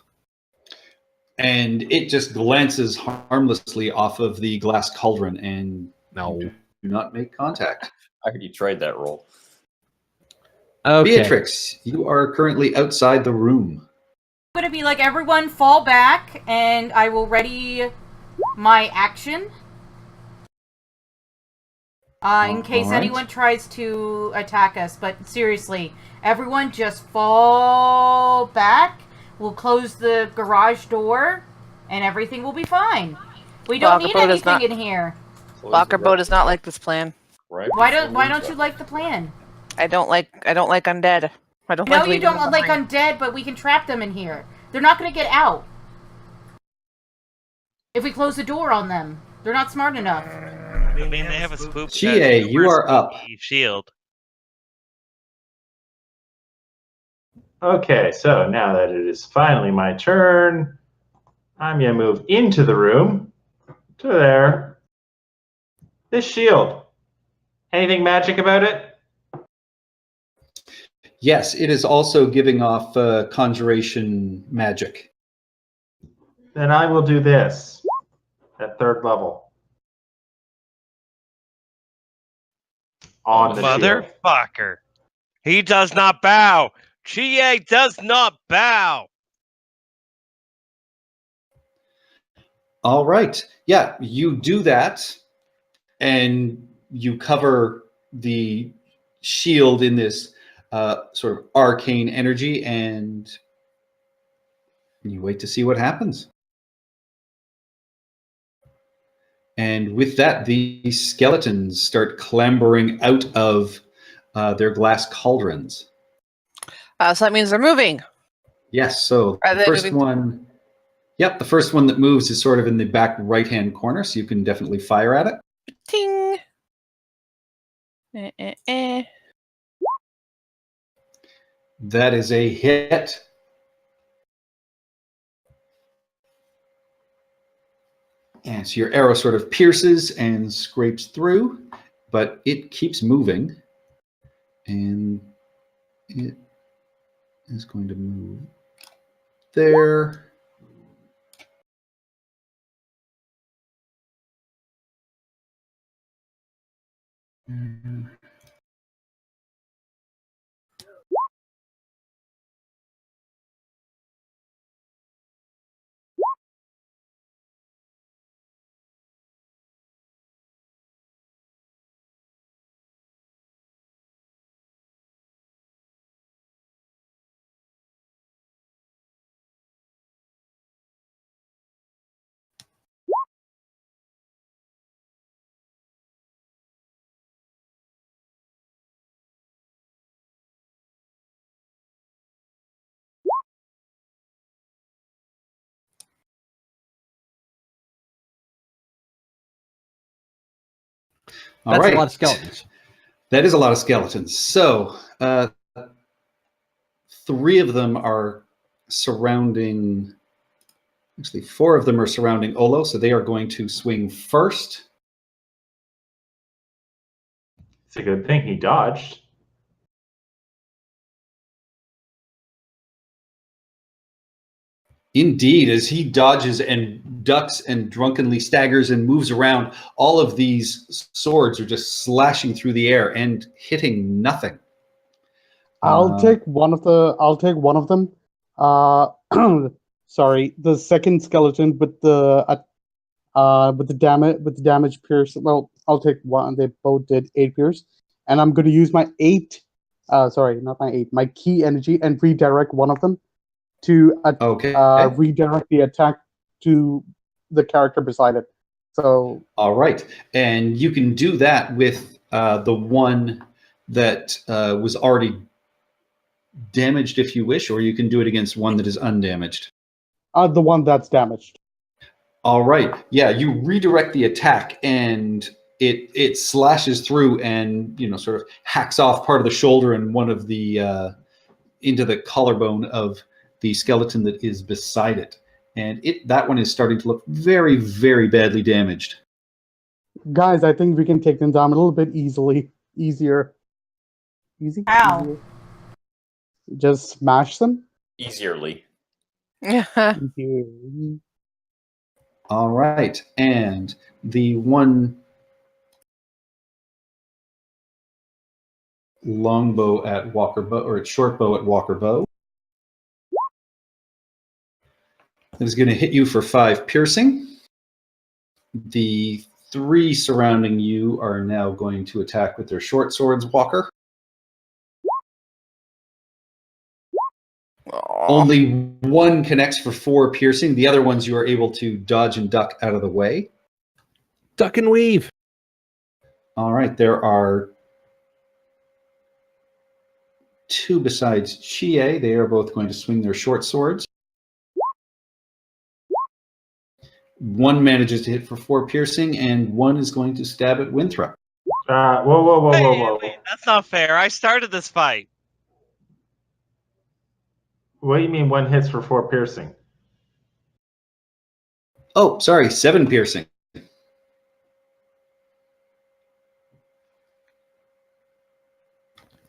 And it just glances harmlessly off of the glass cauldron and do not make contact. I heard you tried that roll. Okay. Beatrix, you are currently outside the room. I'm gonna be like, everyone fall back, and I will ready my action. In case anyone tries to attack us. But seriously, everyone just fall back. We'll close the garage door, and everything will be fine. We don't need anything in here. Lockerbo does not like this plan. Right. Why don't you like the plan? I don't like undead. I don't No, you don't like undead, but we can trap them in here. They're not going to get out. If we close the door on them, they're not smart enough. I mean, they have a spook. Chie, you are up. Shield. Okay, so now that it is finally my turn, I'm going to move into the room. To there. This shield. Anything magic about it? Yes, it is also giving off conjuration magic. Then I will do this at 3rd level. On the shield. Motherfucker. He does not bow. Chie does not bow. All right. Yeah, you do that, and you cover the shield in this sort of arcane energy, and you wait to see what happens. And with that, the skeletons start clambering out of their glass cauldrons. So that means they're moving. Yes, so the first one... Yep, the first one that moves is sort of in the back right-hand corner, so you can definitely fire at it. Ting! That is a hit. And so your arrow sort of pierces and scrapes through, but it keeps moving. And it is going to move there. All That's right. a lot of skeletons. That is a lot of skeletons. So 3 of them are surrounding. Actually, 4 of them are surrounding Olo, so they are going to swing first. It's a good thing he dodged. Indeed, as he dodges and ducks and drunkenly staggers and moves around, all of these swords are just slashing through the air and hitting nothing. I'll take one of them. Sorry, the second skeleton with the damage pierce. Well, I'll take one. They both did 8 pierce, and I'm going to use my 8. Sorry, not my 8. My key energy and redirect one of them to Okay. redirect the attack to the character beside it. So All right. And you can do that with the one that was already damaged if you wish, or you can do it against one that is undamaged. the one that's damaged. All right. Yeah, you redirect the attack and it slashes through and sort of hacks off part of the shoulder and one of the into the collarbone of the skeleton that is beside it. And that one is starting to look very, very badly damaged. Guys, I think we can take them down a little bit easier. Easy? Ow. Easier. Just smash them. Easierly. Easier. All right. And the one longbow at Walker Bow, or short bow at Walker Bow, is going to hit you for 5 piercing. The 3 surrounding you are now going to attack with their short swords, Walker. Only one connects for 4 piercing. The other ones you are able to dodge and duck out of the way. Duck and weave. All right, there are 2 besides Chie. They are both going to swing their short swords. One manages to hit for 4 piercing, and one is going to stab at Winthrop. Whoa. Wait, that's not fair. I started this fight. What do you mean 1 hits for 4 piercing? Oh, sorry, 7 piercing.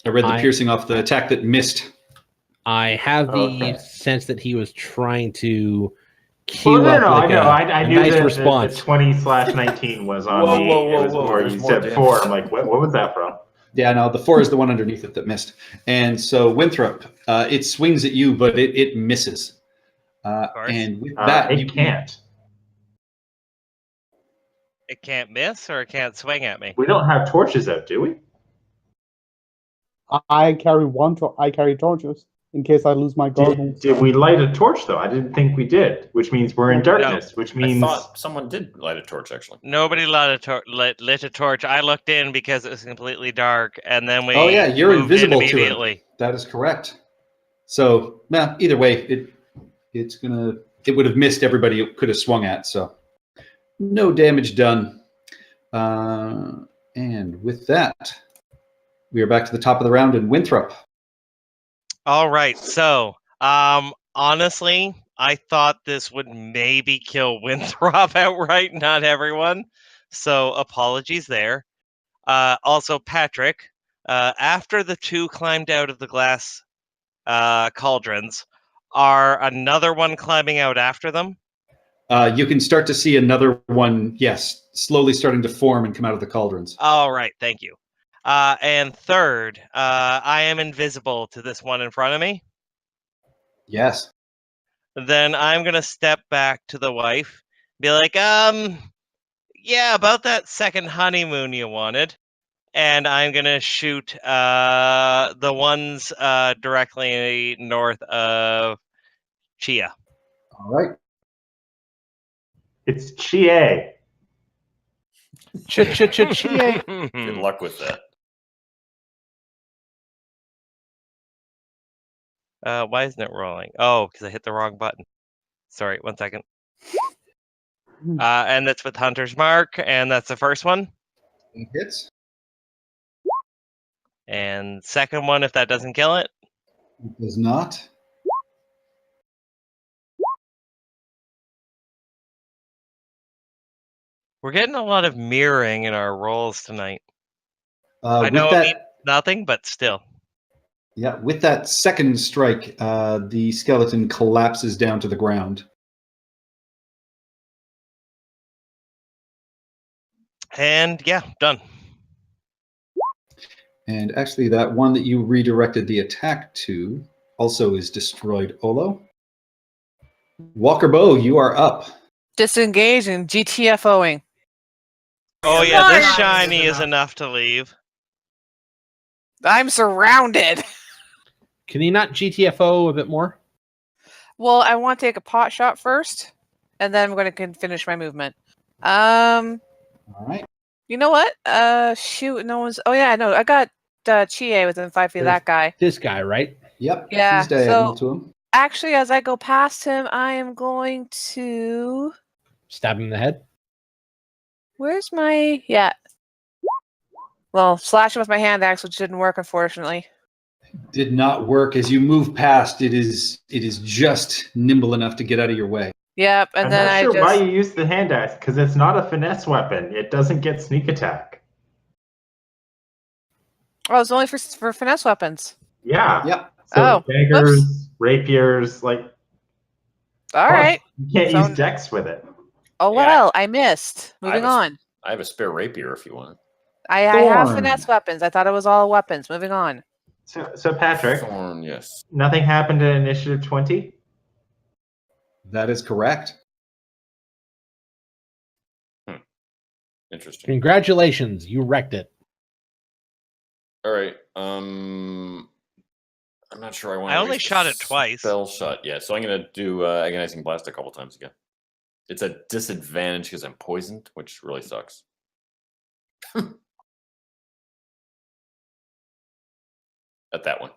I read the piercing off the attack that missed. I have the Okay. sense that he was trying to queue up I knew nice that response. the 20/19 was on Whoa, me. whoa, It was whoa, more, there's you more said damage. 4. I'm like, what was that from? Yeah, no, the 4 is the one underneath it that missed. And so Winthrop, it swings at you, but it misses. course. And with that, It can't. It can't miss or it can't swing at me. We don't have torches out, do we? I carry I carry torches in case I lose my goggles. Did we light a torch, though? I didn't think we did, which means we're in No. darkness, which I means... thought someone did light a torch, actually. Nobody lit a torch. I looked in because it was completely dark, and then we. Oh yeah, you're moved in invisible to immediately. it. That is correct. So, either way, it would have missed everybody it could have swung at. So, no damage done. And with that, we are back to the top of the round in Winthrop. All right, so honestly, I thought this would maybe kill Winthrop outright, not everyone. So apologies there. Also, Patrick, after the two climbed out of the glass cauldrons, are another one climbing out after them? You can start to see another one, yes, slowly starting to form and come out of the cauldrons. All right, thank you. And third, I am invisible to this one in front of me. Yes. Then I'm gonna step back to the wife, be like, yeah, about that second honeymoon you wanted. And I'm gonna shoot the ones directly north of Chia. All right. It's Chie. Chia. Good luck with that. Why isn't it rolling? Oh, because I hit the wrong button. Sorry, 1 second. And that's with Hunter's Mark, and that's the first one. It hits. And second one, if that doesn't kill it. It does not. We're getting a lot of mirroring in our rolls tonight. I With know that, it means nothing, but still. yeah, with that second strike, the skeleton collapses down to the ground. And yeah, done. And actually, that one that you redirected the attack to also is destroyed, Olo. Walker Bow, you are up. Disengage and GTFOing. Oh yeah, this Smart. shiny is enough to leave. I'm surrounded. Can you not GTFO a bit more? Well, I want to take a pot shot first, and then I'm going to finish my movement. All right. You know what? Shoot, no one's. Oh yeah, no, I got Chie within 5 feet of that guy. This guy, right? Yep. Yeah, He's diagonal so- to him. Actually, as I go past him, I am going to. Stab him in the head. Where's my? Yeah. Well, slash him with my hand axe, which didn't work, unfortunately. Did not work. As you move past, it is just nimble enough to get out of your way. Yep, and I'm then not I sure just. why you use the hand axe, because it's not a finesse weapon. It doesn't get sneak attack. Oh, it's only for finesse weapons. Yeah. Yep. So Oh, daggers, rapiers, like All right. you can't So- use dex with it. Oh Yeah. well, I missed. I Moving was- on. I have a spare rapier if you want. I have Thorn. finesse weapons. I thought it was all weapons. Moving on. So Patrick, Thorn, yes. nothing happened in initiative 20? That is correct. Interesting. Congratulations, you wrecked it. All right. I'm not sure I want. I only shot it twice. Spell shot. Yeah. So I'm gonna do agonizing blast a couple times again. It's a disadvantage because I'm poisoned, which really sucks. At that one.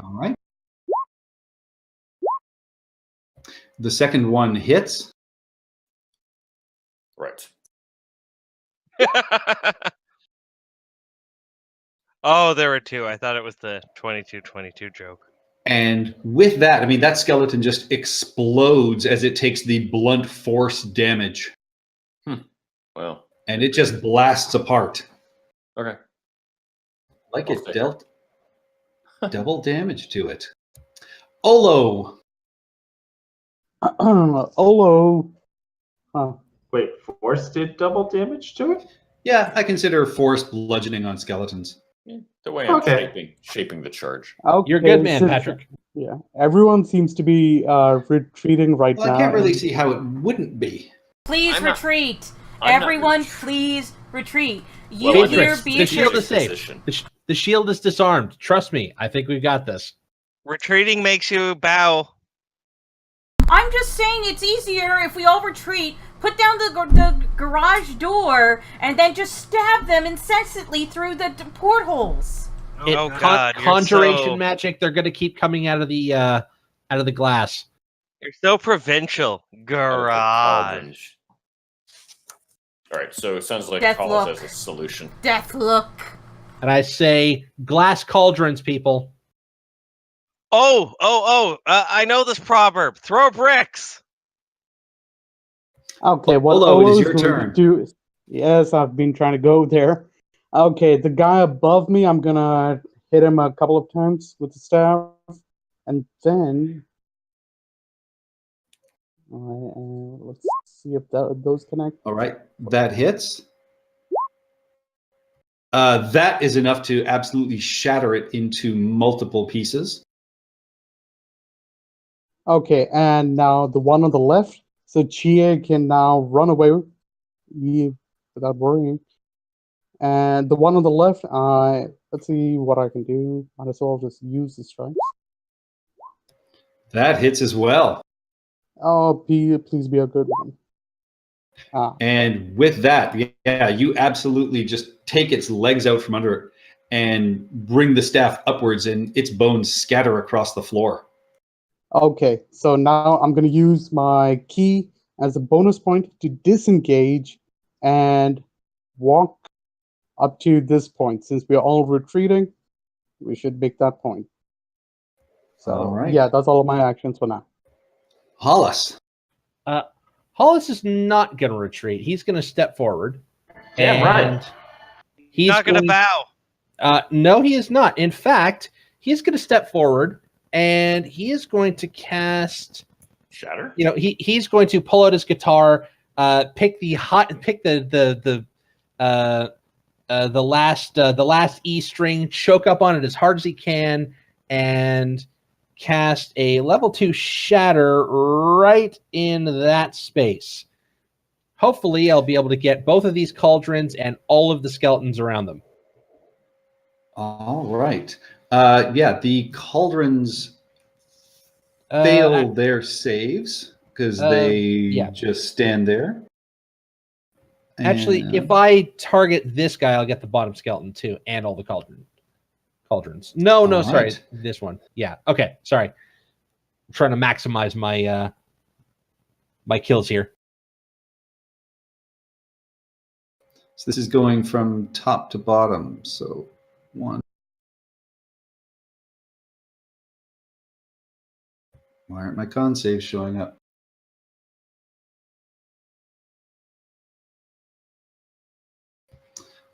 All right. The second one hits. Right. Oh, there were two. I thought it was the 22-22 joke. And with that, I mean, that skeleton just explodes as it takes the blunt force damage. Well. And it just blasts apart. Okay. Like I'll it stay dealt double damage to it. Olo. Olo. Huh. Wait, force did double damage to it? Yeah, I consider force bludgeoning on skeletons. Yeah, the way I'm Okay. shaping the charge. Okay, You're a good man, since- Patrick. Yeah, everyone seems to be retreating right Well, now. I can't really see how it wouldn't be. Please I'm not- retreat. I'm not Everyone, ret- please retreat. You Well, hear Beatrix, the shield is Beatrix. safe. The shield is disarmed. Trust me. I think we've got this. Retreating makes you bow. I'm just saying it's easier if we all retreat, put down the garage door, and then just stab them incessantly through the portholes. Oh God, you're Conjuration so, magic. They're going to keep coming out of the glass. you're so provincial. Garage. Cauldrons. All right. So it sounds like Death Collis look. has a solution. Death look. And I say, glass cauldrons, people. I know this proverb. Throw bricks. Okay, what Olo, it is Olo's your going turn. to do? Yes, I've been trying to go there. Okay, the guy above me, I'm gonna hit him a couple of times with the staff, and then let's see if those connect. All right, that hits. That is enough to absolutely shatter it into multiple pieces. Okay, and now the one on the left, so Chia can now run away without worrying. And the one on the left, let's see what I can do. Might as well just use the strikes. That hits as well. Oh, please be a good one. And with that, yeah, you absolutely just take its legs out from under it and bring the staff upwards, and its bones scatter across the floor. Okay, so now I'm going to use my key as a bonus point to disengage and walk up to this point. Since we're all retreating, we should make that point. So, All right. yeah, that's all of my actions for now. Hollis. Hollis is not going to retreat. He's going to step forward. Damn right. He's not going to bow. No, he is not. In fact, he's going to step forward and he is going to cast Shatter. You know, he's going to pull out his guitar, pick the last E string, choke up on it as hard as he can, and cast a level 2 shatter right in that space. Hopefully, I'll be able to get both of these cauldrons and all of the skeletons around them. All right. Yeah, the cauldrons fail their saves because they just stand there. Actually, if I target this guy, I'll get the bottom skeleton too, and all the cauldrons. No, sorry, right. This one. Yeah. Okay. Sorry. I'm trying to maximize my my kills here. So this is going from top to bottom. So 1. Why aren't my con saves showing up?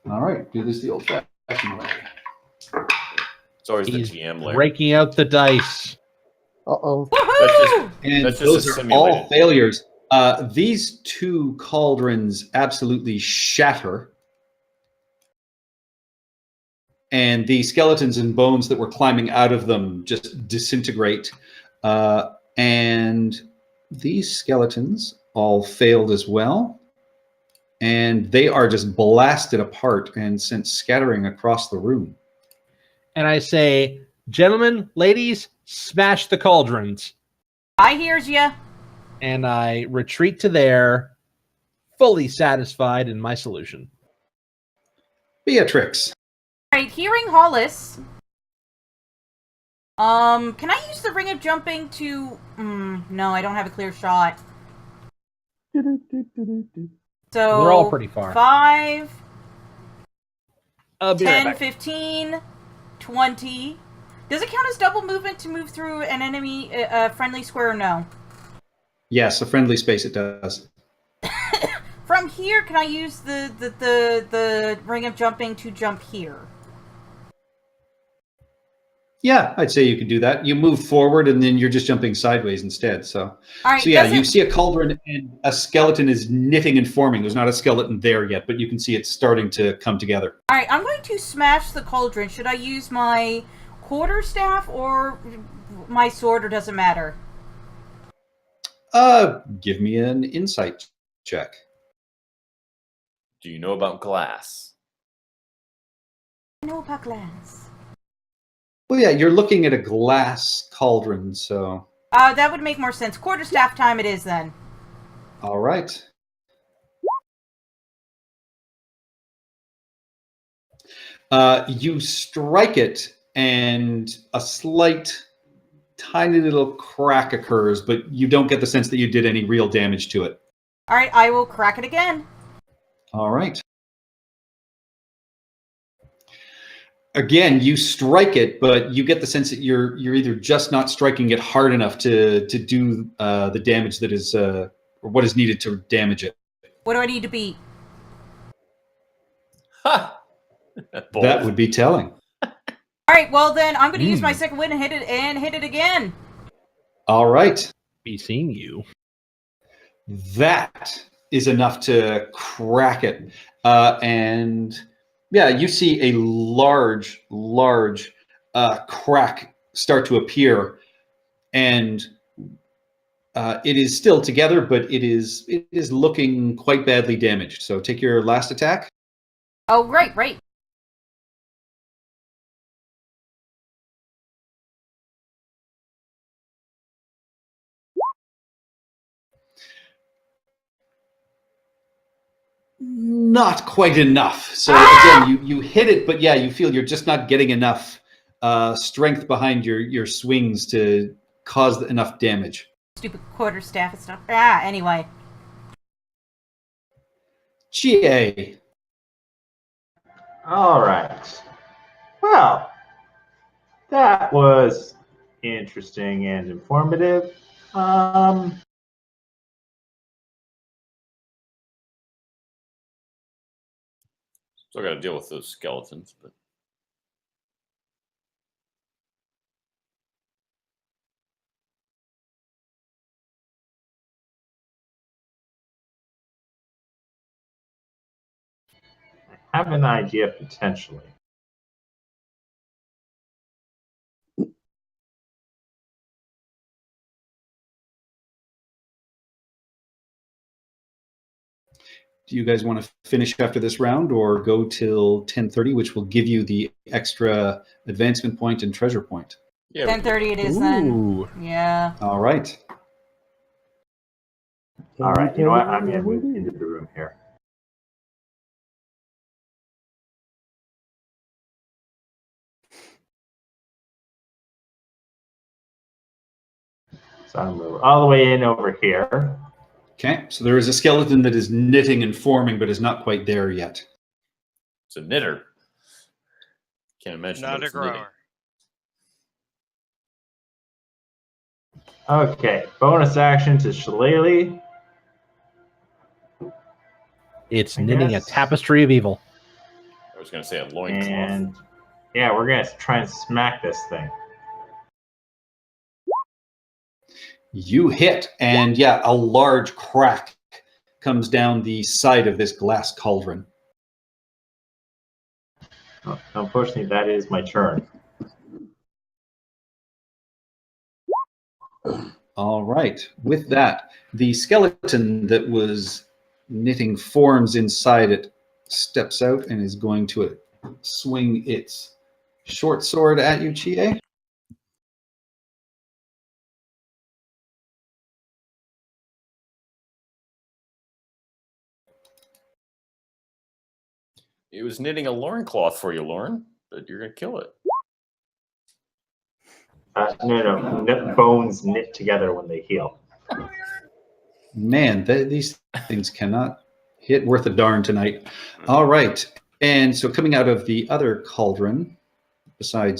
All right, do this the old-fashioned way. It's always He's the GM layer. breaking out the dice. Uh-oh. And That's just those a are simulated. all failures. These 2 cauldrons absolutely shatter. And the skeletons and bones that were climbing out of them just disintegrate. And these skeletons all failed as well. And they are just blasted apart and sent scattering across the room. And I say, gentlemen, ladies, smash the cauldrons. I hears ya. And I retreat to there, fully satisfied in my solution. Beatrix. Alright, hearing Hollis. Can I use the ring of jumping to... no, I don't have a clear shot. So They're all pretty far. 5, I'll be 10, right back. 15, 20. Does it count as double movement to move through an enemy friendly square or no? Yes, a friendly space it does. From here, can I use the ring of jumping to jump here? Yeah, I'd say you could do that. You move forward and then you're just jumping sideways instead. So, Alright, so yeah, you see a cauldron and a skeleton is knitting and forming. There's not a skeleton there yet, but you can see it starting to come together. Alright, I'm going to smash the cauldron. Should I use my quarterstaff or my sword, or does it matter? Give me an insight check. Do you know about glass? I know about glass. Well, yeah, you're looking at a glass cauldron, so... That would make more sense. Quarterstaff time it is, then. All right. You strike it, and a slight, tiny little crack occurs, but you don't get the sense that you did any real damage to it. Alright, I will crack it again. All right. Again, you strike it, but you get the sense that you're either just not striking it hard enough to do the damage that is or what is needed to damage it. What do I need to beat? Ha! That would be telling. All right, well then I'm going to use my second wind and hit it again. All right. Be seeing you. That is enough to crack it. And yeah, you see a large crack start to appear. And it is still together, but it is looking quite badly damaged. So take your last attack. Oh, right. Not quite enough. So again, you hit it, but yeah, you feel you're just not getting enough strength behind your swings to cause enough damage. Stupid quarterstaff and stuff. Anyway. GA. All right. Well, that was interesting and informative. Still got to deal with those skeletons, but I have an idea potentially. Do you guys want to finish after this round or go till 10:30, which will give you the extra advancement point and treasure point? yeah. 10:30 it is then. Yeah. All right. All right, you know what? I'm going to move into the room here. So I'm move all the way in over here. Okay, so there is a skeleton that is knitting and forming, but is not quite there yet. It's a knitter. Can't imagine. Not what a it's knitting. grower. Okay, bonus action to Shillelagh. It's I knitting guess. a tapestry of evil. I was going to say a loincloth. And yeah, we're going to try and smack this thing. You hit, and yeah, a large crack comes down the side of this glass cauldron. Oh, unfortunately, that is my turn. All right. With that, the skeleton that was knitting forms inside it steps out and is going to swing its short sword at you, Chie. It was knitting a loincloth for you, Lauren, but you're going to kill it. No, bones knit together when they heal. Man, these things cannot hit worth a darn tonight. All right. And so coming out of the other cauldron, beside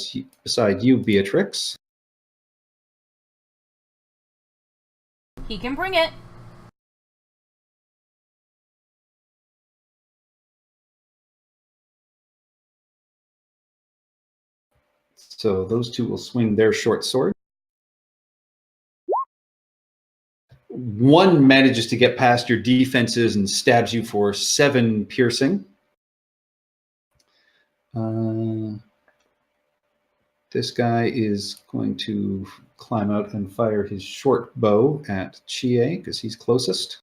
you, Beatrix. He can bring it. So those two will swing their short sword. One manages to get past your defenses and stabs you for 7 piercing. This guy is going to climb out and fire his short bow at Chie because he's closest.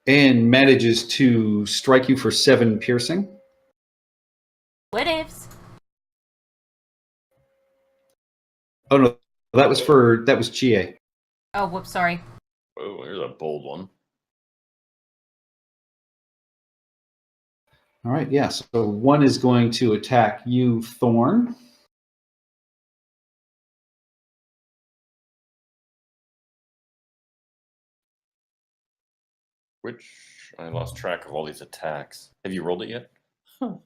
And manages to strike you for 7 piercing. What ifs? Oh no, that was Chie. Oh, whoops, sorry. Oh, there's a bold one. All right, yeah, so one is going to attack you, Thorn. Which I lost track of all these attacks. Have you rolled it yet? Huh.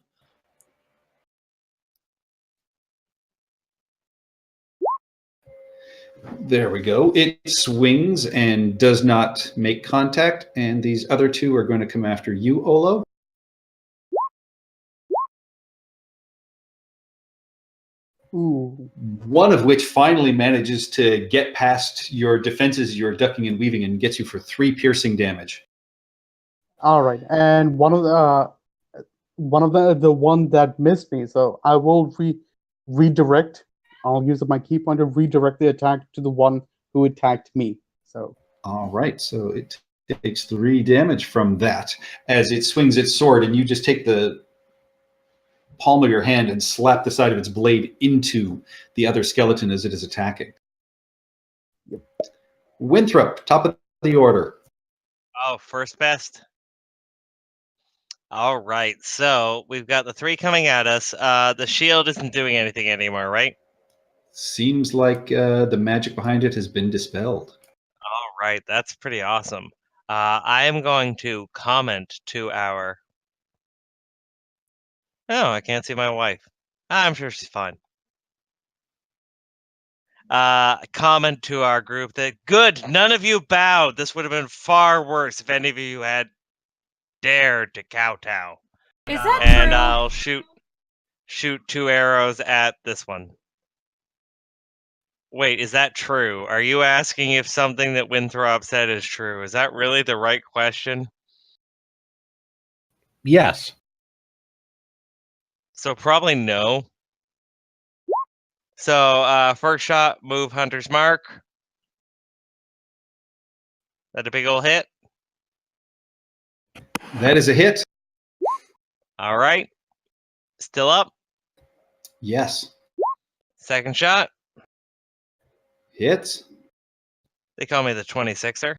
There we go. It swings and does not make contact, and these other two are going to come after you, Olo. Ooh. One of which finally manages to get past your defenses, your ducking and weaving, and gets you for 3 piercing damage. All right, and one of the one that missed me, so I will redirect. I'll use my key point to redirect the attack to the one who attacked me. So All right, so it takes 3 damage from that as it swings its sword, and you just take the palm of your hand and slap the side of its blade into the other skeleton as it is attacking. Yep. Winthrop, top of the order. Oh, first best. All right, so we've got the 3 coming at us. The shield isn't doing anything anymore, right? Seems like the magic behind it has been dispelled. All right, that's pretty awesome. I am going to comment to our... Oh, I can't see my wife. I'm sure she's fine. Comment to our group that, good, none of you bowed. This would have been far worse if any of you had dared to kowtow. Is that And true? I'll shoot 2 arrows at this one. Wait, is that true? Are you asking if something that Winthrop said is true? Is that really the right question? Yes. So probably no. So first shot, move Hunter's Mark. That a big ol' hit? That is a hit. All right. Still up. Yes. Second shot. Hits. They call me the 26er.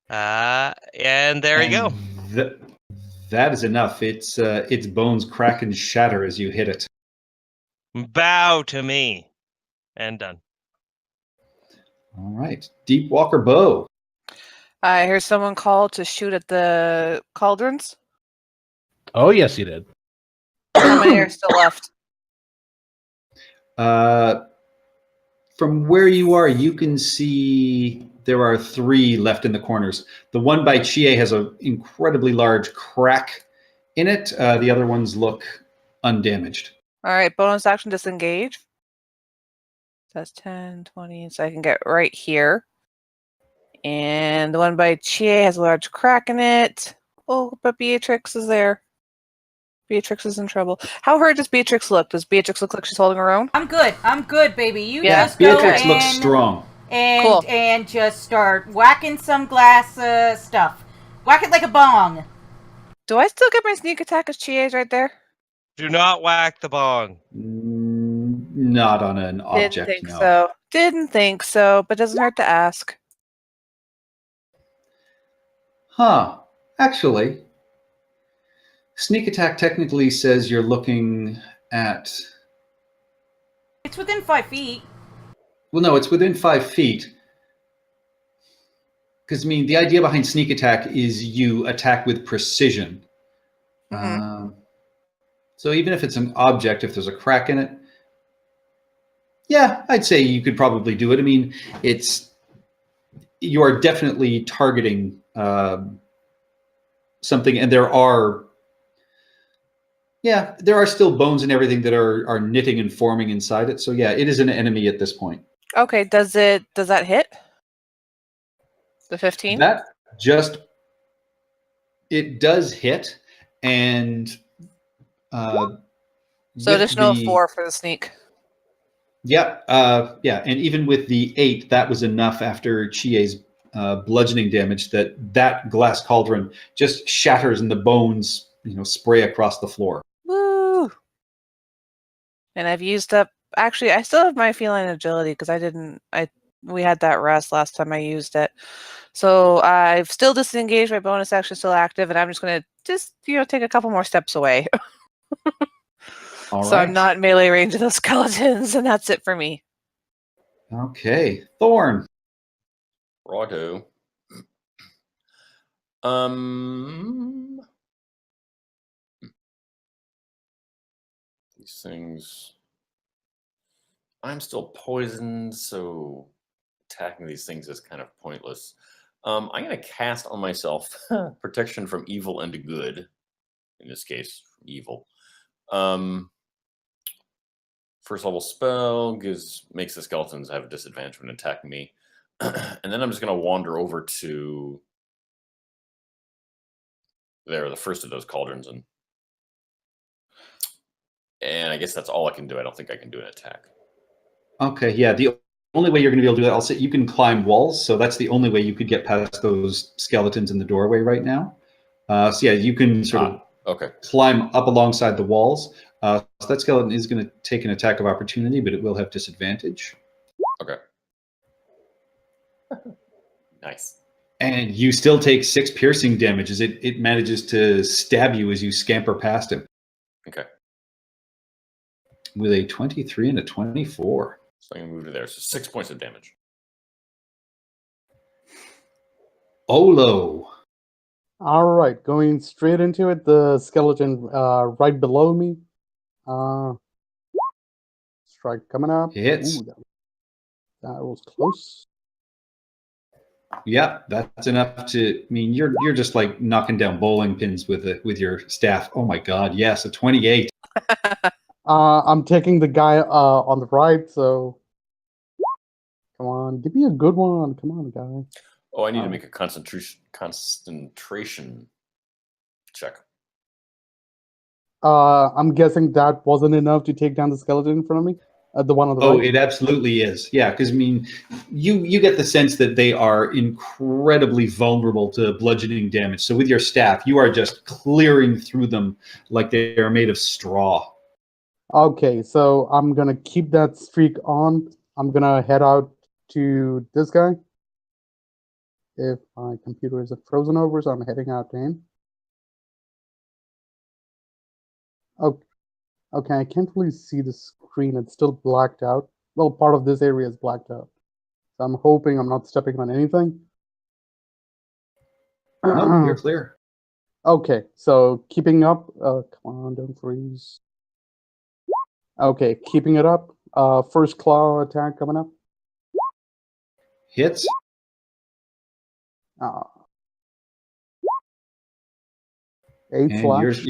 And there you go. That is enough. Its bones crack and shatter as you hit it. Bow to me. And done. All right. Deep Walker Bow. I hear someone call to shoot at the cauldrons. Oh, yes, he did. How many are still left? From where you are, you can see there are 3 left in the corners. The one by Chie has an incredibly large crack in it. The other ones look undamaged. All right, bonus action disengage. That's 10, 20, so I can get right here. And the one by Chie has a large crack in it. Oh, but Beatrix is there. Beatrix is in trouble. How hurt does Beatrix look? Does Beatrix look like she's holding her own? I'm good, baby. You Yeah, just go Beatrix in looks strong. and Cool. and just start whacking some glass stuff. Whack it like a bong. Do I still get my sneak attack as Chie's right there? Do not whack the bong. Not on an object, Didn't think no. so. Didn't think so, but doesn't hurt to ask. Huh. Actually, sneak attack technically says you're looking at... It's within 5 feet. Well, no, it's within 5 feet. Because, I mean, the idea behind sneak attack is you attack with precision. Mhm. So even if it's an object, if there's a crack in it, yeah, I'd say you could probably do it. I mean, you are definitely targeting something, and there are still bones and everything that are knitting and forming inside it. So yeah, it is an enemy at this point. Okay, does that hit? The 15? It does hit, and so with additional the- 4 for the sneak. Yeah, and even with the 8, that was enough after Chie's bludgeoning damage that glass cauldron just shatters and the bones, spray across the floor. Woo! And I've used up. Actually, I still have my feline agility because we had that rest last time I used it. So I've still disengaged. My bonus action is still active, and I'm just gonna take a couple more steps away. All So right. I'm not in melee range of those skeletons, and that's it for me. Okay, Thorn. Righto. These things. I'm still poisoned, so attacking these things is kind of pointless. I'm going to cast on myself protection from evil and good. In this case, evil. For First level spell makes the skeletons have a disadvantage when attacking me. And then I'm just going to wander over to there, the first of those cauldrons, and I guess that's all I can do. I don't think I can do an attack. Okay, yeah. The only way you're going to be able to do that, I'll say, you can climb walls, so that's the only way you could get past those skeletons in the doorway right now. So yeah, you can sort of climb up alongside the walls. So that skeleton is going to take an attack of opportunity, but it will have disadvantage. Okay. Nice. And you still take 6 piercing damage as it manages to stab you as you scamper past him. Okay. With a 23 and a 24. So I'm going to move to there. So 6 points of damage. Olo. All right, going straight into it. The skeleton right below me. Strike coming up. Hits. Ooh, that was close. Yep, that's enough to. I mean, you're just like knocking down bowling pins with your staff. Oh my God, yes, a 28. I'm taking the guy on the right, so come on, give me a good one. Come on, guy. Oh, I need to make a concentration check. I'm guessing that wasn't enough to take down the skeleton in front of me. The one on the right. Oh, it absolutely is. Yeah, because I mean, you get the sense that they are incredibly vulnerable to bludgeoning damage. So with your staff, you are just clearing through them like they are made of straw. Okay, so I'm gonna keep that streak on. I'm gonna head out to this guy. If my computer isn't frozen over, so I'm heading out to him. Okay, I can't really see the screen. It's still blacked out. Well, part of this area is blacked out. So I'm hoping I'm not stepping on anything. No, you're clear. Okay, so keeping up. Come on, don't freeze. Okay, keeping it up. First claw attack coming up. Hits. 8 and slash.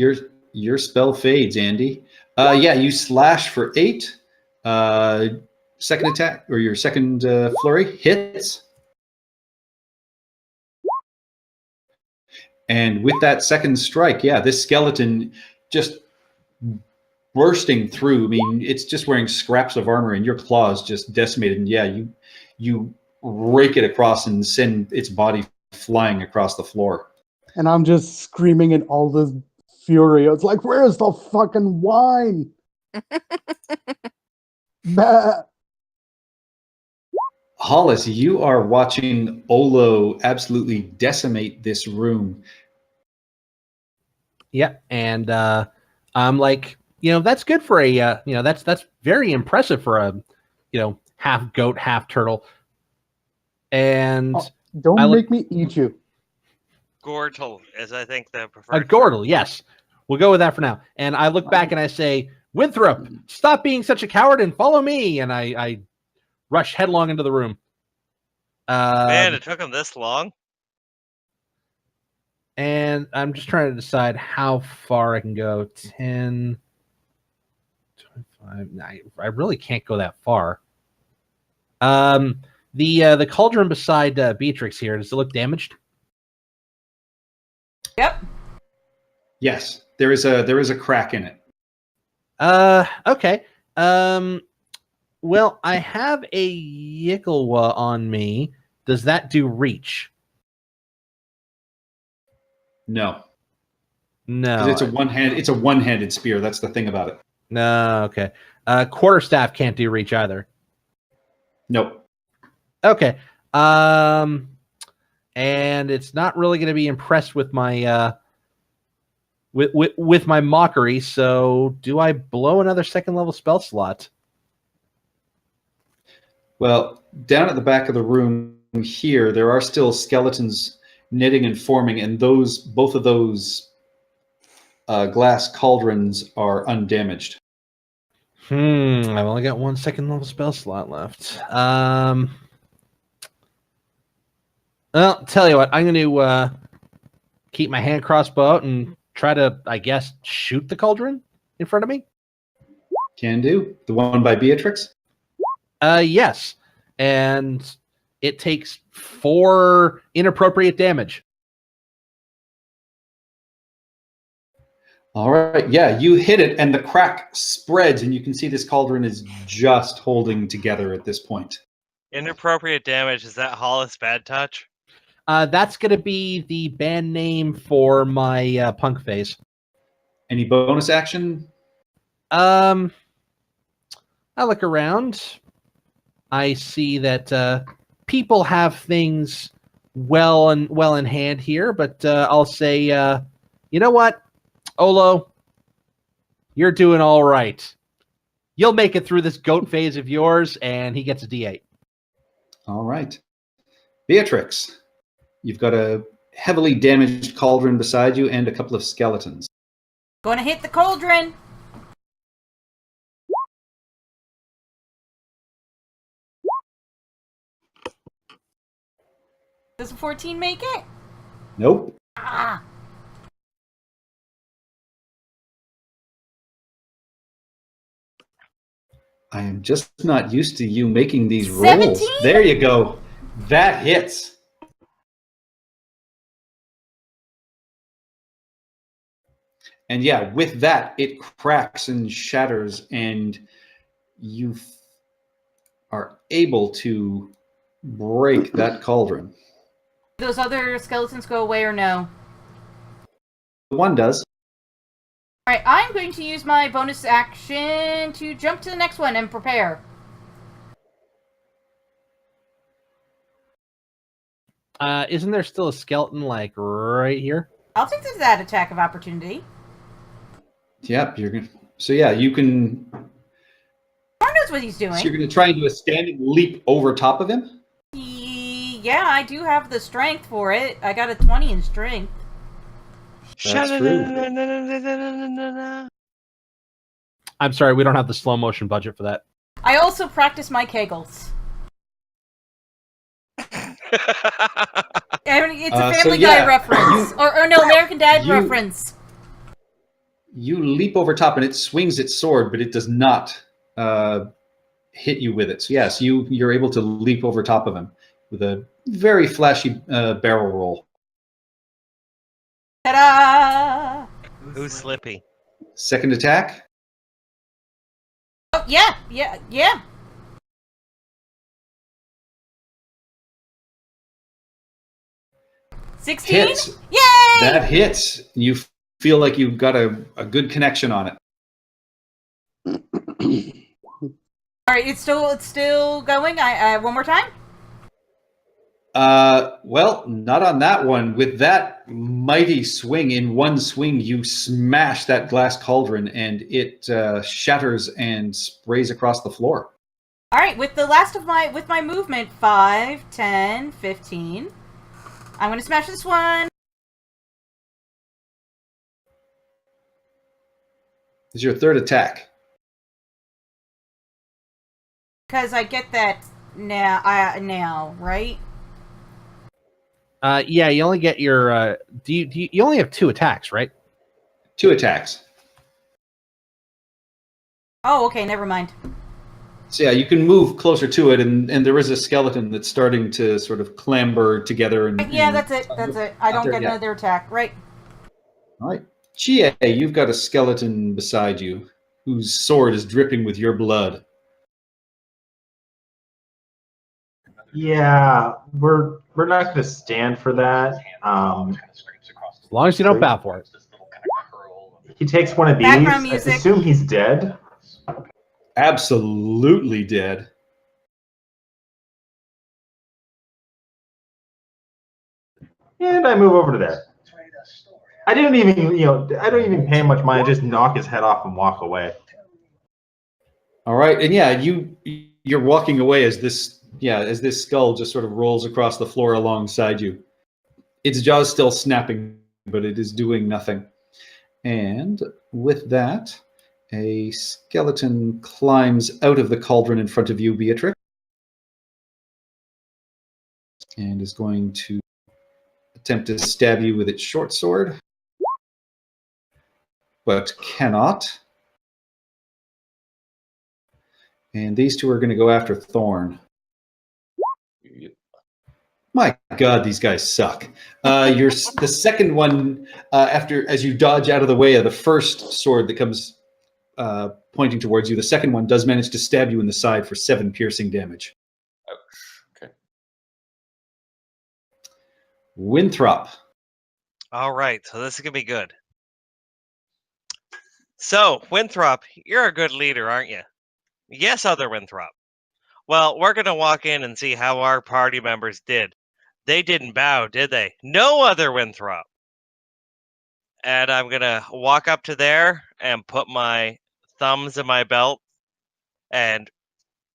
your spell fades, Andy. Yeah, you slash for 8. Second attack, or your second flurry, hits. And with that second strike, yeah, this skeleton just bursting through. I mean, it's just wearing scraps of armor, and your claws just decimated. And yeah, you rake it across and send its body flying across the floor. And I'm just screaming in all this fury. It's like, where's the fucking wine? Bah. Hollis, you are watching Olo absolutely decimate this room. Yeah, and I'm like, that's good for a, that's very impressive for a, half goat, half turtle. And don't make me eat you. Gortle is, I think, the preferred. A Gortle, yes. We'll go with that for now. And I look back and I say, Winthrop, stop being such a coward and follow me. And I rush headlong into the room. Man, it took him this long. And I'm just trying to decide how far I can go. 10, 25. I really can't go that far. The cauldron beside Beatrix here, does it look damaged? Yep. Yes, there is a crack in it. Okay. Well, I have a Yickelwa on me. Does that do reach? No. No. Because it's a one-handed spear. That's the thing about it. No, okay. Quarterstaff can't do reach either. Nope. Okay. And it's not really going to be impressed with my with my mockery. So, do I blow another second level spell slot? Well, down at the back of the room here, there are still skeletons knitting and forming, and both of those glass cauldrons are undamaged. I've only got one second level spell slot left. Well, tell you what, I'm going to keep my hand crossbow out and try to, I guess, shoot the cauldron in front of me. Can do. The one by Beatrix? Yes. And it takes 4 inappropriate damage. All right. Yeah, you hit it, and the crack spreads, and you can see this cauldron is just holding together at this point. Inappropriate damage. Is that Hollis Bad Touch? That's going to be the band name for my punk phase. Any bonus action? I look around. I see that people have things well in hand here, but I'll say, you know what, Olo, you're doing all right. You'll make it through this goat phase of yours, and he gets a D8. All right. Beatrix, you've got a heavily damaged cauldron beside you and a couple of skeletons. Gonna hit the cauldron. Does a 14 make it? Nope. Ah. I am just not used to you making these 17? rolls. There you go. That hits. And yeah, with that, it cracks and shatters, and you are able to break that cauldron. Those other skeletons go away or no? One does. Alright, I'm going to use my bonus action to jump to the next one and prepare. Isn't there still a skeleton, like, right here? I'll take that attack of opportunity. Yep, you're gonna. So yeah, you can. Mark knows what he's doing. So you're gonna try and do a standing leap over top of him. Yeah, I do have the strength for it. I got a 20 in strength. That's true. I'm sorry, we don't have the slow motion budget for that. I also practice my kegels. I mean, it's a Family Guy reference. Or no, American Dad reference. You leap over top, and it swings its sword, but it does not hit you with it. So yes, you're able to leap over top of him with a very flashy barrel roll. Ta-da! Who's Slippy? Second attack. Oh, yeah. 16? Hits. Yay! That hits. You feel like you've got a good connection on it. Alright, it's still going. I one more time? Well, not on that one. With that mighty swing, in one swing, you smash that glass cauldron, and it shatters and sprays across the floor. Alright, with the last of my movement, 5, 10, 15. I'm gonna smash this one. This is your third attack. Because I get that now, right? Yeah, you only get your. You only have 2 attacks, right? 2 attacks. Oh, okay, never mind. So yeah, you can move closer to it, and there is a skeleton that's starting to sort of clamber together. Yeah, that's it. I don't get another attack. Right. All right. Chie, you've got a skeleton beside you whose sword is dripping with your blood. Yeah, we're not going to stand for that. As long as you don't bow for it. He takes one of these. Background I music. assume he's dead. Absolutely dead. And I move over to there. I don't even pay him much mind. I just knock his head off and walk away. All right, and yeah, you're walking away as this skull just sort of rolls across the floor alongside you. Its jaw's still snapping, but it is doing nothing. And with that, a skeleton climbs out of the cauldron in front of you, Beatrix, and is going to attempt to stab you with its short sword, but cannot. And these two are going to go after Thorn. My God, these guys suck. The second one, as you dodge out of the way of the first sword that comes pointing towards you, the second one does manage to stab you in the side for 7 piercing damage. Ouch. Okay. Winthrop. All right, so this is gonna be good. So, Winthrop, you're a good leader, aren't you? Yes, other Winthrop. Well, we're gonna walk in and see how our party members did. They didn't bow, did they? No, other Winthrop. And I'm gonna walk up to there and put my thumbs in my belt and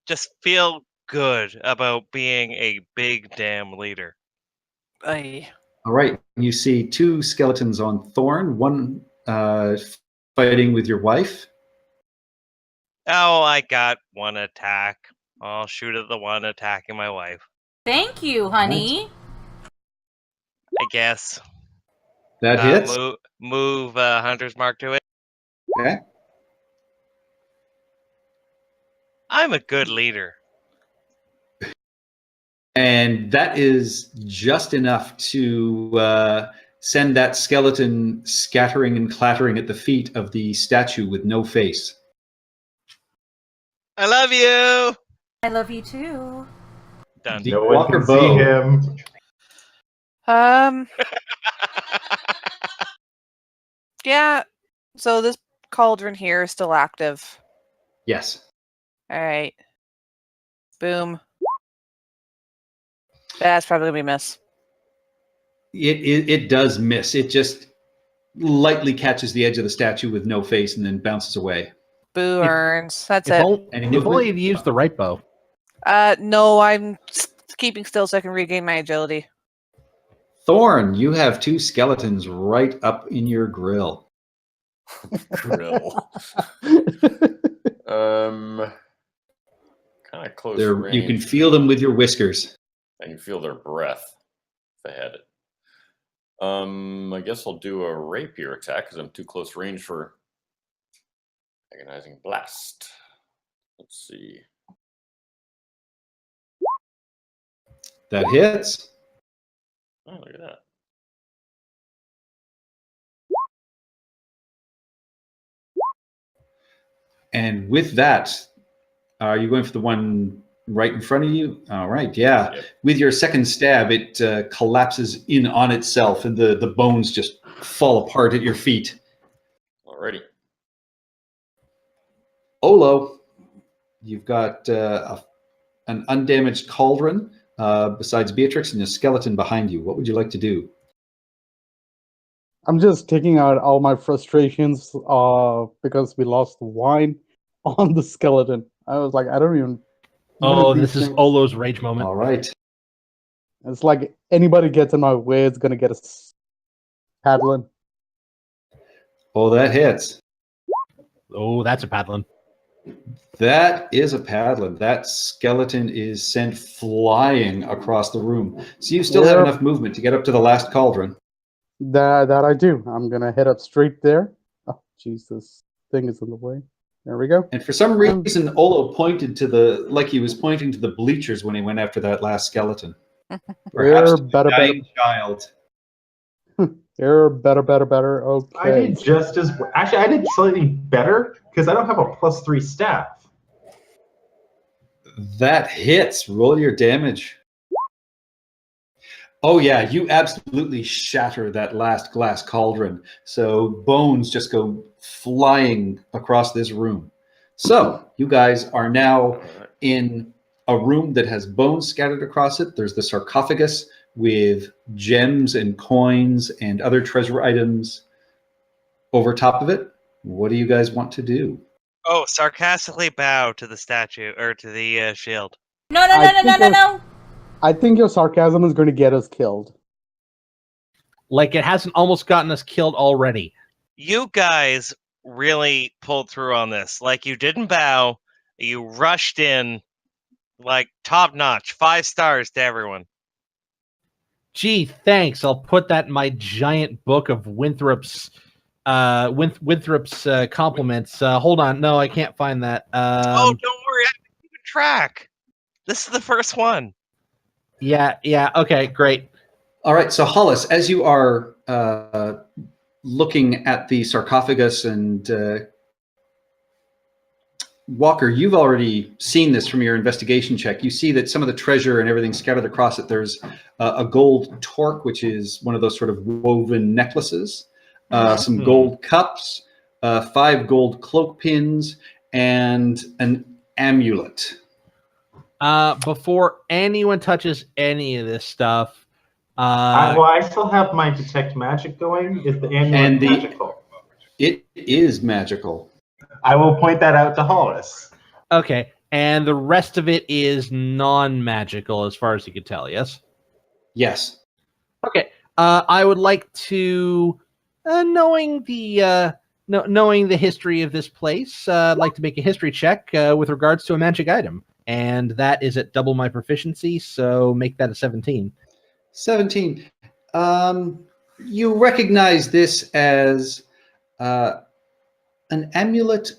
just feel good about being a big damn leader. Aye. All right, you see 2 skeletons on Thorn, one fighting with your wife. Oh, I got one attack. I'll shoot at the one attacking my wife, Thank you, honey. I guess. That hits. Move Hunter's Mark to it. Okay. I'm a good leader. And that is just enough to send that skeleton scattering and clattering at the feet of the statue with no face. I love you. I love you too. Done. Deep No one Walker can see Bow. him. Yeah. So this cauldron here is still active. Yes. All right. Boom. That's probably gonna be a miss. It does miss. It just lightly catches the edge of the statue with no face and then bounces away. Boo earns. That's If it. Any if movement? only you'd used the right bow. No, I'm keeping still so I can regain my agility. Thorn, you have 2 skeletons right up in your grill. Grill. Kind of close range. You can feel them with your whiskers. I can feel their breath if I had it. I guess I'll do a rapier attack because I'm too close range for agonizing blast. Let's see. That hits. Oh, look at that. And with that, are you going for the one right in front of you? All right, yeah. Yep. With your second stab, it collapses in on itself, and the bones just fall apart at your feet. Alrighty. Olo, you've got an undamaged cauldron besides Beatrix and a skeleton behind you. What would you like to do? I'm just taking out all my frustrations because we lost the wine on the skeleton. I was like, I don't even. Oh, these this is things- Olo's rage moment. All right. It's like anybody gets in my way, it's gonna get a paddling. Oh, that hits. Oh, that's a paddling. That is a paddling. That skeleton is sent flying across the room. So you still have Yep. enough movement to get up to the last cauldron. That I do. I'm gonna head up straight there. Oh, Jesus, thing is in the way. There we go. And for some reason, Olo pointed to like he was pointing to the bleachers when he went after that last skeleton. Perhaps You're to the better. dying child. You're better. Okay. I did just as actually. I did slightly better because I don't have a +3 staff. That hits. Roll your damage. Oh yeah, you absolutely shatter that last glass cauldron. So bones just go flying across this room. So you guys are now in a room that has bones scattered across it. There's the sarcophagus with gems and coins and other treasure items over top of it. What do you guys want to do? Oh, sarcastically bow to the statue or to the shield. No. I think your sarcasm is going to get us killed. Like it hasn't almost gotten us killed already. You guys really pulled through on this. Like you didn't bow, you rushed in, like top notch, 5 stars to everyone. Gee, thanks. I'll put that in my giant book of Winthrop's compliments. Hold on. No, I can't find that. Oh, don't worry. track. This is the first one. Yeah. Okay, great. All right, so Hollis, as you are looking at the sarcophagus and Walker, you've already seen this from your investigation check. You see that some of the treasure and everything scattered across it. There's a gold torque, which is one of those sort of woven necklaces, some gold cups, 5 gold cloak pins, and an amulet. Before anyone touches any of this stuff, I still have my detect magic going. Is the amulet magical? It is magical. I will point that out to Hollis. okay, and the rest of it is non-magical as far as you can tell, yes? Yes. Okay, I would like to, knowing the history of this place, I'd like to make a history check with regards to a magic item, and that is at double my proficiency, so make that a 17. 17. You recognize this as an amulet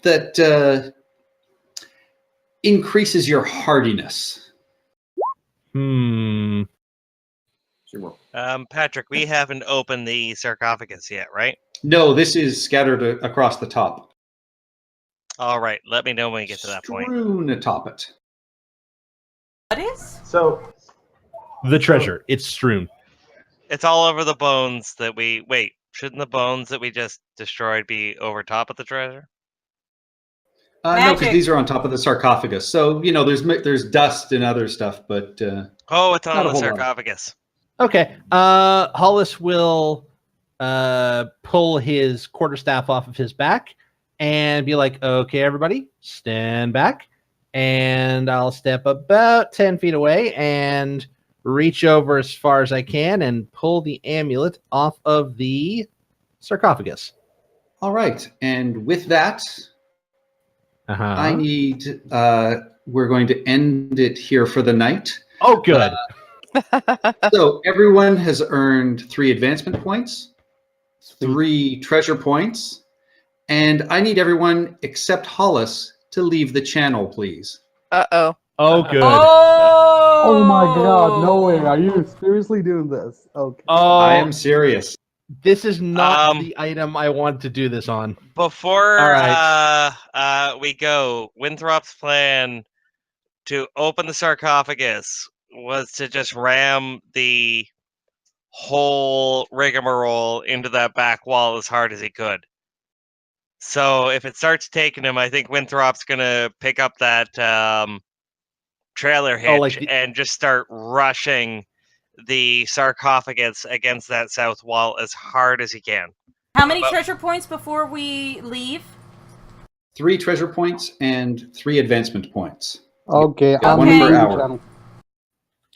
that increases your hardiness. Patrick, we haven't opened the sarcophagus yet, right? No, this is scattered across the top. All right, let me know when we get to that point. Strewn atop it. What is? So The treasure, it's strewn. It's all over the bones that we... Wait, shouldn't the bones that we just destroyed be over top of the treasure? No, because these are on top of the sarcophagus. So, you know, there's dust and other stuff, but... Oh, it's not on a the whole lot. sarcophagus. Okay, Hollis will pull his quarterstaff off of his back and be like, okay, everybody, stand back. And I'll step about 10 feet away and reach over as far as I can and pull the amulet off of the sarcophagus. All right, and with that, I need... we're going to end it here for the night. Oh, good. So everyone has earned 3 advancement points, 3 treasure points, and I need everyone except Hollis to leave the channel, please. Uh-oh. Oh, good. Oh my god, no way. Are you seriously doing this? Okay. Oh, I am serious. This is not the item I want to do this on. Before All right. we go, Winthrop's plan to open the sarcophagus was to just ram the whole rigmarole into that back wall as hard as he could. So if it starts taking him, I think Winthrop's going to pick up that trailer hitch and just start rushing the sarcophagus against that south wall as hard as he can. How many treasure points before we leave? 3 treasure points and 3 advancement points. Okay, Got I'm one per leaving the hour. channel.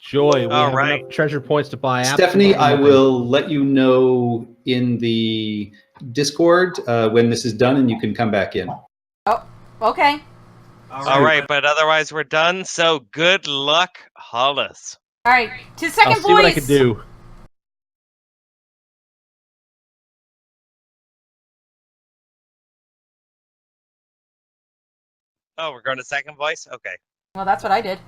Joy, we have right. enough treasure points to buy. Stephanie, I absolutely will let you know in the Discord when this is done, and you can come back in. Oh, okay. All right, but otherwise we're done. So good luck, Hollis. All right, to second I'll voice. see what I can do. Oh, we're going to second voice? Okay. Well, that's what I did.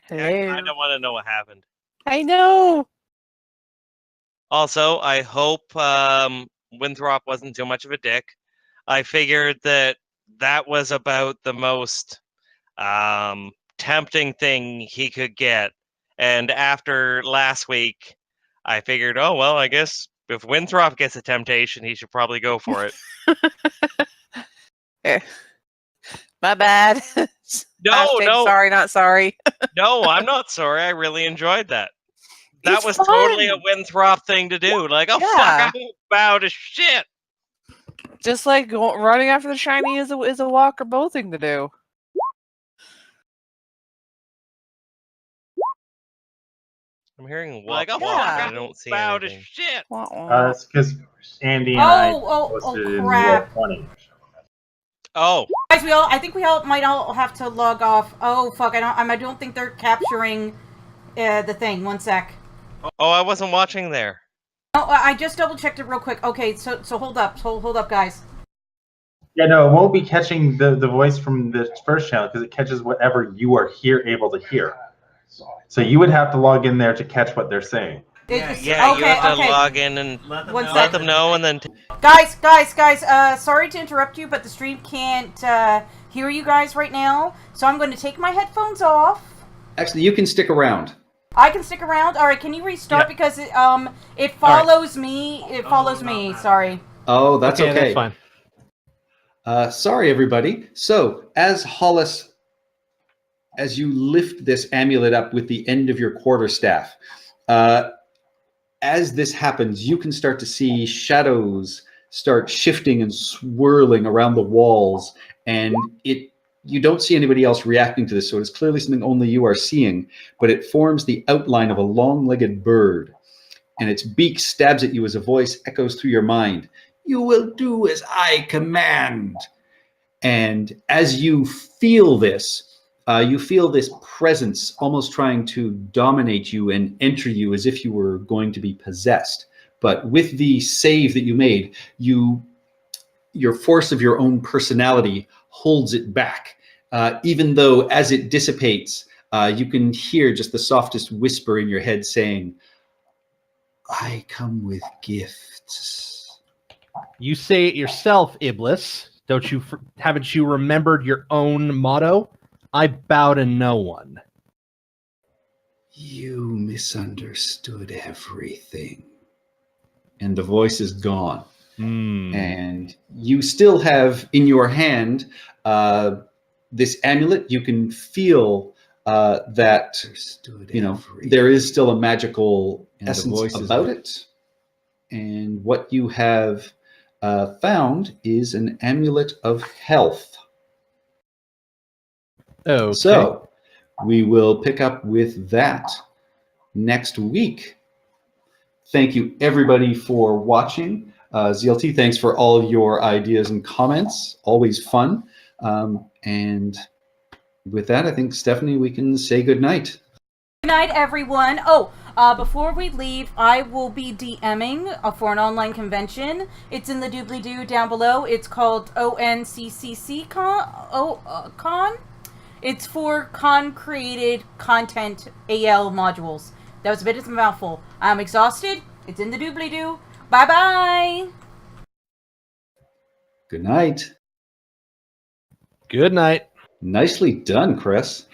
I don't want to know what happened. I know. Also, I hope Winthrop wasn't too much of a dick. I figured that was about the most tempting thing he could get. And after last week, I figured, oh, well, I guess if Winthrop gets a temptation, he should probably go for it. My bad. No. Sorry, not sorry. No, I'm not sorry. I really enjoyed that. That It's was fun. totally a Winthrop thing to do. Like, oh, Yeah. fuck, I'm about to shit. Just like running after the shiny is a walk or both thing to do. I'm hearing Like, walk, oh, walk. yeah. I don't see About anything. Shit. It's because Andy and I posted it in crap. Roll 20. Oh. Guys, I think we might all have to log off. Oh fuck! I don't think they're capturing the thing. One sec. Oh, I wasn't watching there. Oh, I just double checked it real quick. Okay, so hold up, guys. Yeah, no, it won't be catching the voice from the first channel because it catches whatever you are able to hear. So you would have to log in there to catch what they're saying. It's- Yeah, you okay, have to okay. log in and One let sec. them know, and then Guys, sorry to interrupt you, but the stream can't hear you guys right now, so I'm going to take my headphones off. Actually, you can stick around. I can stick around. All right, can you restart Yeah. because it follows me. It follows me. Sorry. Oh, that's okay. That's fine. Sorry, everybody. So, as Hollis, as you lift this amulet up with the end of your quarterstaff, as this happens, you can start to see shadows start shifting and swirling around the walls, and you don't see anybody else reacting to this, so it's clearly something only you are seeing, but it forms the outline of a long-legged bird, and its beak stabs at you as a voice echoes through your mind. You will do as I command. And as you feel this presence almost trying to dominate you and enter you as if you were going to be possessed. But with the save that you made, your force of your own personality holds it back. Even though as it dissipates, you can hear just the softest whisper in your head saying, I come with gifts. You say it yourself, Iblis. Haven't you remembered your own motto? I bow to no one. You misunderstood everything. And the voice is gone. And you still have in your hand this amulet. You can feel that there is still a magical essence about it. And what you have found is an amulet of health. Okay. So we will pick up with that next week. Thank you, everybody, for watching. ZLT, thanks for all your ideas and comments. Always fun. And with that, I think, Stephanie, we can say good night. Good night, everyone. Before we leave, I will be DMing for an online convention. It's in the doobly-doo down below. It's called ONCCC Con. It's for con-created content AL modules. That was a bit of a mouthful. I'm exhausted. It's in the doobly-doo. Bye-bye. Good night. Good night. Nicely done, Chris.